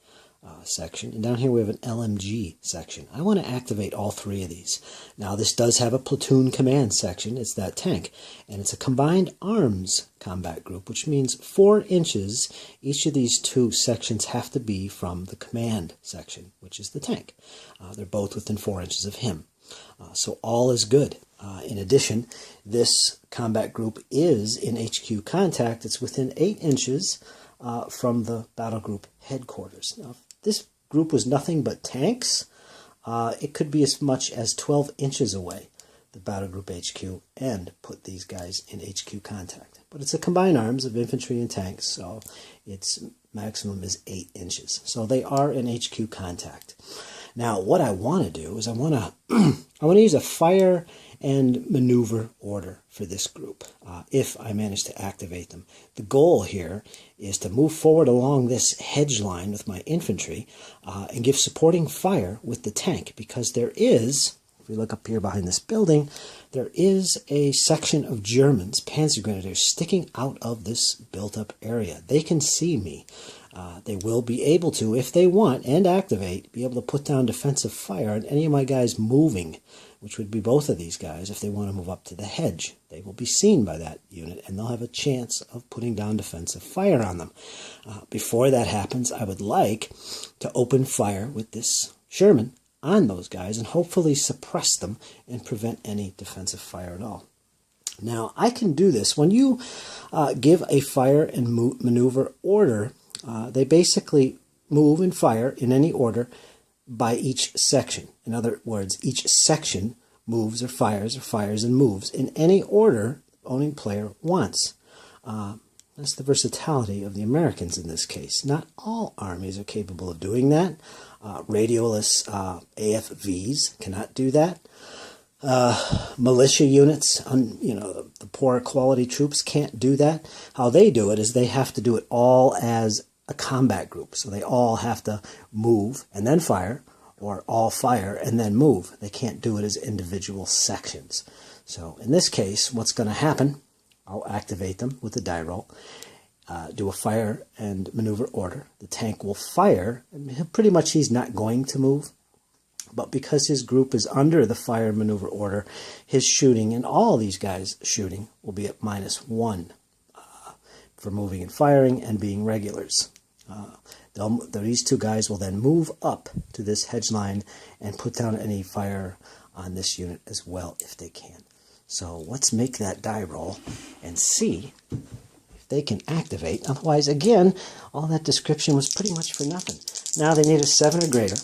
section, and down here we have an LMG section. I want to activate all 3 of these. Now this does have a platoon command section. It's that tank, and it's a combined arms combat group, which means 4 inches each of these 2 sections have to be from the command section, which is the tank. They're both within 4 inches of him. So all is good. In addition, this combat group is in HQ contact. It's within 8 inches from the battle group headquarters. Now, if this group was nothing but tanks, it could be as much as 12 inches away, the battle group HQ, and put these guys in HQ contact. But it's a combined arms of infantry and tanks, so its maximum is 8 inches. So they are in HQ contact. Now, what I want to do is I want to use a fire and maneuver order for this group if I manage to activate them. The goal here is to move forward along this hedge line with my infantry and give supporting fire with the tank, because there is, if we look up here behind this building, there is a section of Germans, Panzer Grenadiers, sticking out of this built-up area. They can see me. They will be able to, if they want and activate, be able to put down defensive fire on any of my guys moving, which would be both of these guys if they want to move up to the hedge. They will be seen by that unit, and they'll have a chance of putting down defensive fire on them. Before that happens, I would like to open fire with this Sherman on those guys and hopefully suppress them and prevent any defensive fire at all. Now, I can do this. When you give a fire and maneuver order, they basically move and fire in any order by each section. In other words, each section moves or fires and moves in any order the opposing player wants. That's the versatility of the Americans in this case. Not all armies are capable of doing that. Radioless AFVs cannot do that. Militia units, the poor quality troops can't do that. How they do it is they have to do it all as a combat group. So they all have to move and then fire, or all fire and then move. They can't do it as individual sections. So in this case, what's going to happen, I'll activate them with the die roll, do a fire and maneuver order. The tank will fire, and pretty much he's not going to move. But because his group is under the fire maneuver order, his shooting, and all these guys shooting, will be at -1 for moving and firing and being regulars. These two guys will then move up to this hedge line and put down any fire on this unit as well if they can. So let's make that die roll and see if they can activate. Otherwise, again, all that description was pretty much for nothing. Now they need a 7 or greater.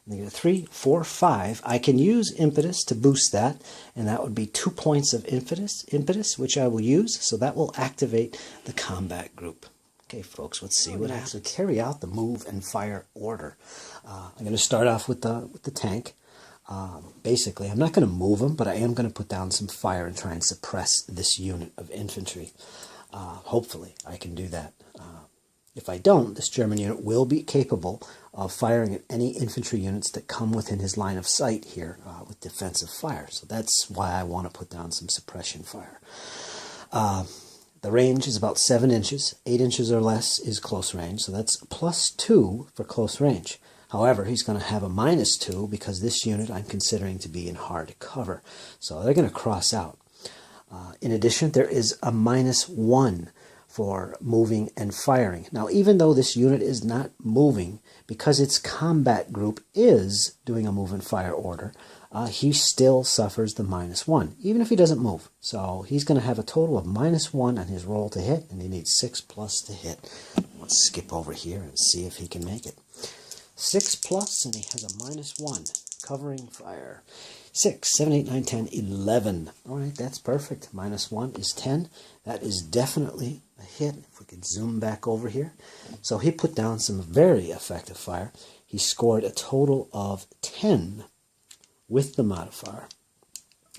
They get a 3, 4, 5. I can use impetus to boost that, and that would be 2 points of impetus, which I will use. So that will activate the combat group. Okay, folks, let's see what happens. Actually carry out the move and fire order. I'm going to start off with the tank. Basically, I'm not going to move him, but I am going to put down some fire and try and suppress this unit of infantry. Hopefully, I can do that. If I don't, this German unit will be capable of firing at any infantry units that come within his line of sight here with defensive fire. So that's why I want to put down some suppression fire. The range is about 7 inches. 8 inches or less is close range, so that's +2 for close range. However, he's going to have a -2 because this unit I'm considering to be in hard cover. So they're going to cross out. In addition, there is a -1 for moving and firing. Now, even though this unit is not moving, because its combat group is doing a move and fire order, he still suffers the -1, even if he doesn't move. So he's going to have a total of -1 on his roll to hit, and he needs 6+ to hit. Let's skip over here and see if he can make it. 6+, and he has a -1, covering fire. 6, 7, 8, 9, 10, 11. All right, that's perfect. -1 is 10. That is definitely a hit. If we could zoom back over here. So he put down some very effective fire. He scored a total of 10 with the modifier.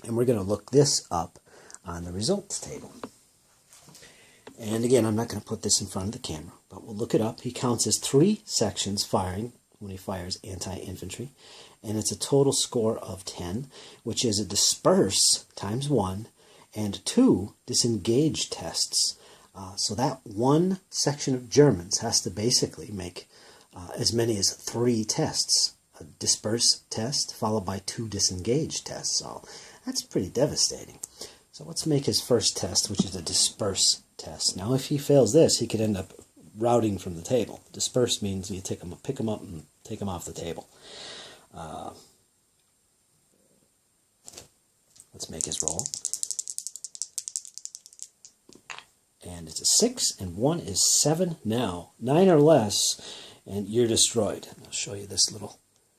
And we're going to look this up on the results table. And again, I'm not going to put this in front of the camera, but we'll look it up. He counts as 3 sections firing when he fires anti-infantry. And it's a total score of 10, which is a disperse times 1 and 2 disengage tests. So that one section of Germans has to basically make as many as 3 tests. A disperse test followed by 2 disengage tests. So that's pretty devastating. So let's make his first test, which is a disperse test. Now if he fails this, he could end up routing from the table. Disperse means you pick him up and take him off the table. Let's make his roll. And it's a 6, and 1 is 7 now. 9 or less, and you're destroyed. I'll show you this little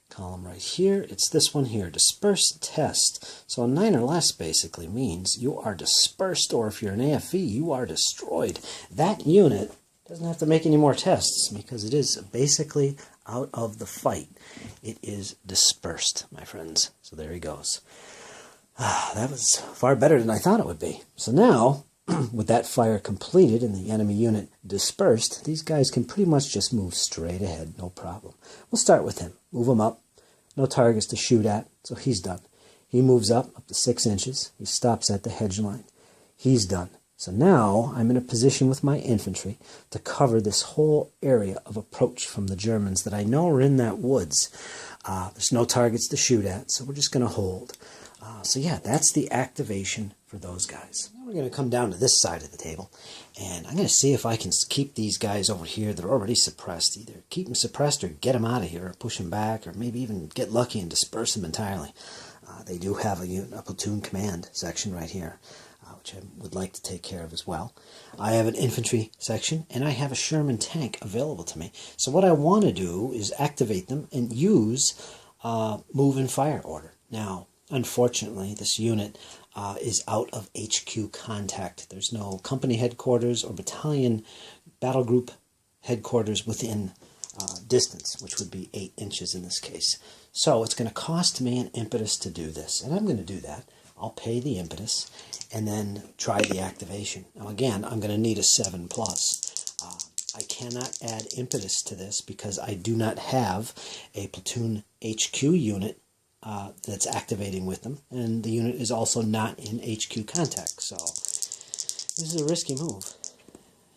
column right here. It's this one here, disperse test. So a 9 or less basically means you are dispersed, or if you're an AFV, you are destroyed. That unit doesn't have to make any more tests because it is basically out of the fight. It is dispersed, my friends. So there he goes. That was far better than I thought it would be. So now, with that fire completed and the enemy unit dispersed, these guys can pretty much just move straight ahead, no problem. We'll start with him. Move him up. No targets to shoot at, so he's done. He moves up to 6 inches. He stops at the hedge line. He's done. So now I'm in a position with my infantry to cover this whole area of approach from the Germans that I know are in that woods. There's no targets to shoot at, so we're just going to hold. So yeah, that's the activation for those guys. Now we're going to come down to this side of the table, and I'm going to see if I can keep these guys over here that are already suppressed. Either keep them suppressed or get them out of here, or push them back, or maybe even get lucky and disperse them entirely. They do have a platoon command section right here, which I would like to take care of as well. I have an infantry section, and I have a Sherman tank available to me. So what I want to do is activate them and use move and fire order. Now, unfortunately, this unit is out of HQ contact. There's no company headquarters or battalion battle group headquarters within distance, which would be 8 inches in this case. So it's going to cost me an impetus to do this, and I'm going to do that. I'll pay the impetus and then try the activation. Now again, I'm going to need a 7+. I cannot add impetus to this because I do not have a platoon HQ unit that's activating with them, and the unit is also not in HQ contact. So this is a risky move.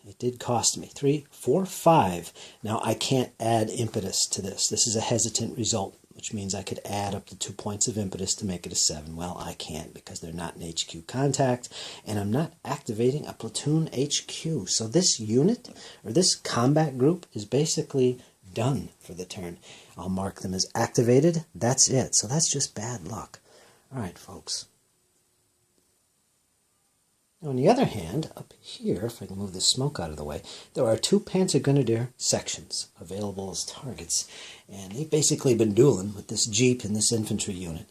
It did cost me 3, 4, 5. Now I can't add impetus to this. This is a hesitant result, which means I could add up to 2 points of impetus to make it a 7. Well, I can't because they're not in HQ contact, and I'm not activating a platoon HQ. So this unit, or this combat group, is basically done for the turn. I'll mark them as activated. That's it. So that's just bad luck. All right, folks. Now, on the other hand, up here, if I can move this smoke out of the way, there are 2 Panzer Grenadier sections available as targets. And they've basically been dueling with this Jeep and this infantry unit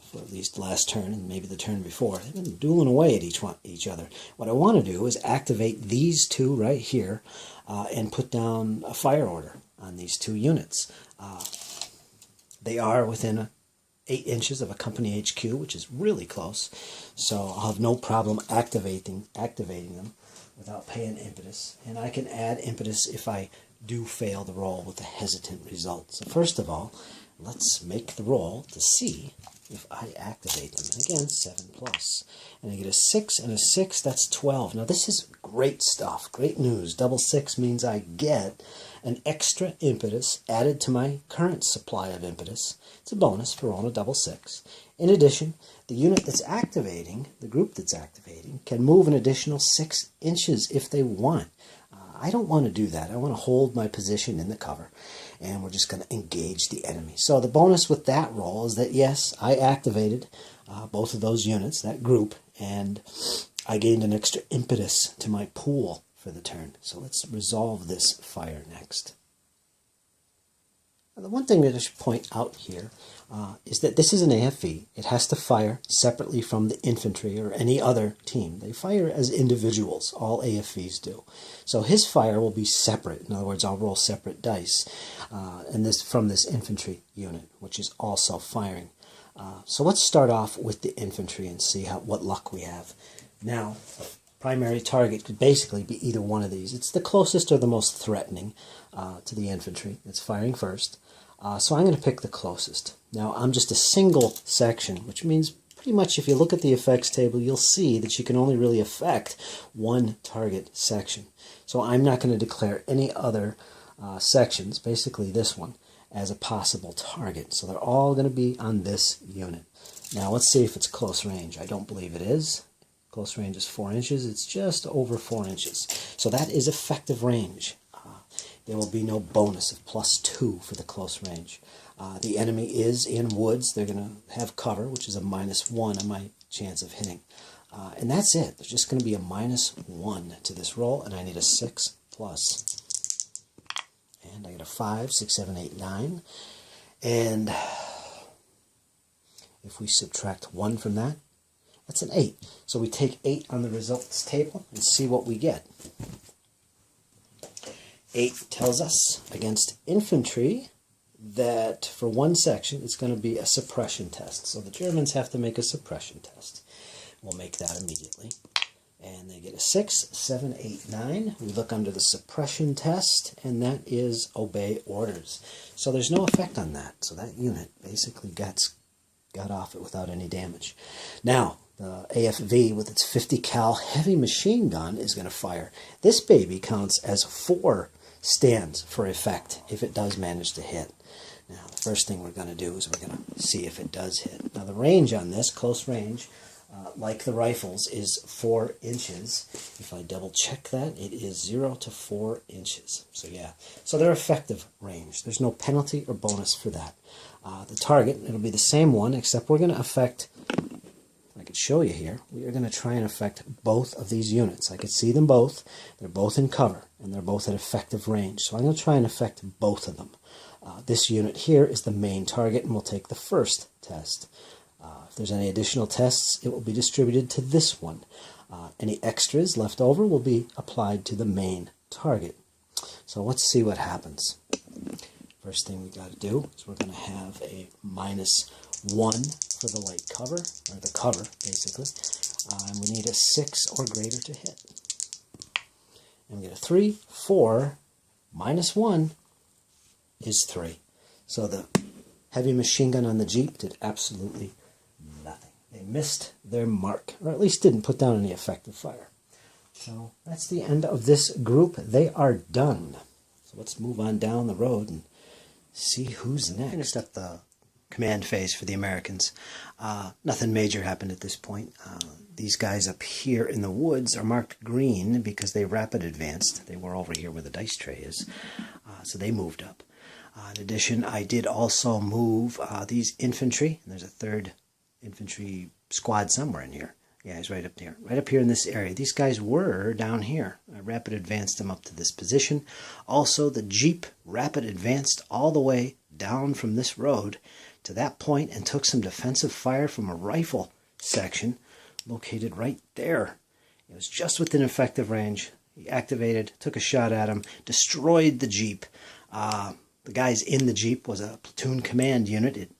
for at least the last turn and maybe the turn before. They've been dueling away at each other. What I want to do is activate these 2 right here and put down a fire order on these 2 units. They are within 8 inches of a company HQ, which is really close. So I'll have no problem activating them without paying impetus. And I can add impetus if I do fail the roll with a hesitant result. So first of all, let's make the roll to see if I activate them. And again, 7+. And I get a 6 and a 6, that's 12. Now this is great stuff, great news. Double 6 means I get an extra impetus added to my current supply of impetus. It's a bonus for rolling a double 6. In addition, the unit that's activating, the group that's activating, can move an additional 6 inches if they want. I don't want to do that. I want to hold my position in the cover, and we're just going to engage the enemy. So the bonus with that roll is that, yes, I activated both of those units, that group, and I gained an extra impetus to my pool for the turn. So let's resolve this fire next. Now, the one thing that I should point out here is that this is an AFE. It has to fire separately from the infantry or any other team. They fire as individuals. All AFEs do. So his fire will be separate. In other words, I'll roll separate dice and this from this infantry unit, which is also firing. So let's start off with the infantry and see what luck we have. Now, primary target could basically be either one of these. It's the closest or the most threatening to the infantry. It's firing first. So I'm going to pick the closest. Now, I'm just a single section, which means pretty much if you look at the effects table, you'll see that you can only really affect one target section. So I'm not going to declare any other sections, basically this one, as a possible target. So they're all going to be on this unit. Now, let's see if it's close range. I don't believe it is. Close range is 4 inches. It's just over 4 inches. So that is effective range. There will be no bonus of +2 for the close range. The enemy is in woods. They're going to have cover, which is a -1 on my chance of hitting. And that's it. There's just going to be a -1 to this roll, and I need a 6+. And I get a 5, 6, 7, 8, 9. And if we subtract 1 from that, that's an 8. So we take 8 on the results table and see what we get. 8 tells us against infantry that for one section it's going to be a suppression test. So the Germans have to make a suppression test. We'll make that immediately. And they get a 6, 7, 8, 9. We look under the suppression test, and that is obey orders. So there's no effect on that. So that unit basically got off it without any damage. Now, the AFV with its 50 cal heavy machine gun is going to fire. This baby counts as 4 stands for effect if it does manage to hit. Now, the first thing we're going to do is we're going to see if it does hit. Now, the range on this, close range, like the rifles, is 4 inches. If I double check that, it is 0 to 4 inches. So yeah, so they're effective range. There's no penalty or bonus for that. The target, it'll be the same one, except we're going to affect, I could show you here, we are going to try and affect both of these units. I could see them both. They're both in cover, and they're both at effective range. So I'm going to try and affect both of them. This unit here is the main target, and we'll take the first test. If there's any additional tests, it will be distributed to this one. Any extras left over will be applied to the main target. So let's see what happens. First thing we got to do is we're going to have a -1 for the light cover, or the cover, basically. And we need a 6 or greater to hit. And we get a 3, 4, -1 is 3. So the heavy machine gun on the Jeep did absolutely nothing. They missed their mark, or at least didn't put down any effective fire. So that's the end of this group. They are done. So let's move on down the road and see who's next. Finished up the command phase for the Americans. Nothing major happened at this point. These guys up here in the woods are marked green because they rapid advanced. They were over here where the dice tray is. So they moved up. In addition, I did also move these infantry. There's a 3rd infantry squad somewhere in here. Yeah, he's right up there. Right up here in this area. These guys were down here. I rapid advanced them up to this position. Also, the Jeep rapid advanced all the way down from this road to that point and took some defensive fire from a rifle section located right there. It was just within effective range. He activated, took a shot at him, destroyed the Jeep. The guys in the Jeep was a platoon command unit. It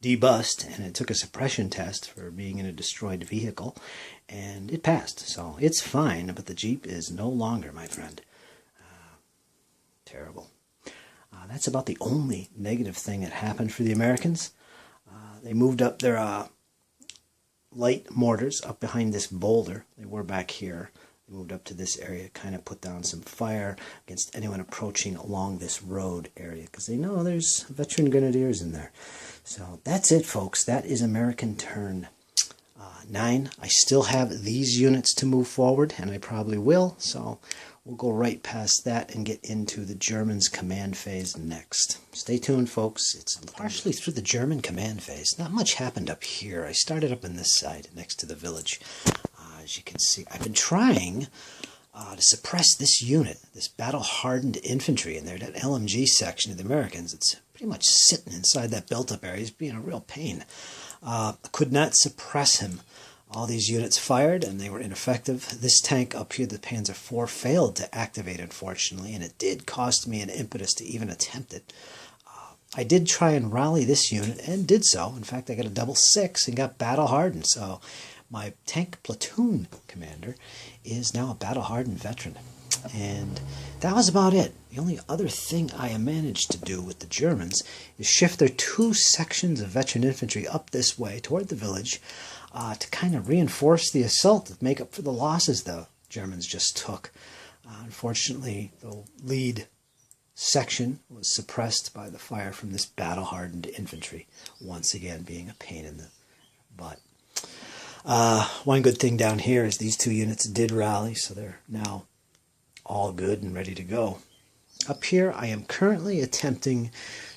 debussed, and it took a suppression test for being in a destroyed vehicle, and it passed. So it's fine, but the Jeep is no longer, my friend. Terrible. That's about the only negative thing that happened for the Americans. They moved up their light mortars up behind this boulder. They were back here. They moved up to this area, kind of put down some fire against anyone approaching along this road area, because they know there's veteran grenadiers in there. So that's it, folks. That is American turn 9. I still have these units to move forward, and I probably will. So we'll go right past that and get into the Germans' command phase next. Stay tuned, folks. It's partially through the German command phase. Not much happened up here. I started up on this side next to the village. As you can see, I've been trying to suppress this unit, this battle-hardened infantry in there, that LMG section of the Americans. It's pretty much sitting inside that built-up area. He's being a real pain. Could not suppress him. All these units fired, and they were ineffective. This tank up here, the Panzer IV, failed to activate, unfortunately, and it did cost me an impetus to even attempt it. I did try and rally this unit, and did so. In fact, I got a double 6 and got battle-hardened, so my tank platoon commander is now a battle-hardened veteran. And that was about it. The only other thing I managed to do with the Germans is shift their 2 sections of veteran infantry up this way toward the village to kind of reinforce the assault to make up for the losses the Germans just took. Unfortunately, the lead section was suppressed by the fire from this battle-hardened infantry, once again being a pain in the butt. One good thing down here is these 2 units did rally, so they're now all good and ready to go. Up here, I am currently attempting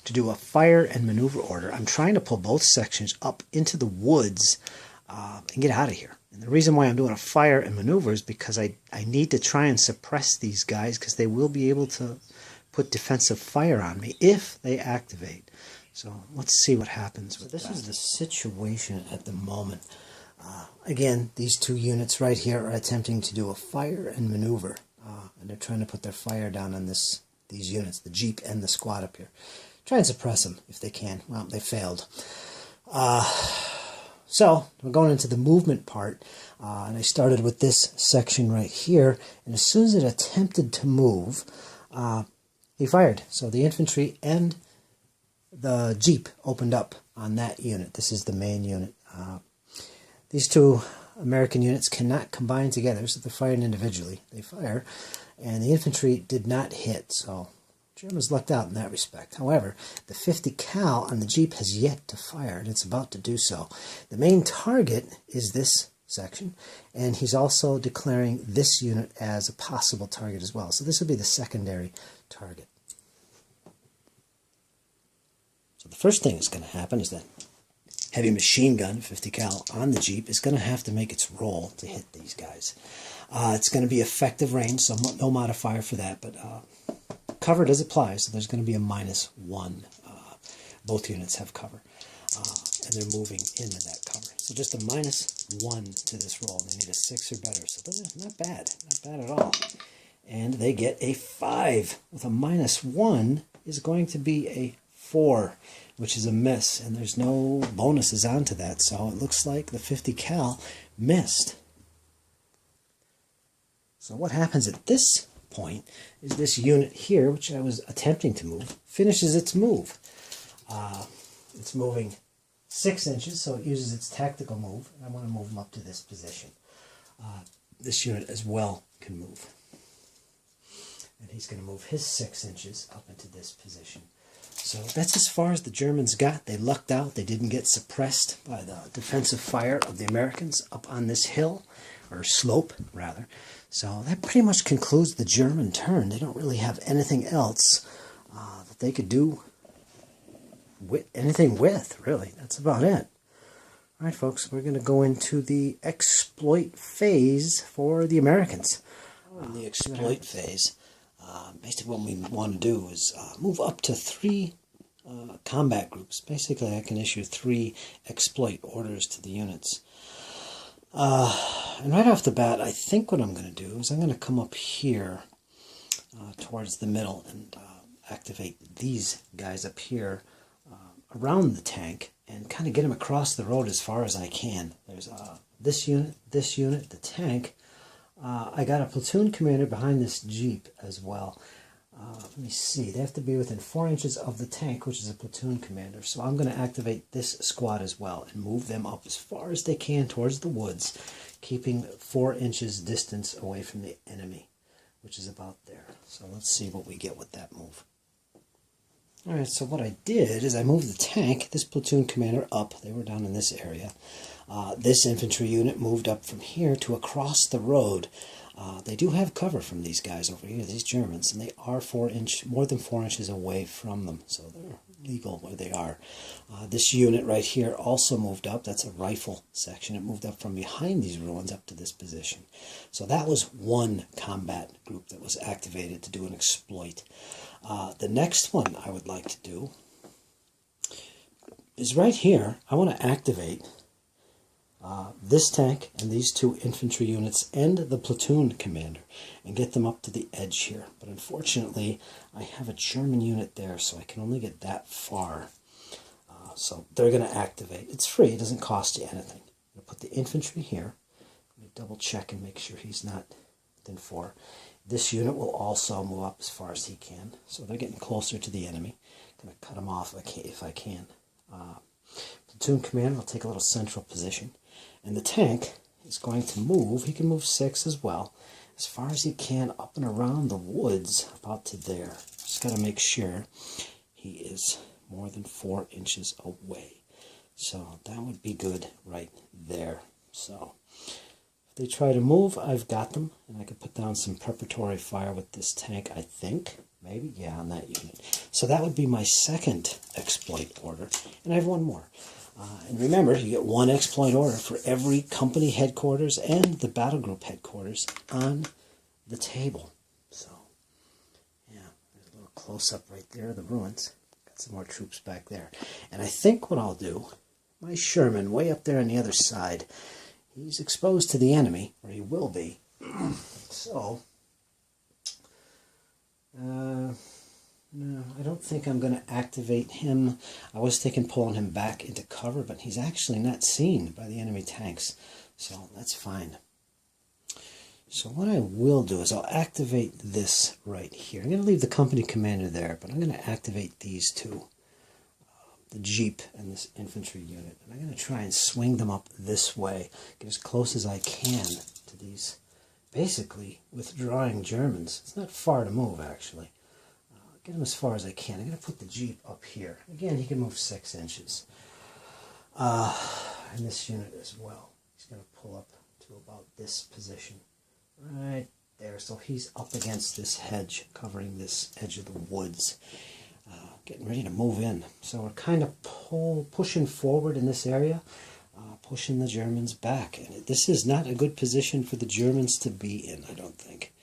to do a fire and maneuver order. I'm trying to pull both sections up into the woods and get out of here. And the reason why I'm doing a fire and maneuver is because I need to try and suppress these guys, because they will be able to put defensive fire on me if they activate. So let's see what happens with this. Is the situation at the moment. Again, these 2 units right here are attempting to do a fire and maneuver. And they're trying to put their fire down on these units, the Jeep and the squad up here. Try and suppress them if they can. Well, they failed. So we're going into the movement part. And I started with this section right here. And as soon as it attempted to move, he fired. So the infantry and the Jeep opened up on that unit. This is the main unit. These 2 American units cannot combine together, so they're firing individually. They fire, and the infantry did not hit, so Germans lucked out in that respect. However, the 50 cal on the Jeep has yet to fire, and it's about to do so. The main target is this section, and he's also declaring this unit as a possible target as well. So this will be the secondary target. So the first thing that's going to happen is that heavy machine gun, 50 cal, on the Jeep is going to have to make its roll to hit these guys. It's going to be effective range, so no modifier for that, but cover does apply, so there's going to be a -1. Both units have cover, and they're moving into that cover. So just a -1 to this roll. They need a 6 or better, so those are not bad at all. And they get a 5 with a -1 is going to be a 4, which is a miss, and there's no bonuses onto that, so it looks like the 50 cal missed. So what happens at this point is this unit here, which I was attempting to move, finishes its move. It's moving 6 inches, so it uses its tactical move, and I want to move him up to this position. This unit as well can move. And he's going to move his 6 inches up into this position. So that's as far as the Germans got. They lucked out. They didn't get suppressed by the defensive fire of the Americans up on this hill, or slope, rather. So that pretty much concludes the German turn. They don't really have anything else that they could do anything with, really. That's about it. All right, folks, we're going to go into the exploit phase for the Americans. In the exploit phase, basically what we want to do is move up to 3 combat groups. Basically, I can issue 3 exploit orders to the units. And right off the bat, I think what I'm going to do is I'm going to come up here towards the middle and activate these guys up here around the tank and kind of get them across the road as far as I can. There's this unit, the tank. I got a platoon commander behind this Jeep as well. Let me see, they have to be within 4 inches of the tank, which is a platoon commander. So I'm going to activate this squad as well and move them up as far as they can towards the woods, keeping 4 inches distance away from the enemy, which is about there. So let's see what we get with that move. Alright, so what I did is I moved the tank, this platoon commander, up. They were down in this area. This infantry unit moved up from here to across the road. They do have cover from these guys over here, these Germans, and they are more than 4 inches away from them, so they're legal where they are. This unit right here also moved up. That's a rifle section. It moved up from behind these ruins up to this position. So that was one combat group that was activated to do an exploit. The next one I would like to do is right here. I want to activate this tank and these 2 infantry units and the platoon commander and get them up to the edge here. But unfortunately, I have a German unit there, so I can only get that far. So they're going to activate. It's free. It doesn't cost you anything. I'm going to put the infantry here. Let me double check and make sure he's not within 4. This unit will also move up as far as he can. So they're getting closer to the enemy. I'm going to cut him off if I can. Platoon commander will take a little central position. And the tank is going to move. He can move 6 as well, as far as he can up and around the woods about to there. Just got to make sure he is more than 4 inches away. So that would be good right there. So if they try to move, I've got them. And I could put down some preparatory fire with this tank, I think. Maybe, yeah, on that unit. So that would be my second exploit order. And I have one more. And remember, you get 1 exploit order for every company headquarters and the battle group headquarters on the table. So, yeah, there's a little close-up right there of the ruins. Got some more troops back there. And I think what I'll do, my Sherman way up there on the other side, he's exposed to the enemy, or he will be. So, no, I don't think I'm going to activate him. I was thinking pulling him back into cover, but he's actually not seen by the enemy tanks. So that's fine. So what I will do is I'll activate this right here. I'm going to leave the company commander there, but I'm going to activate these 2. The Jeep and this infantry unit. And I'm going to try and swing them up this way. Get as close as I can to these basically withdrawing Germans. It's not far to move, actually. Get him as far as I can. I'm going to put the Jeep up here. Again, he can move 6 inches. And this unit as well. He's going to pull up to about this position. Right there. So he's up against this hedge, covering this edge of the woods. Getting ready to move in. So we're kind of pushing forward in this area, pushing the Germans back. And this is not a good position for the Germans to be in, I don't think.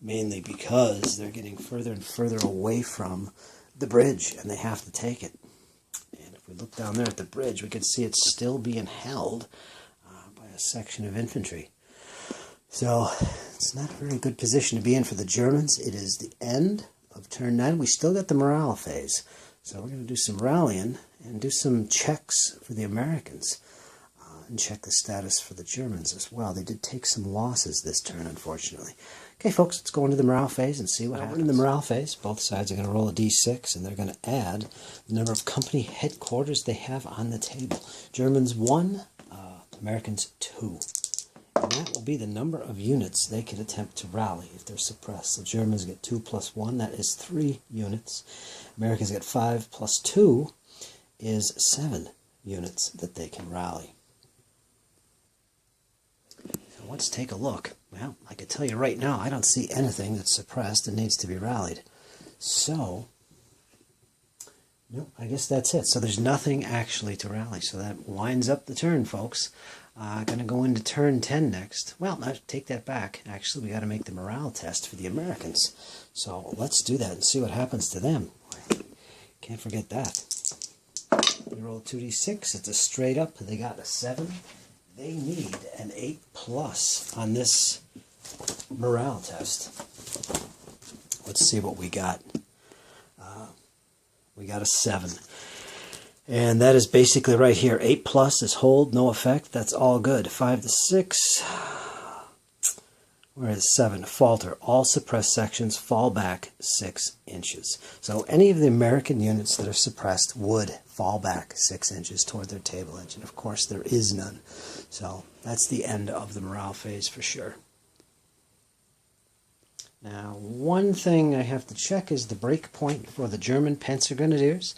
Mainly because they're getting further and further away from the bridge, and they have to take it. And if we look down there at the bridge, we can see it's still being held by a section of infantry. So it's not a very good position to be in for the Germans. It is the end of turn 9, we still got the morale phase. So we're going to do some rallying and do some checks for the Americans. And check the status for the Germans as well. They did take some losses this turn, unfortunately. Okay, folks, let's go into the morale phase and see what happens. In the morale phase, both sides are going to roll a d6, and they're going to add the number of company headquarters they have on the table. Germans 1, Americans 2. And that will be the number of units they could attempt to rally if they're suppressed. So Germans get 2 plus 1, that is 3 units. Americans get 5 plus 2 is 7 units that they can rally. Let's take a look. Well, I can tell you right now, I don't see anything that's suppressed and needs to be rallied. So, no, I guess that's it. So there's nothing actually to rally. So that winds up the turn, folks. Going to go into turn 10 next. Well, no, take that back. Actually, we got to make the morale test for the Americans. So let's do that and see what happens to them. Can't forget that. We roll 2d6. It's a straight up. They got a 7. They need an 8 plus on this morale test. Let's see what we got. We got a 7. And that is basically right here. 8 plus is hold, no effect. That's all good. 5 to 6. Where is 7? Falter. All suppressed sections fall back 6 inches. So any of the American units that are suppressed would fall back 6 inches toward their table edge. And of course there is none. So that's the end of the morale phase for sure. Now one thing I have to check is the break point for the German Panzer Grenadiers.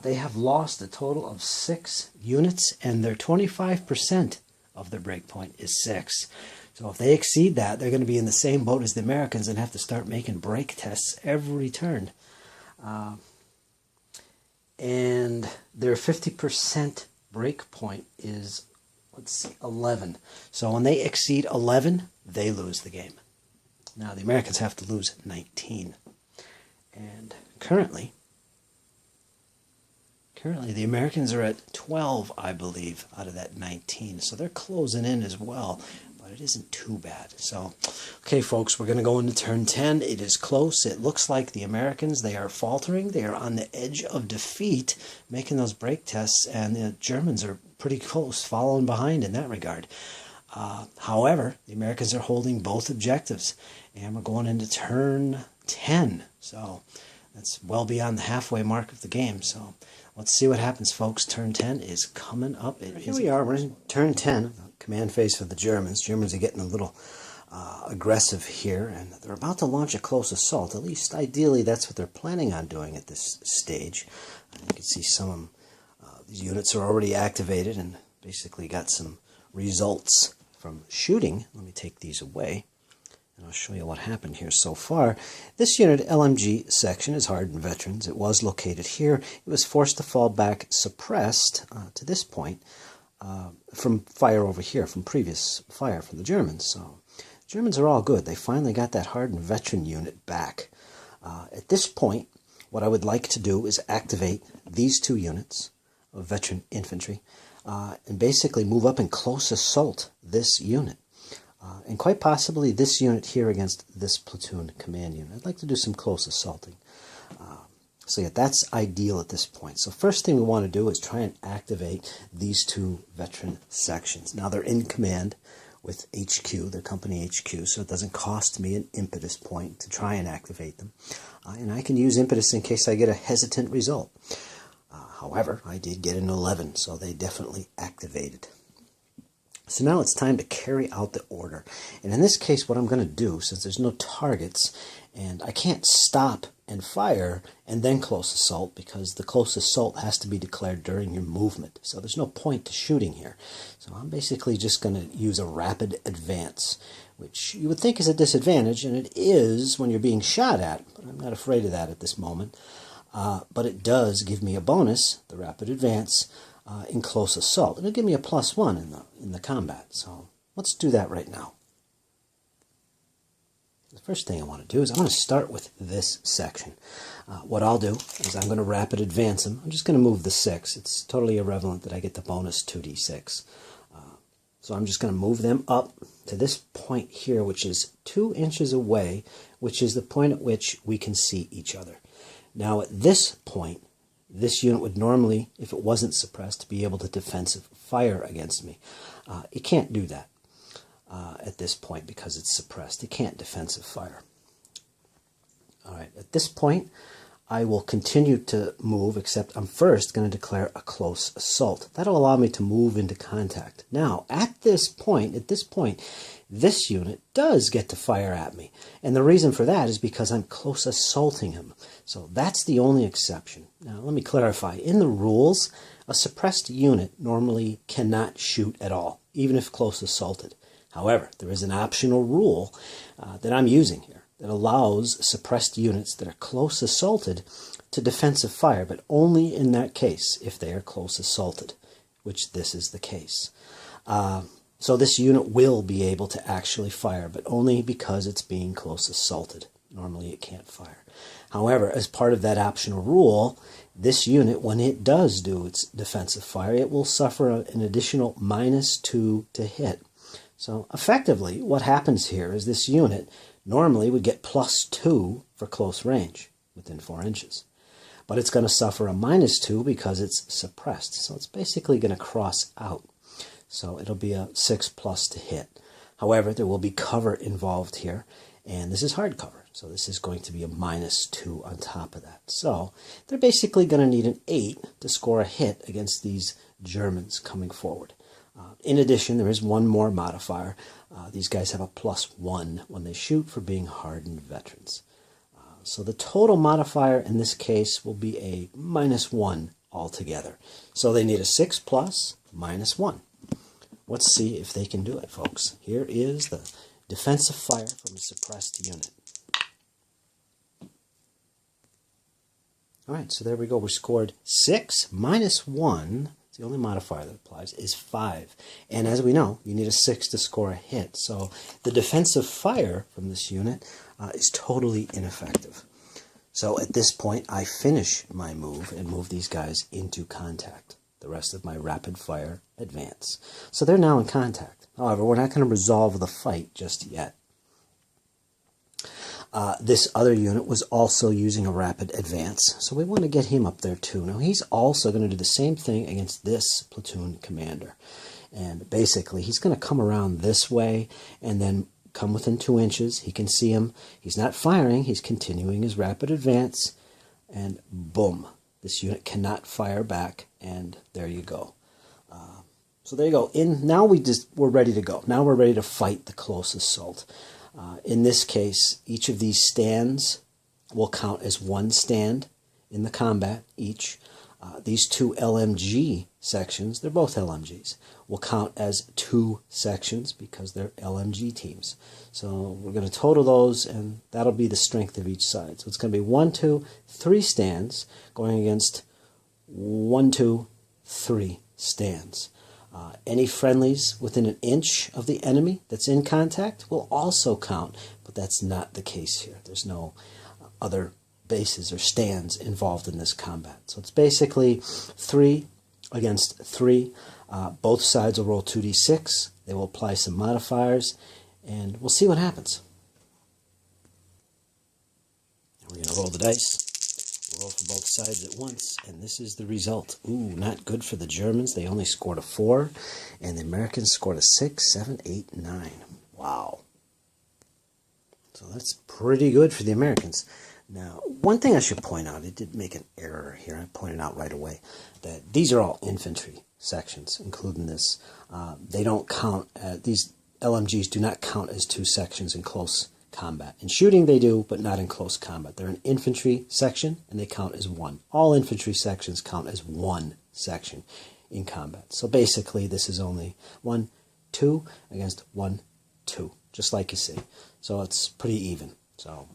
They have lost a total of 6 units, and their 25% of their break point is 6. So if they exceed that, they're going to be in the same boat as the Americans and have to start making break tests every turn. And their 50% break point is, let's see, 11. So when they exceed 11, they lose the game. Now the Americans have to lose 19. And currently the Americans are at 12, I believe, out of that 19. So they're closing in as well. But it isn't too bad. So, okay, folks, we're going to go into turn 10. It is close. It looks like the Americans, they are faltering. They are on the edge of defeat, making those break tests, and the Germans are pretty close, following behind in that regard. However, the Americans are holding both objectives, and we're going into turn 10. So that's well beyond the halfway mark of the game. So let's see what happens, folks. Turn 10 is coming up. Here we are. We're in turn 10. Command phase for the Germans. Germans are getting a little aggressive here, and they're about to launch a close assault. At least, ideally, that's what they're planning on doing at this stage. You can see some of them, these units are already activated and basically got some results from shooting. Let me take these away, and I'll show you what happened here so far. This unit, LMG section, is hardened veterans. It was located here. It was forced to fall back suppressed to this point. From fire over here, from previous fire from the Germans. So Germans are all good. They finally got that hardened veteran unit back. At this point, what I would like to do is activate these 2 units of veteran infantry and basically move up and close assault this unit. And quite possibly this unit here against this platoon command unit. I'd like to do some close assaulting. So yeah, that's ideal at this point. So first thing we want to do is try and activate these 2 veteran sections. Now they're in command with HQ, their company HQ, so it doesn't cost me an impetus point to try and activate them. And I can use impetus in case I get a hesitant result. However, I did get an 11, so they definitely activated. So now it's time to carry out the order. And in this case, what I'm going to do, since there's no targets, and I can't stop and fire and then close assault, because the close assault has to be declared during your movement. So there's no point to shooting here. So I'm basically just going to use a rapid advance, which you would think is a disadvantage, and it is when you're being shot at. But I'm not afraid of that at this moment. But it does give me a bonus, the rapid advance, in close assault. It'll give me a +1 in the combat. So let's do that right now. The first thing I want to do is I want to start with this section. What I'll do is I'm going to rapid advance them. I'm just going to move the 6. It's totally irrelevant that I get the bonus 2d6. So I'm just going to move them up to this point here, which is 2 inches away, which is the point at which we can see each other. Now at this point, this unit would normally, if it wasn't suppressed, be able to defensive fire against me. It can't do that at this point because it's suppressed. It can't defensive fire. All right, at this point, I will continue to move, except I'm first going to declare a close assault. That'll allow me to move into contact. Now, at this point, this unit does get to fire at me. And the reason for that is because I'm close assaulting him. So that's the only exception. Now, let me clarify. In the rules, a suppressed unit normally cannot shoot at all, even if close assaulted. However, there is an optional rule that I'm using here that allows suppressed units that are close assaulted to defensive fire, but only in that case if they are close assaulted, which this is the case. So this unit will be able to actually fire, but only because it's being close assaulted. Normally it can't fire. However, as part of that optional rule, this unit, when it does do its defensive fire, it will suffer an additional -2 to hit. So effectively, what happens here is this unit normally would get +2 for close range within 4 inches. But it's going to suffer a -2 because it's suppressed. So it's basically going to cross out. So it'll be a 6+ to hit. However, there will be cover involved here. And this is hard cover. So this is going to be a -2 on top of that. So they're basically going to need an 8 to score a hit against these Germans coming forward. In addition, there is one more modifier. These guys have a +1 when they shoot for being hardened veterans. So the total modifier in this case will be a -1 altogether. So they need a 6+ -1. Let's see if they can do it, folks. Here is the defensive fire from a suppressed unit. All right, so there we go. We scored 6 -1. The only modifier that applies is 5. And as we know, you need a 6 to score a hit. So the defensive fire from this unit is totally ineffective. So at this point, I finish my move and move these guys into contact. The rest of my rapid fire advance. So they're now in contact. However, we're not going to resolve the fight just yet. This other unit was also using a rapid advance, so we want to get him up there too. Now he's also going to do the same thing against this platoon commander. And basically he's going to come around this way and then come within 2 inches. He can see him. He's not firing. He's continuing his rapid advance. And boom. This unit cannot fire back. And there you go. So there you go. Now we're ready to go. Now we're ready to fight the close assault. In this case, each of these stands will count as 1 stand in the combat each. These 2 LMG sections, they're both LMGs, will count as 2 sections because they're LMG teams. So we're going to total those, and that'll be the strength of each side. So it's going to be 1, 2, 3 stands going against 1, 2, 3 stands. Any friendlies within an inch of the enemy that's in contact will also count, but that's not the case here. There's no other bases or stands involved in this combat. So it's basically 3 against 3. Both sides will roll 2d6. They will apply some modifiers, and we'll see what happens. We're going to roll the dice. Roll for both sides at once, and this is the result. Ooh, not good for the Germans. They only scored a 4, and the Americans scored a 6, 7, 8, 9. Wow. So that's pretty good for the Americans. Now, one thing I should point out, it did make an error here. I pointed out right away that these are all infantry sections, including this. They don't count, these LMGs do not count as 2 sections in close combat. In shooting they do, but not in close combat. They're an infantry section, and they count as 1. All infantry sections count as 1 section in combat. So basically this is only 1, 2 against 1, 2, just like you see. So it's pretty even. So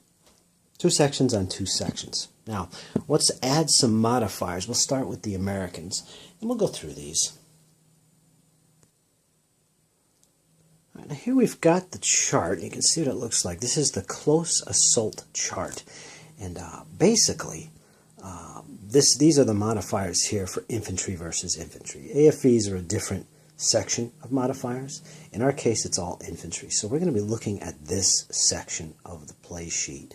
2 sections on 2 sections. Now, let's add some modifiers. We'll start with the Americans, and we'll go through these. Now here we've got the chart. You can see what it looks like. This is the close assault chart. And basically, these are the modifiers here for infantry versus infantry. AFVs are a different section of modifiers. In our case, it's all infantry. So we're going to be looking at this section of the play sheet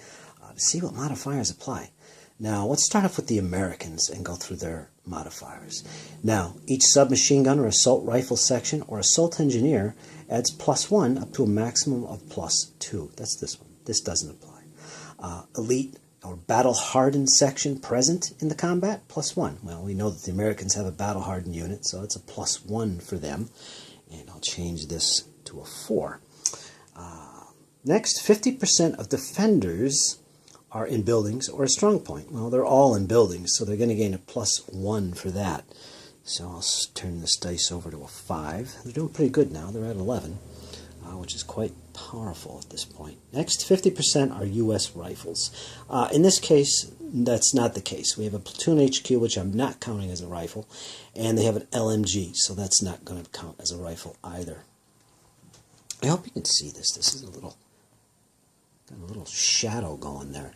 to see what modifiers apply. Now, let's start off with the Americans and go through their modifiers. Now, each submachine gun or assault rifle section or assault engineer adds +1 up to a maximum of +2. That's this one. This doesn't apply. Elite or battle-hardened section present in the combat, +1. Well, we know that the Americans have a battle-hardened unit, so it's a +1 for them. And I'll change this to a 4. Next, 50% of defenders are in buildings or a strong point. Well, they're all in buildings, so they're going to gain a +1 for that. So I'll turn this dice over to a 5. They're doing pretty good now. They're at 11, which is quite powerful at this point. Next, 50% are U.S. rifles. In this case, that's not the case. We have a platoon HQ, which I'm not counting as a rifle, and they have an LMG, so that's not going to count as a rifle either. I hope you can see this. This is got a little shadow going there.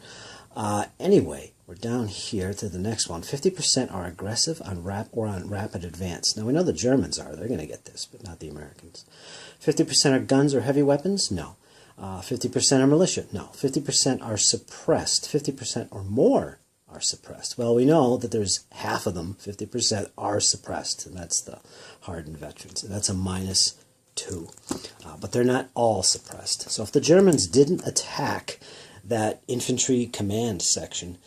Anyway, we're down here to the next one. 50% are aggressive on rapid advance. Now, we know the Germans are. They're going to get this, but not the Americans. 50% are guns or heavy weapons? No. 50% are militia? No. 50% are suppressed. 50% or more are suppressed. Well, we know that there's half of them, 50%, are suppressed, and that's the hardened veterans. And that's a -2. But they're not all suppressed. So if the Germans didn't attack that infantry command section,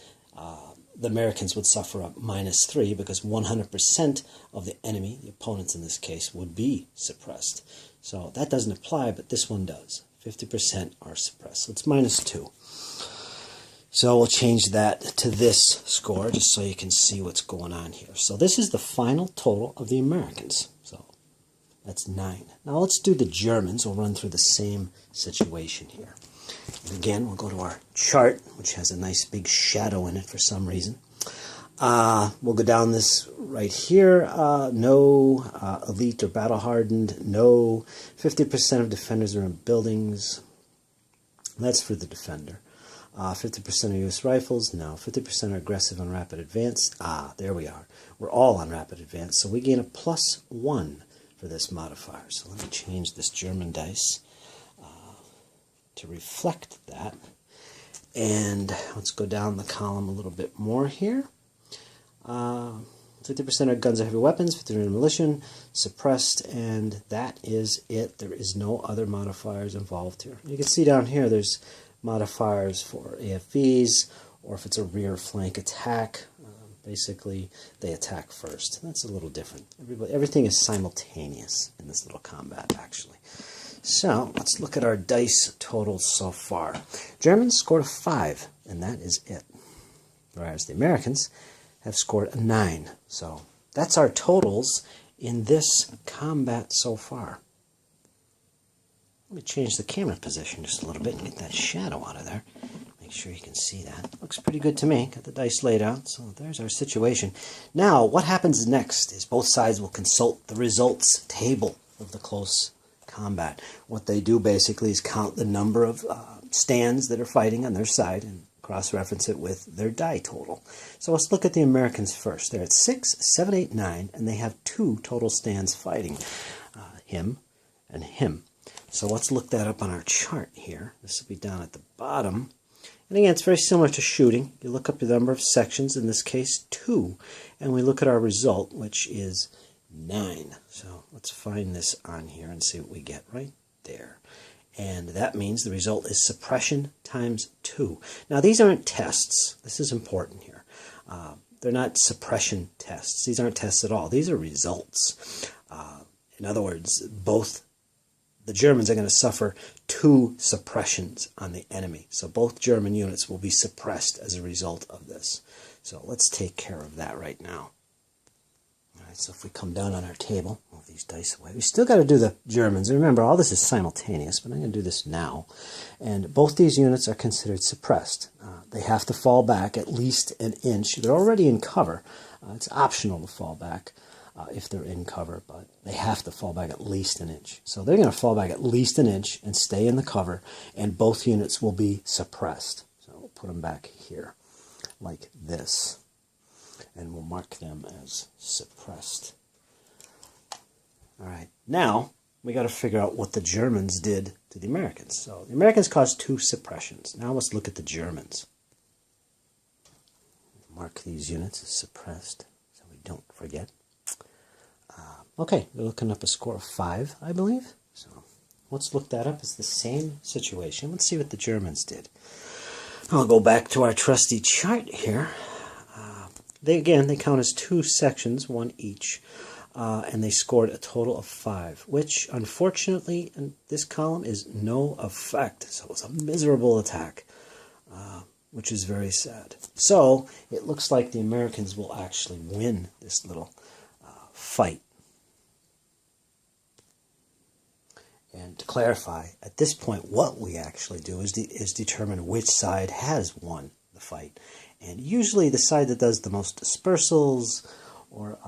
the Americans would suffer a -3 because 100% of the enemy, the opponents in this case, would be suppressed. So that doesn't apply, but this one does. 50% are suppressed. So it's -2. So we'll change that to this score just so you can see what's going on here. So this is the final total of the Americans. So that's 9. Now let's do the Germans. We'll run through the same situation here. And again, we'll go to our chart, which has a nice big shadow in it for some reason. We'll go down this right here. No elite or battle-hardened. No. 50% of defenders are in buildings. That's for the defender. 50% are U.S. rifles. No. 50% are aggressive on rapid advance. There we are. We're all on rapid advance, so we gain a +1 for this modifier. So let me change this German dice to reflect that. And let's go down the column a little bit more here. 50% are guns or heavy weapons, 50% are militia, suppressed, and that is it. There is no other modifiers involved here. You can see down here there's modifiers for AFVs, or if it's a rear flank attack, basically they attack first. That's a little different. Everything is simultaneous in this little combat, actually. So let's look at our dice totals so far. Germans scored a 5, and that is it. Whereas the Americans have scored a 9. So that's our totals in this combat so far. Let me change the camera position just a little bit and get that shadow out of there. Make sure you can see that. Looks pretty good to me. Got the dice laid out, so there's our situation. Now, what happens next is both sides will consult the results table of the close combat. What they do basically is count the number of stands that are fighting on their side and cross-reference it with their die total. So let's look at the Americans first. They're at 6, 7, 8, 9, and they have 2 total stands fighting. Him and him. So let's look that up on our chart here. This will be down at the bottom. And again, it's very similar to shooting. You look up the number of sections, in this case 2, and we look at our result, which is 9. So let's find this on here and see what we get right there. And that means the result is suppression times 2. Now, these aren't tests. This is important here. They're not suppression tests. These aren't tests at all. These are results. In other words, both the Germans are going to suffer 2 suppressions on the enemy. So both German units will be suppressed as a result of this. So let's take care of that right now. All right, so if we come down on our table, move these dice away. We still got to do the Germans. Remember, all this is simultaneous, but I'm going to do this now. And both these units are considered suppressed. They have to fall back at least an inch. They're already in cover. It's optional to fall back if they're in cover, but they have to fall back at least an inch. So they're going to fall back at least an inch and stay in the cover, and both units will be suppressed. So we'll put them back here like this, and we'll mark them as suppressed. All right, now we got to figure out what the Germans did to the Americans. So the Americans caused 2 suppressions. Now let's look at the Germans. Mark these units as suppressed so we don't forget. Okay, we're looking up a score of 5, I believe. So let's look that up. It's the same situation. Let's see what the Germans did. I'll go back to our trusty chart here. They count as 2 sections, 1 each, and they scored a total of 5, which unfortunately in this column is no effect. So it's a miserable attack, which is very sad. So it looks like the Americans will actually win this little fight. And to clarify, at this point, what we actually do is determine which side has won the fight. And usually the side that does the most dispersals or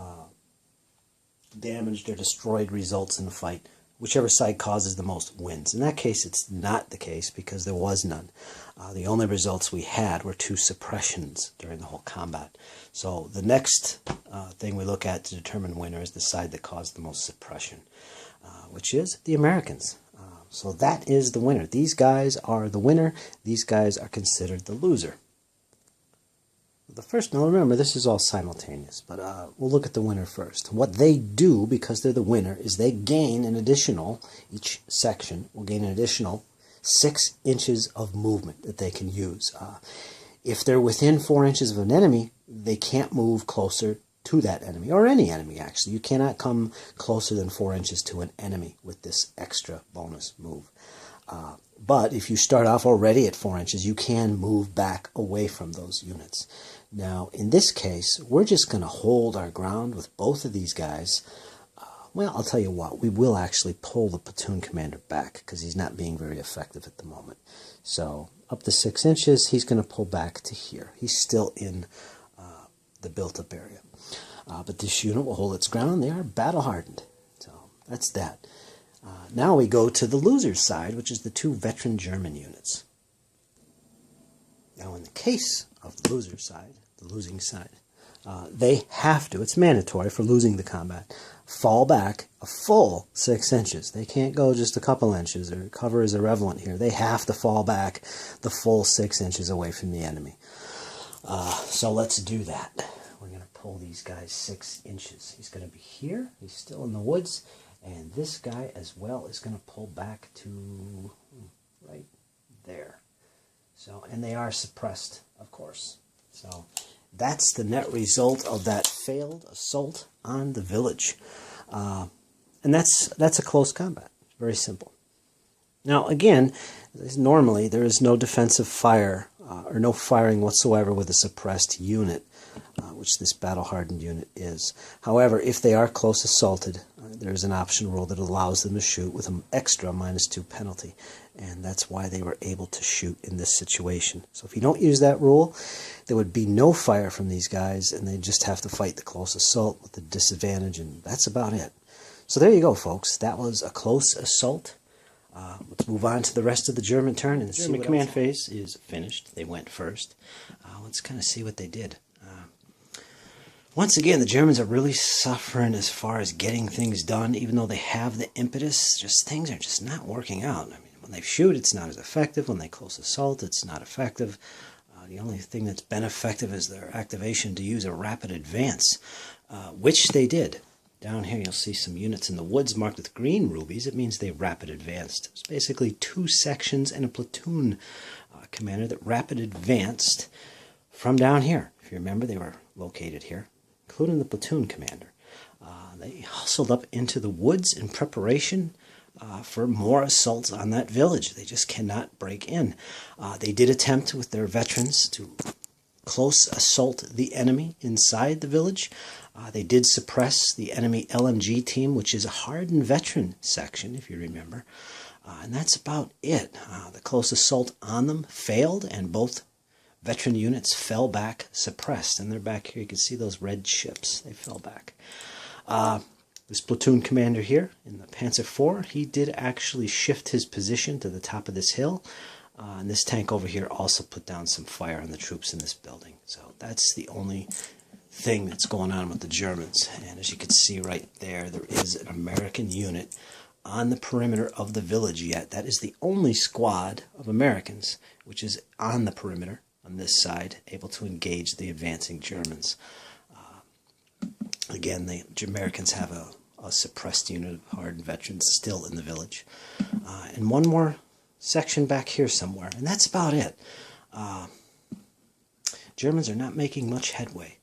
damaged or destroyed results in the fight, whichever side causes the most wins. In that case, it's not the case because there was none. The only results we had were 2 suppressions during the whole combat. So the next thing we look at to determine winner is the side that caused the most suppression, which is the Americans. So that is the winner. These guys are the winner. These guys are considered the loser. The first, now remember, this is all simultaneous, but we'll look at the winner first. What they do, because they're the winner, is they gain an additional, each section will gain an additional 6 inches of movement that they can use. If they're within 4 inches of an enemy, they can't move closer to that enemy, or any enemy actually. You cannot come closer than 4 inches to an enemy with this extra bonus move. But if you start off already at 4 inches, you can move back away from those units. Now, in this case, we're just going to hold our ground with both of these guys. Well, I'll tell you what, we will actually pull the platoon commander back because he's not being very effective at the moment. So, up to 6 inches, he's going to pull back to here. He's still in the built-up area. But this unit will hold its ground. They are battle-hardened. So, that's that. Now we go to the loser's side, which is the 2 veteran German units. Now in the case of the loser's side, the losing side, they have to, it's mandatory for losing the combat, fall back a full 6 inches. They can't go just a couple inches, or cover is irrelevant here. They have to fall back the full 6 inches away from the enemy. So let's do that. We're going to pull these guys 6 inches. He's going to be here. He's still in the woods. And this guy as well is going to pull back to right there. So, and they are suppressed, of course. So that's the net result of that failed assault on the village. And that's a close combat. Very simple. Now, again, normally there is no defensive fire or no firing whatsoever with a suppressed unit, which this battle-hardened unit is. However, if they are close assaulted, there's an option rule that allows them to shoot with an extra -2 penalty, and that's why they were able to shoot in this situation. So if you don't use that rule, there would be no fire from these guys, and they just have to fight the close assault with the disadvantage, and that's about it. So there you go, folks. That was a close assault. Let's move on to the rest of the German turn. And the German command phase is finished. They went first. Let's kind of see what they did. Once again, the Germans are really suffering as far as getting things done, even though they have the impetus. Just things are just not working out. I mean, when they shoot, it's not as effective. When they close assault, it's not effective. The only thing that's been effective is their activation to use a rapid advance, which they did. Down here, you'll see some units in the woods marked with green rubies. It means they rapid advanced. It's basically 2 sections and a platoon commander that rapid advanced from down here. If you remember, they were located here, including the platoon commander. They hustled up into the woods in preparation for more assaults on that village. They just cannot break in. They did attempt with their veterans to close assault the enemy inside the village. They did suppress the enemy LMG team, which is a hardened veteran section, if you remember. And that's about it. The close assault on them failed, and both veteran units fell back suppressed. And they're back here. You can see those red chips. They fell back. This platoon commander here in the Panzer IV, he did actually shift his position to the top of this hill. And this tank over here also put down some fire on the troops in this building. So that's the only thing that's going on with the Germans. And as you can see right there, there is an American unit on the perimeter of the village yet. That is the only squad of Americans which is on the perimeter on this side, able to engage the advancing Germans. Again, the Americans have a suppressed unit of hardened veterans still in the village. And one more section back here somewhere, and that's about it. Germans are not making much headway.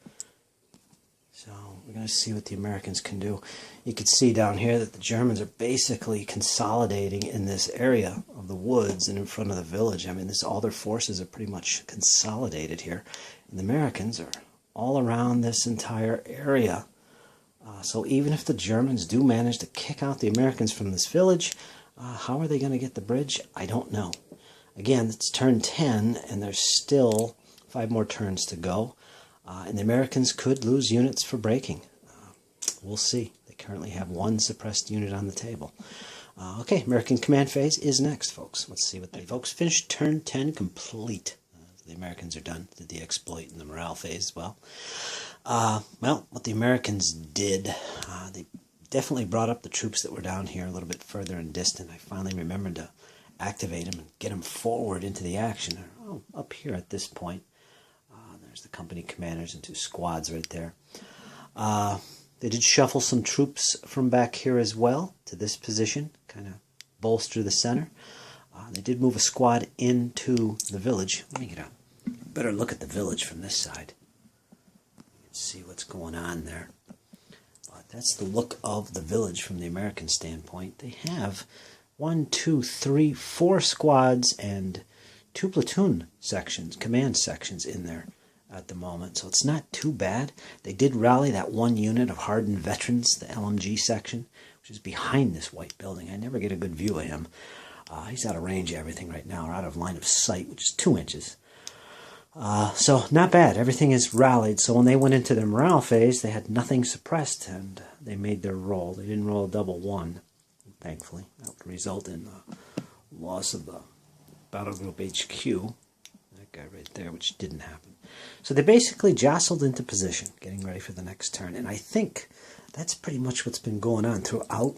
So we're going to see what the Americans can do. You can see down here that the Germans are basically consolidating in this area of the woods and in front of the village. I mean, all their forces are pretty much consolidated here. And the Americans are all around this entire area. So even if the Germans do manage to kick out the Americans from this village, how are they going to get the bridge? I don't know. Again, it's turn 10, and there's still 5 more turns to go. And the Americans could lose units for breaking. We'll see. They currently have 1 suppressed unit on the table. Okay, American command phase is next, folks. Let's see what they... Folks, finished turn 10 complete. The Americans are done. Did the exploit in the morale phase as well. Well, what the Americans did, they definitely brought up the troops that were down here a little bit further and distant. I finally remembered to activate them and get them forward into the action. Oh, up here at this point. There's the company commanders and 2 squads right there. They did shuffle some troops from back here as well to this position, kind of bolster the center. They did move a squad into the village. Let me get a better look at the village from this side. See what's going on there. But that's the look of the village from the American standpoint. They have 1, 2, 3, 4 squads and 2 platoon sections, command sections in there at the moment. So it's not too bad. They did rally that 1 unit of hardened veterans, the LMG section, which is behind this white building. I never get a good view of him. He's out of range of everything right now, or out of line of sight, which is 2 inches. So not bad. Everything is rallied. So when they went into their morale phase, they had nothing suppressed, and they made their roll. They didn't roll a double 1, thankfully. That would result in loss of the battle group HQ. That guy right there, which didn't happen. So they basically jostled into position, getting ready for the next turn. And I think that's pretty much what's been going on throughout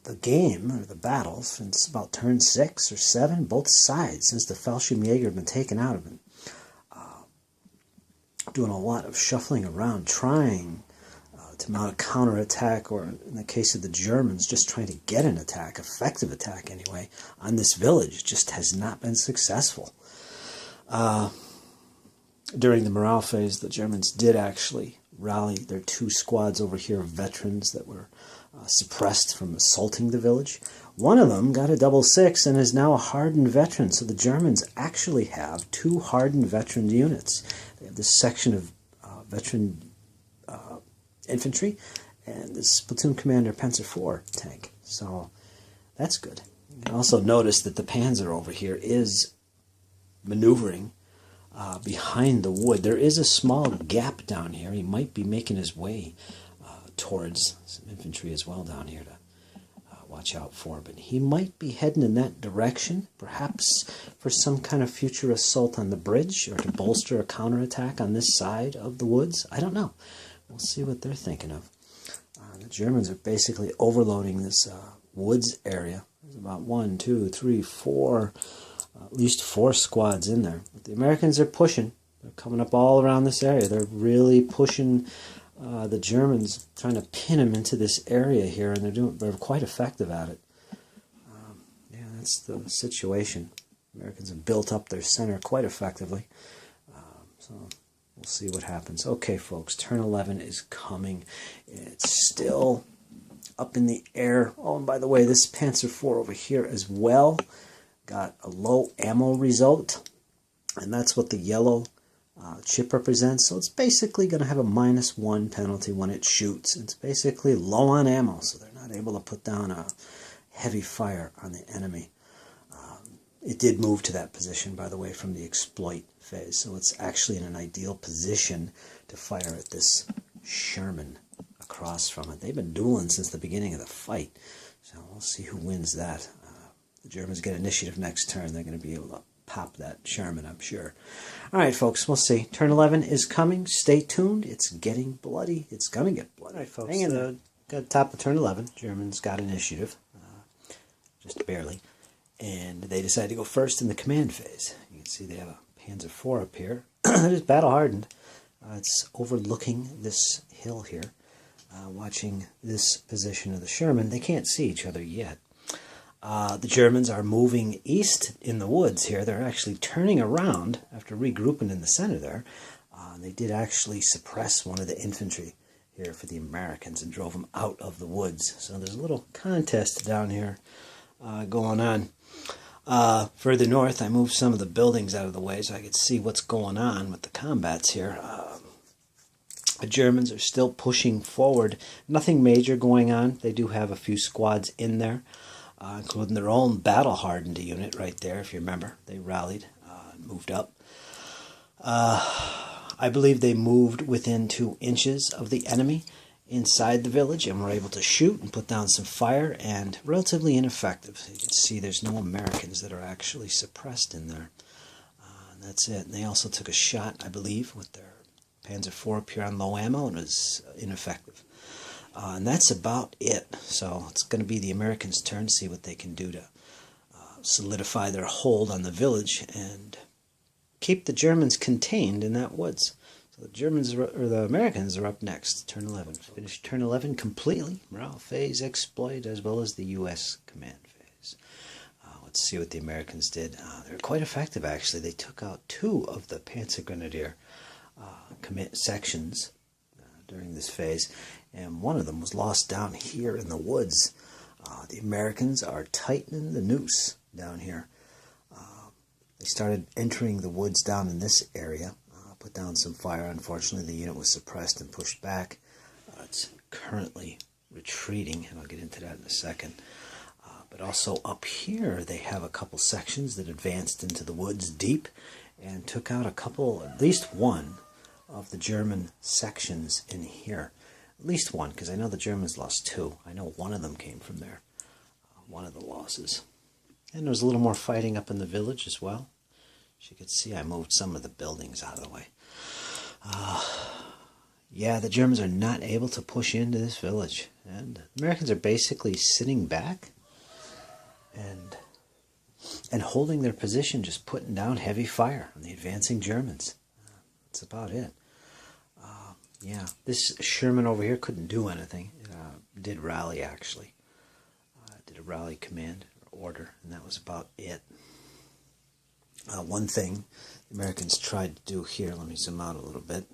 the game, or the battles, since about turn 6 or 7, both sides, since the Fallschirmjäger have been taken out of it. Doing a lot of shuffling around, trying to mount a counterattack, or in the case of the Germans, just trying to get an attack, effective attack anyway, on this village. Just has not been successful. During the morale phase, the Germans did actually rally their 2 squads over here of veterans that were suppressed from assaulting the village. One of them got a double 6 and is now a hardened veteran. So the Germans actually have 2 hardened veteran units. They have this section of veteran infantry and this platoon commander Panzer IV tank. So that's good. You can also notice that the Panzer over here is maneuvering behind the wood. There is a small gap down here. He might be making his way towards some infantry as well down here to watch out for, but he might be heading in that direction, perhaps for some kind of future assault on the bridge, or to bolster a counterattack on this side of the woods. I don't know. We'll see what they're thinking of. The Germans are basically overloading this woods area. There's about 1, 2, 3, 4, at least 4 squads in there. But the Americans are pushing. They're coming up all around this area. They're really pushing the Germans, trying to pin them into this area here, and they're quite effective at it. Yeah, that's the situation. Americans have built up their center quite effectively. So we'll see what happens. Okay, folks, turn 11 is coming. It's still up in the air. Oh, and by the way, this Panzer IV over here as well got a low ammo result, and that's what the yellow chip represents. So it's basically going to have a -1 penalty when it shoots. It's basically low on ammo, so they're not able to put down a heavy fire on the enemy. It did move to that position, by the way, from the exploit phase, so it's actually in an ideal position to fire at this Sherman across from it. They've been dueling since the beginning of the fight, so we'll see who wins that. The Germans get initiative next turn. They're going to be able to pop that Sherman, I'm sure. All right, folks, we'll see. Turn 11 is coming. Stay tuned. It's getting bloody. It's going to get bloody. All right, folks. Hang in there. Got top of turn 11. Germans got initiative, just barely. And they decided to go first in the command phase. You can see they have a Panzer IV up here. It is battle hardened. It's overlooking this hill here, watching this position of the Sherman. They can't see each other yet. The Germans are moving east in the woods here. They're actually turning around after regrouping in the center there. They did actually suppress one of the infantry here for the Americans and drove them out of the woods. So there's a little contest down here going on. Further north, I moved some of the buildings out of the way so I could see what's going on with the combats here. The Germans are still pushing forward. Nothing major going on. They do have a few squads in there, including their own battle-hardened unit right there, if you remember. They rallied and moved up. I believe they moved within 2 inches of the enemy inside the village and were able to shoot and put down some fire, and relatively ineffective. You can see there's no Americans that are actually suppressed in there. And that's it. And they also took a shot, I believe, with their Panzer IV up here on low ammo, and it was ineffective. And that's about it. So it's going to be the Americans' turn to see what they can do to solidify their hold on the village and keep the Germans contained in that woods. So the Germans, or the Americans, are up next. Turn 11. Finished turn 11 completely. Morale phase exploit, as well as the U.S. command phase. Let's see what the Americans did. They were quite effective, actually. They took out 2 of the Panzer Grenadier sections during this phase, and one of them was lost down here in the woods. The Americans are tightening the noose down here. They started entering the woods down in this area, put down some fire. Unfortunately, the unit was suppressed and pushed back. It's currently retreating, and I'll get into that in a second. But also up here, they have a couple sections that advanced into the woods deep and took out a couple, at least one, of the German sections in here. At least one, because I know the Germans lost 2. I know one of them came from there, one of the losses. And there was a little more fighting up in the village as well. As you can see, I moved some of the buildings out of the way. Yeah, the Germans are not able to push into this village. And the Americans are basically sitting back and holding their position, just putting down heavy fire on the advancing Germans. That's about it. Yeah, this Sherman over here couldn't do anything. It did rally, actually. Did a rally command or order, and that was about it. One thing the Americans tried to do here, let me zoom out a little bit.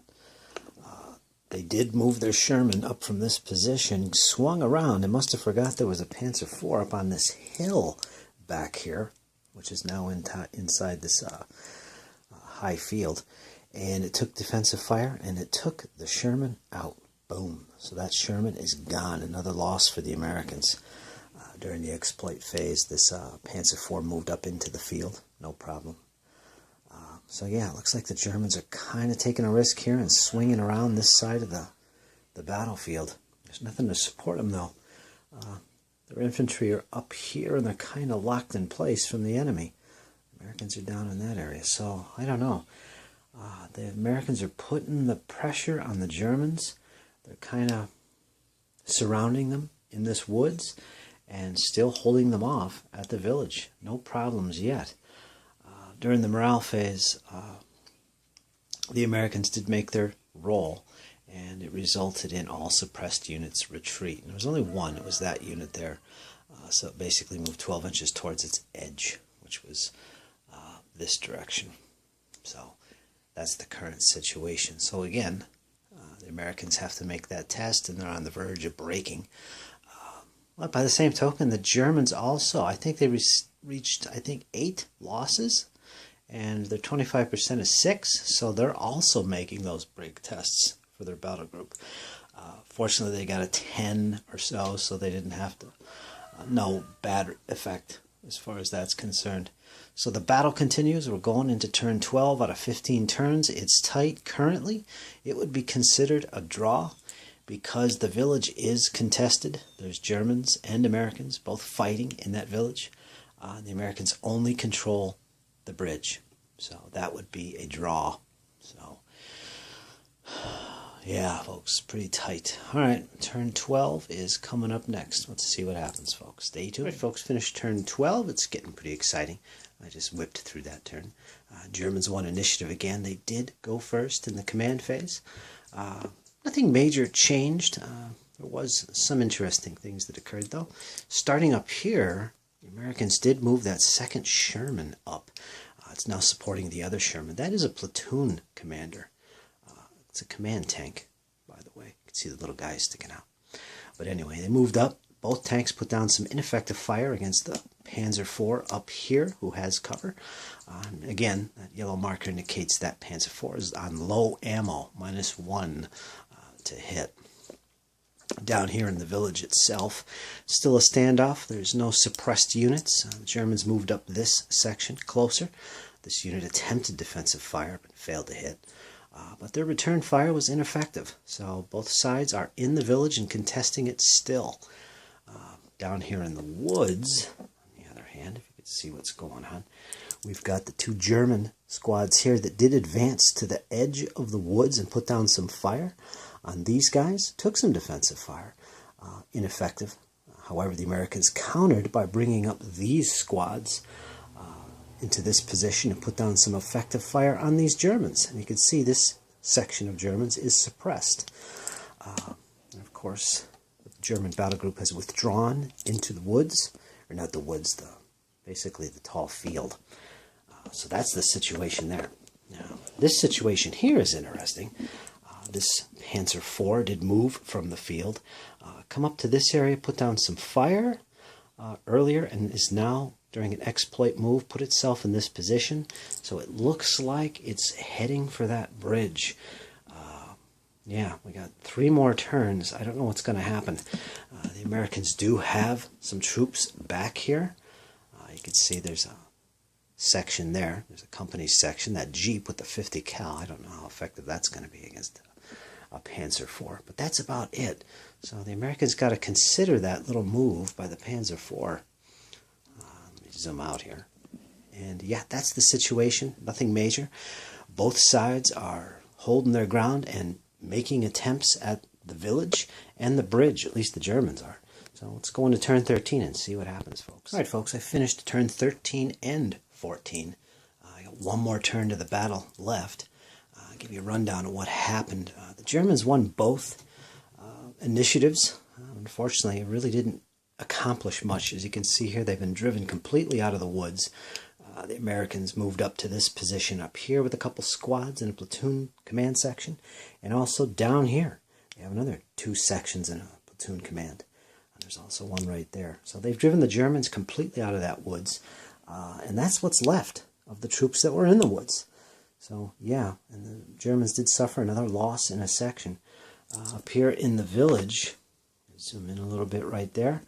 They did move their Sherman up from this position, swung around. They must have forgot there was a Panzer IV up on this hill back here, which is now inside this high field. And it took defensive fire, and it took the Sherman out. Boom. So that Sherman is gone. Another loss for the Americans. During the exploit phase, this Panzer IV moved up into the field. No problem. So yeah, it looks like the Germans are kind of taking a risk here and swinging around this side of the battlefield. There's nothing to support them, though. Their infantry are up here, and they're kind of locked in place from the enemy. Americans are down in that area, so I don't know. The Americans are putting the pressure on the Germans. They're kind of surrounding them in this woods and still holding them off at the village. No problems yet. During the morale phase, the Americans did make their roll, and it resulted in all suppressed units retreat. And there was only one. It was that unit there. So it basically moved 12 inches towards its edge, which was this direction. So that's the current situation. So again, the Americans have to make that test, and they're on the verge of breaking. But by the same token, the Germans also, I think they reached, 8 losses, and their 25% is 6, so they're also making those break tests for their battle group. Fortunately, they got a 10 or so they didn't have to. No bad effect as far as that's concerned. So the battle continues. We're going into turn 12 out of 15 turns. It's tight currently. It would be considered a draw because the village is contested. There's Germans and Americans both fighting in that village. The Americans only control the bridge. So that would be a draw. So, yeah, folks, pretty tight. All right, turn 12 is coming up next. Let's see what happens, folks. Stay tuned. All right, folks, finished turn 12. It's getting pretty exciting. I just whipped through that turn. Germans won initiative again. They did go first in the command phase. Nothing major changed. There was some interesting things that occurred, though. Starting up here, the Americans did move that second Sherman up. It's now supporting the other Sherman. That is a platoon commander. It's a command tank, by the way. You can see the little guy sticking out. But anyway, they moved up. Both tanks put down some ineffective fire against the Panzer IV up here, who has cover. Again, that yellow marker indicates that Panzer IV is on low ammo, -1 to hit. Down here in the village itself, still a standoff. There's no suppressed units. The Germans moved up this section closer. This unit attempted defensive fire but failed to hit. But their return fire was ineffective. So both sides are in the village and contesting it still. Down here in the woods, on the other hand, if you can see what's going on, we've got the two German squads here that did advance to the edge of the woods and put down some fire on these guys. Took some defensive fire. Ineffective. However, the Americans countered by bringing up these squads into this position and put down some effective fire on these Germans. And you can see this section of Germans is suppressed. And of course, the German battle group has withdrawn into the woods, or not the woods, basically the tall field. So that's the situation there. Now, this situation here is interesting. This Panzer IV did move from the field, come up to this area, put down some fire earlier, and is now, during an exploit move, put itself in this position. So it looks like it's heading for that bridge. Yeah, we got 3 more turns. I don't know what's going to happen. The Americans do have some troops back here. You can see there's a section there. There's a company section. That Jeep with the 50 cal. I don't know how effective that's going to be against a Panzer IV. But that's about it. So the Americans got to consider that little move by the Panzer IV. Let me zoom out here. And yeah, that's the situation. Nothing major. Both sides are holding their ground and making attempts at the village and the bridge. At least the Germans are. So let's go into turn 13 and see what happens, folks. All right, folks, I finished turn 13 and 14. I got one more turn to the battle left. I'll give you a rundown of what happened. The Germans won both initiatives. Unfortunately, it really didn't accomplish much. As you can see here, they've been driven completely out of the woods. The Americans moved up to this position up here with a couple squads and a platoon command section. And also down here, they have another 2 sections in a platoon command. And there's also one right there. So they've driven the Germans completely out of that woods. And that's what's left of the troops that were in the woods. So, yeah, and the Germans did suffer another loss in a section. Up here in the village, zoom in a little bit right there.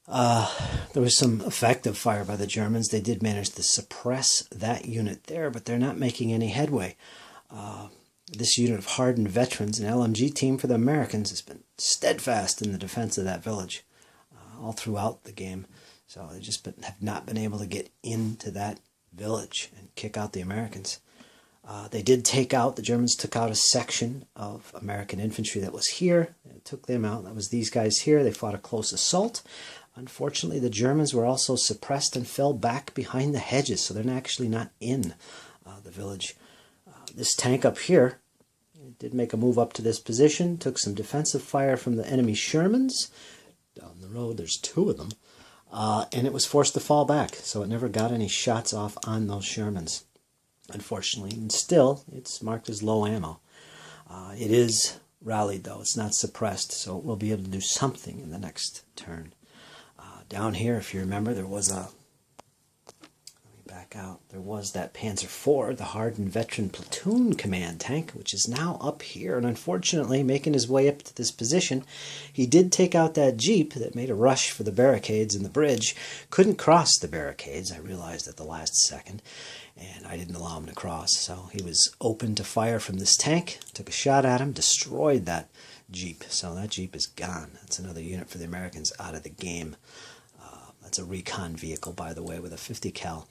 There was some effective fire by the Germans. They did manage to suppress that unit there, but they're not making any headway. This unit of hardened veterans, an LMG team for the Americans, has been steadfast in the defense of that village all throughout the game. So they just have not been able to get into that village and kick out the Americans. They did the Germans took out a section of American infantry that was here. It took them out. That was these guys here. They fought a close assault. Unfortunately, the Germans were also suppressed and fell back behind the hedges, so they're actually not in the village. This tank up here did make a move up to this position, took some defensive fire from the enemy Shermans. Down the road, there's 2 of them. And it was forced to fall back, so it never got any shots off on those Shermans, unfortunately. And still, it's marked as low ammo. It is rallied, though. It's not suppressed, so it will be able to do something in the next turn. Down here, if you remember, there was let me back out. There was that Panzer IV, the hardened veteran platoon command tank, which is now up here. And unfortunately, making his way up to this position, he did take out that Jeep that made a rush for the barricades in the bridge. Couldn't cross the barricades, I realized at the last second. And I didn't allow him to cross. So he was open to fire from this tank. Took a shot at him, destroyed that Jeep. So that Jeep is gone. That's another unit for the Americans out of the game. It's a recon vehicle, by the way, with a 50 cal.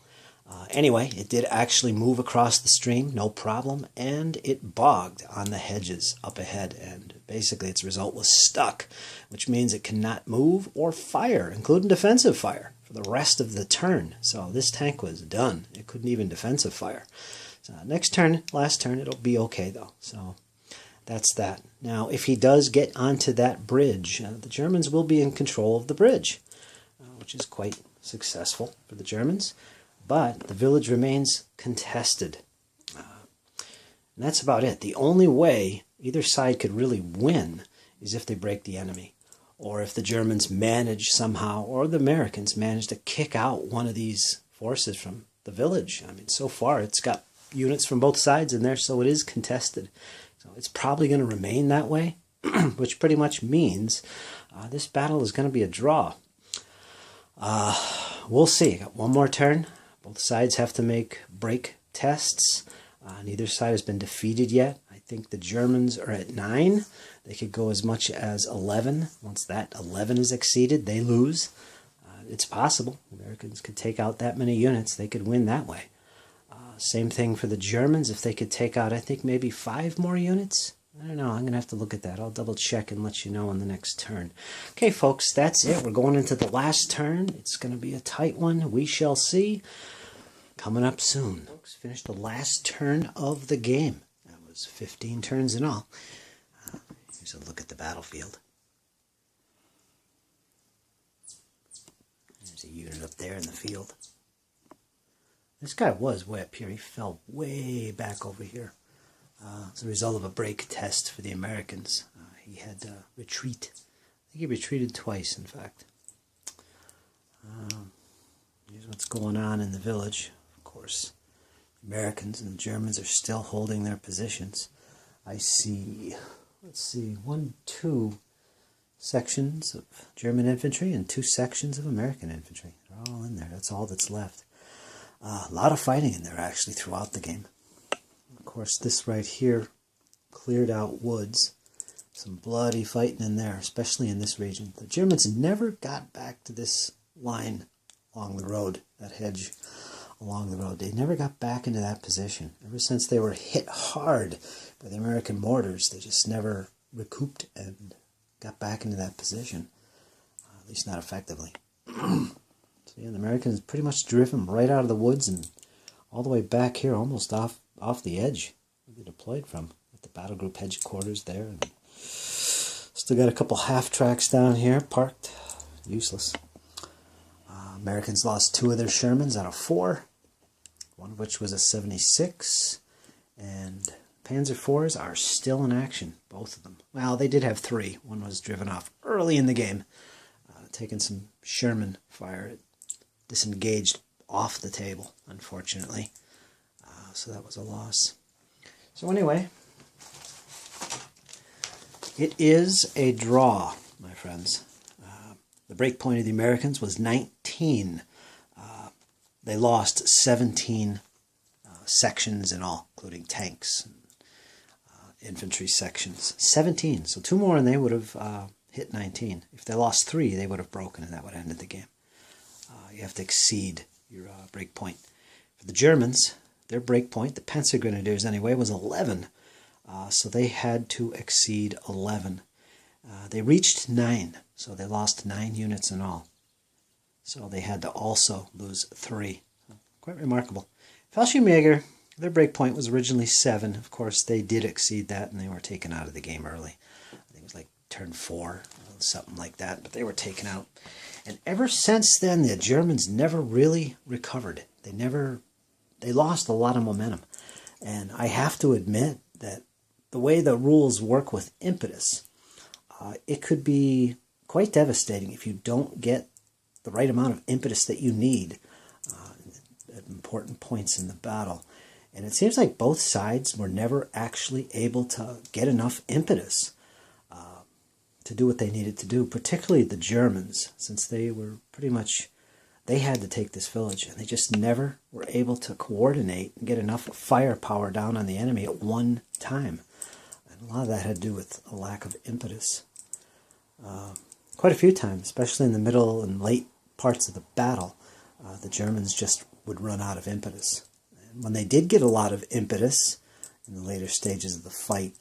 Anyway, it did actually move across the stream, no problem, and it bogged on the hedges up ahead, and basically its result was stuck, which means it cannot move or fire, including defensive fire, for the rest of the turn. So this tank was done. It couldn't even defensive fire. So next turn, last turn, it'll be okay, though. So that's that. Now, if he does get onto that bridge, the Germans will be in control of the bridge, which is quite successful for the Germans. But the village remains contested. And that's about it. The only way either side could really win is if they break the enemy. Or if the Germans manage somehow, or the Americans manage to kick out one of these forces from the village. I mean, so far it's got units from both sides in there, so it is contested. So it's probably going to remain that way, which pretty much means this battle is going to be a draw. We'll see. Got one more turn. Both sides have to make break tests. Neither side has been defeated yet. I think the Germans are at 9. They could go as much as 11. Once that 11 is exceeded, they lose. It's possible. Americans could take out that many units. They could win that way. Same thing for the Germans. If they could take out, I think, maybe 5 more units. I don't know. I'm going to have to look at that. I'll double check and let you know on the next turn. Okay, folks, that's it. We're going into the last turn. It's going to be a tight one. We shall see. Coming up soon. Folks, finished the last turn of the game. That was 15 turns in all. Here's a look at the battlefield. There's a unit up there in the field. This guy was way up here. He fell way back over here. As a result of a break test for the Americans. He had to retreat. I think he retreated twice, in fact. Here's what's going on in the village. Of course, the Americans and the Germans are still holding their positions. I see, let's see, 2 sections of German infantry and 2 sections of American infantry. They're all in there. That's all that's left. A lot of fighting in there, actually, throughout the game. Of course, this right here cleared out woods. Some bloody fighting in there, especially in this region. The Germans never got back to this line along the road, that hedge along the road. They never got back into that position. Ever since they were hit hard by the American mortars, they just never recouped and got back into that position. At least not effectively. So yeah, the Americans pretty much driven them right out of the woods and all the way back here, almost off the edge where they deployed from, with the battle group headquarters there. And still got a couple half tracks down here parked. Useless. Americans lost 2 of their Shermans out of 4, one of which was a 76, and Panzer IVs are still in action, both of them. Well, they did have 3. One was driven off early in the game, taking some Sherman fire. It disengaged off the table, unfortunately, so that was a loss. So anyway, it is a draw, my friends. The break point of the Americans was 19. They lost 17 sections in all, including tanks and infantry sections. 17. So 2 more and they would have hit 19. If they lost 3, they would have broken and that would have ended the game. You have to exceed your break point. For the Germans, their break point, the Panzer Grenadiers anyway, was 11. So they had to exceed 11. They reached 9. So they lost 9 units in all. So they had to also lose 3. Quite remarkable. Fallschirmjäger, their break point was originally 7. Of course, they did exceed that, and they were taken out of the game early. I think it was like turn 4, something like that. But they were taken out. And ever since then, the Germans never really recovered. They lost a lot of momentum. And I have to admit that the way the rules work with impetus, it could be quite devastating if you don't get the right amount of impetus that you need at important points in the battle. And it seems like both sides were never actually able to get enough impetus to do what they needed to do, particularly the Germans, since they were pretty much, they had to take this village, and they just never were able to coordinate and get enough firepower down on the enemy at one time. And a lot of that had to do with a lack of impetus. Quite a few times, especially in the middle and late parts of the battle, the Germans just would run out of impetus. And when they did get a lot of impetus in the later stages of the fight,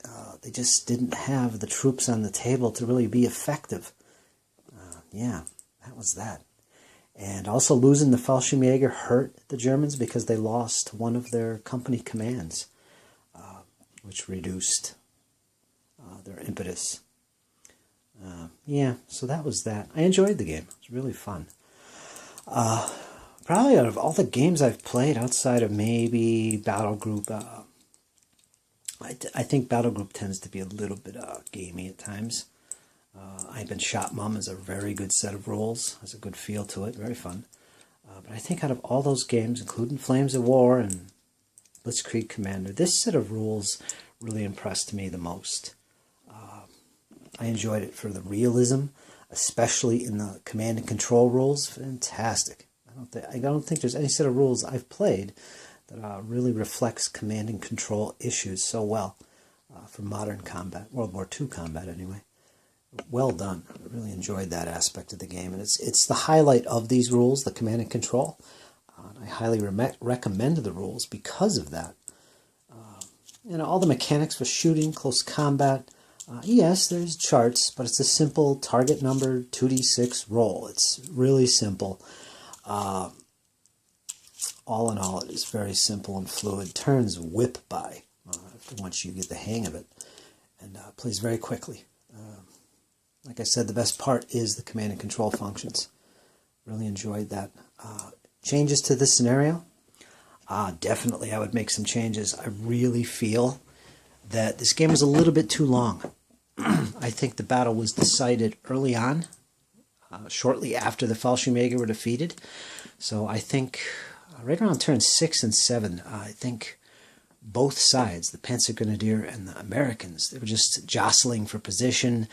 they just didn't have the troops on the table to really be effective. Yeah, that was that. And also losing the Fallschirmjäger hurt the Germans because they lost one of their company commands, which reduced their impetus. Yeah, so that was that. I enjoyed the game. It was really fun. Probably out of all the games I've played outside of maybe Battle Group, I think Battle Group tends to be a little bit gamey at times. I've Been Shot Mum is a very good set of rules. Has a good feel to it. Very fun. But I think out of all those games, including Flames of War and Blitzkrieg Commander, this set of rules really impressed me the most. I enjoyed it for the realism, especially in the command and control rules. Fantastic. I don't think there's any set of rules I've played that really reflects command and control issues so well for modern combat, World War II combat anyway. Well done. I really enjoyed that aspect of the game, and it's the highlight of these rules, the command and control. I highly recommend the rules because of that. All the mechanics for shooting, close combat. Yes, there's charts, but it's a simple target number 2d6 roll. It's really simple. All in all, it is very simple and fluid. Turns whip by once you get the hang of it, and plays very quickly. Like I said, the best part is the command and control functions. Really enjoyed that. Changes to this scenario? Definitely I would make some changes. I really feel that this game was a little bit too long. I think the battle was decided early on, shortly after the Fallschirmjäger were defeated. So I think right around turn 6 and 7, I think both sides, the Panzer Grenadier and the Americans, they were just jostling for position,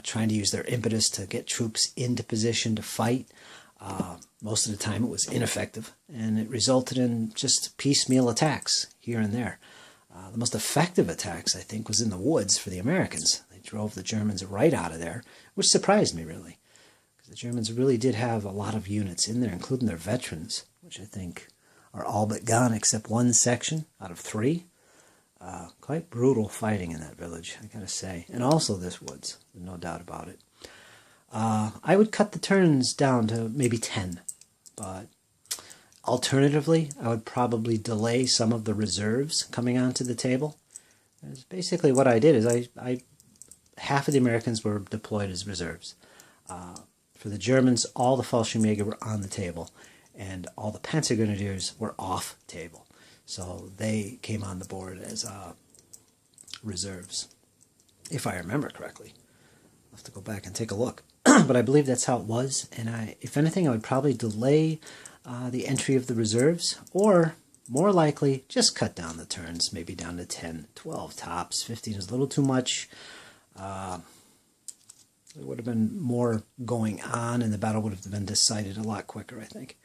trying to use their impetus to get troops into position to fight. Most of the time it was ineffective, and it resulted in just piecemeal attacks here and there. The most effective attacks, I think, was in the woods for the Americans. They drove the Germans right out of there, which surprised me, really. Because the Germans really did have a lot of units in there, including their veterans, which I think are all but gone except one section out of 3. Quite brutal fighting in that village, I gotta say. And also this woods, no doubt about it. I would cut the turns down to maybe 10, but alternatively, I would probably delay some of the reserves coming onto the table. That's basically what I did. Is half of the Americans were deployed as reserves. For the Germans, all the Fallschirmjäger were on the table, and all the Panzer Grenadiers were off table. So they came on the board as reserves, if I remember correctly. I'll have to go back and take a look. But I believe that's how it was, and if anything, I would probably delay the entry of the reserves, or more likely, just cut down the turns, maybe down to 10, 12 tops. 15 is a little too much. There would have been more going on, and the battle would have been decided a lot quicker, I think.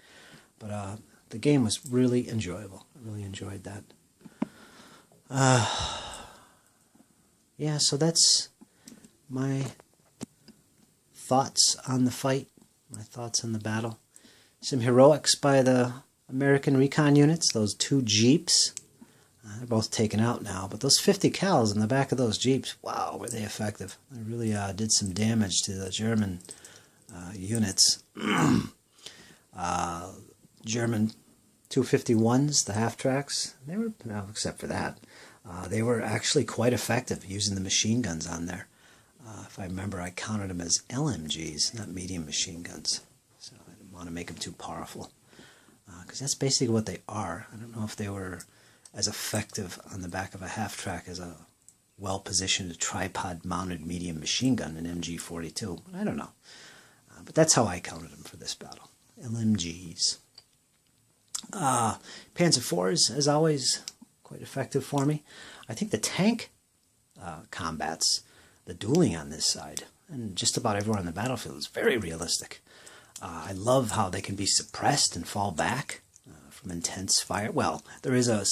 But the game was really enjoyable. I really enjoyed that. Yeah, so that's my thoughts on the fight, my thoughts on the battle. Some heroics by the American recon units, those 2 Jeeps. They're both taken out now, but those 50 cals in the back of those Jeeps, wow, were they effective. They really did some damage to the German units. German 251s, the half-tracks, they were, well, except for that, they were actually quite effective using the machine guns on there. If I remember, I counted them as LMGs, not medium machine guns. So I didn't want to make them too powerful, because that's basically what they are. I don't know if they were as effective on the back of a half-track as a well-positioned tripod-mounted medium machine gun, an MG-42. I don't know. But that's how I counted them for this battle. LMGs. Panzer IVs, as always, quite effective for me. I think the tank combats, the dueling on this side, and just about everywhere on the battlefield is very realistic. I love how they can be suppressed and fall back from intense fire. Well, there is a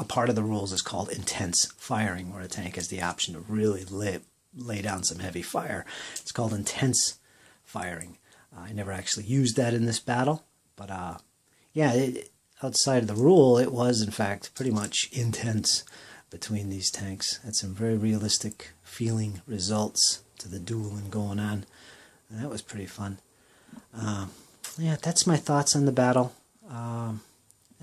part of the rules is called intense firing, where a tank has the option to really lay down some heavy fire. It's called intense firing. I never actually used that in this battle, but yeah, outside of the rule, it was in fact pretty much intense between these tanks. Had some very realistic feeling results to the dueling going on, and that was pretty fun. Yeah, that's my thoughts on the battle.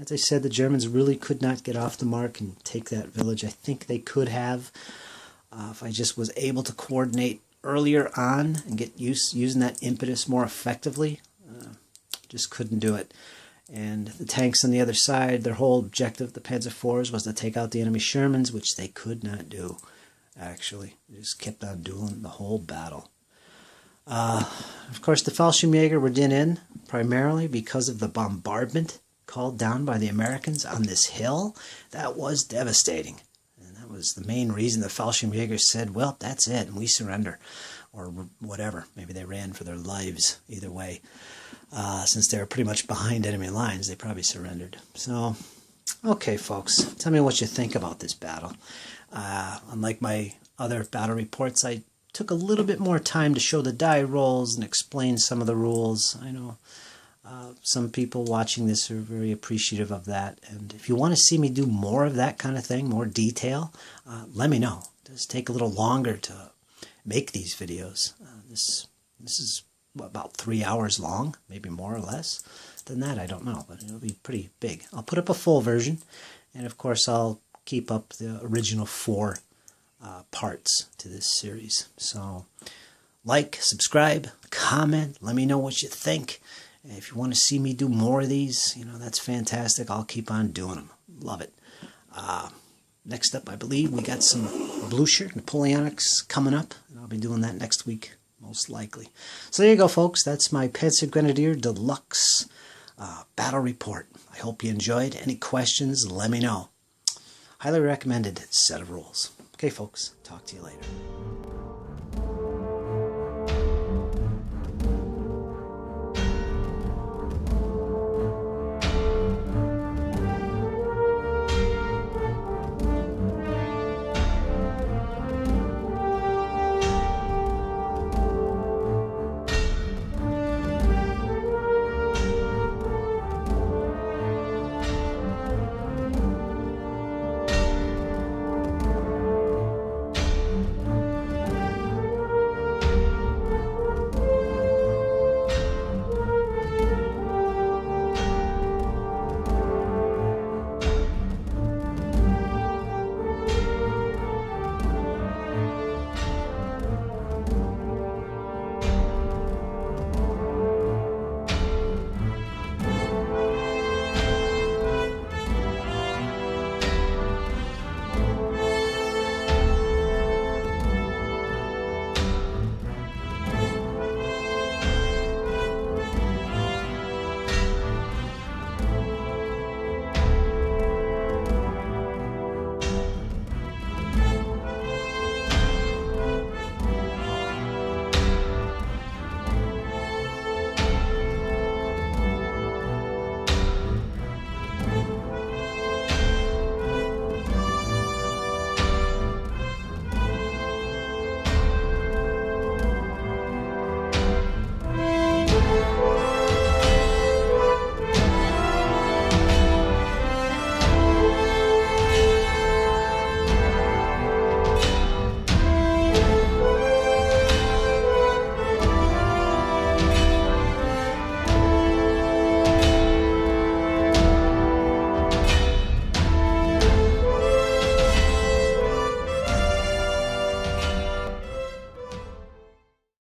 As I said, the Germans really could not get off the mark and take that village. I think they could have if I just was able to coordinate earlier on and get using that impetus more effectively. Just couldn't do it. And the tanks on the other side, their whole objective, the Panzer IVs, was to take out the enemy Shermans, which they could not do, actually. They just kept on dueling the whole battle. Of course, the Fallschirmjäger were in primarily because of the bombardment called down by the Americans on this hill. That was devastating. And that was the main reason the Fallschirmjägers said, well, that's it, and we surrender. Or whatever. Maybe they ran for their lives, either way. Since they were pretty much behind enemy lines, they probably surrendered. So, okay, folks, tell me what you think about this battle. Unlike my other battle reports, I took a little bit more time to show the die rolls and explain some of the rules. I know some people watching this are very appreciative of that. And if you want to see me do more of that kind of thing, more detail, let me know. It does take a little longer to make these videos. This is about 3 hours long, maybe more or less than that, I don't know, but it'll be pretty big. I'll put up a full version, and of course I'll keep up the original 4 parts to this series. So like, subscribe, comment, let me know what you think. And if you want to see me do more of these, that's fantastic. I'll keep on doing them. Love it. Next up, I believe we got some Blucher Napoleonics coming up, and I'll be doing that next week, most likely. So there you go, folks. That's my Panzer Grenadier Deluxe battle report. I hope you enjoyed. Any questions, let me know. Highly recommended set of rules. Okay, folks. Talk to you later.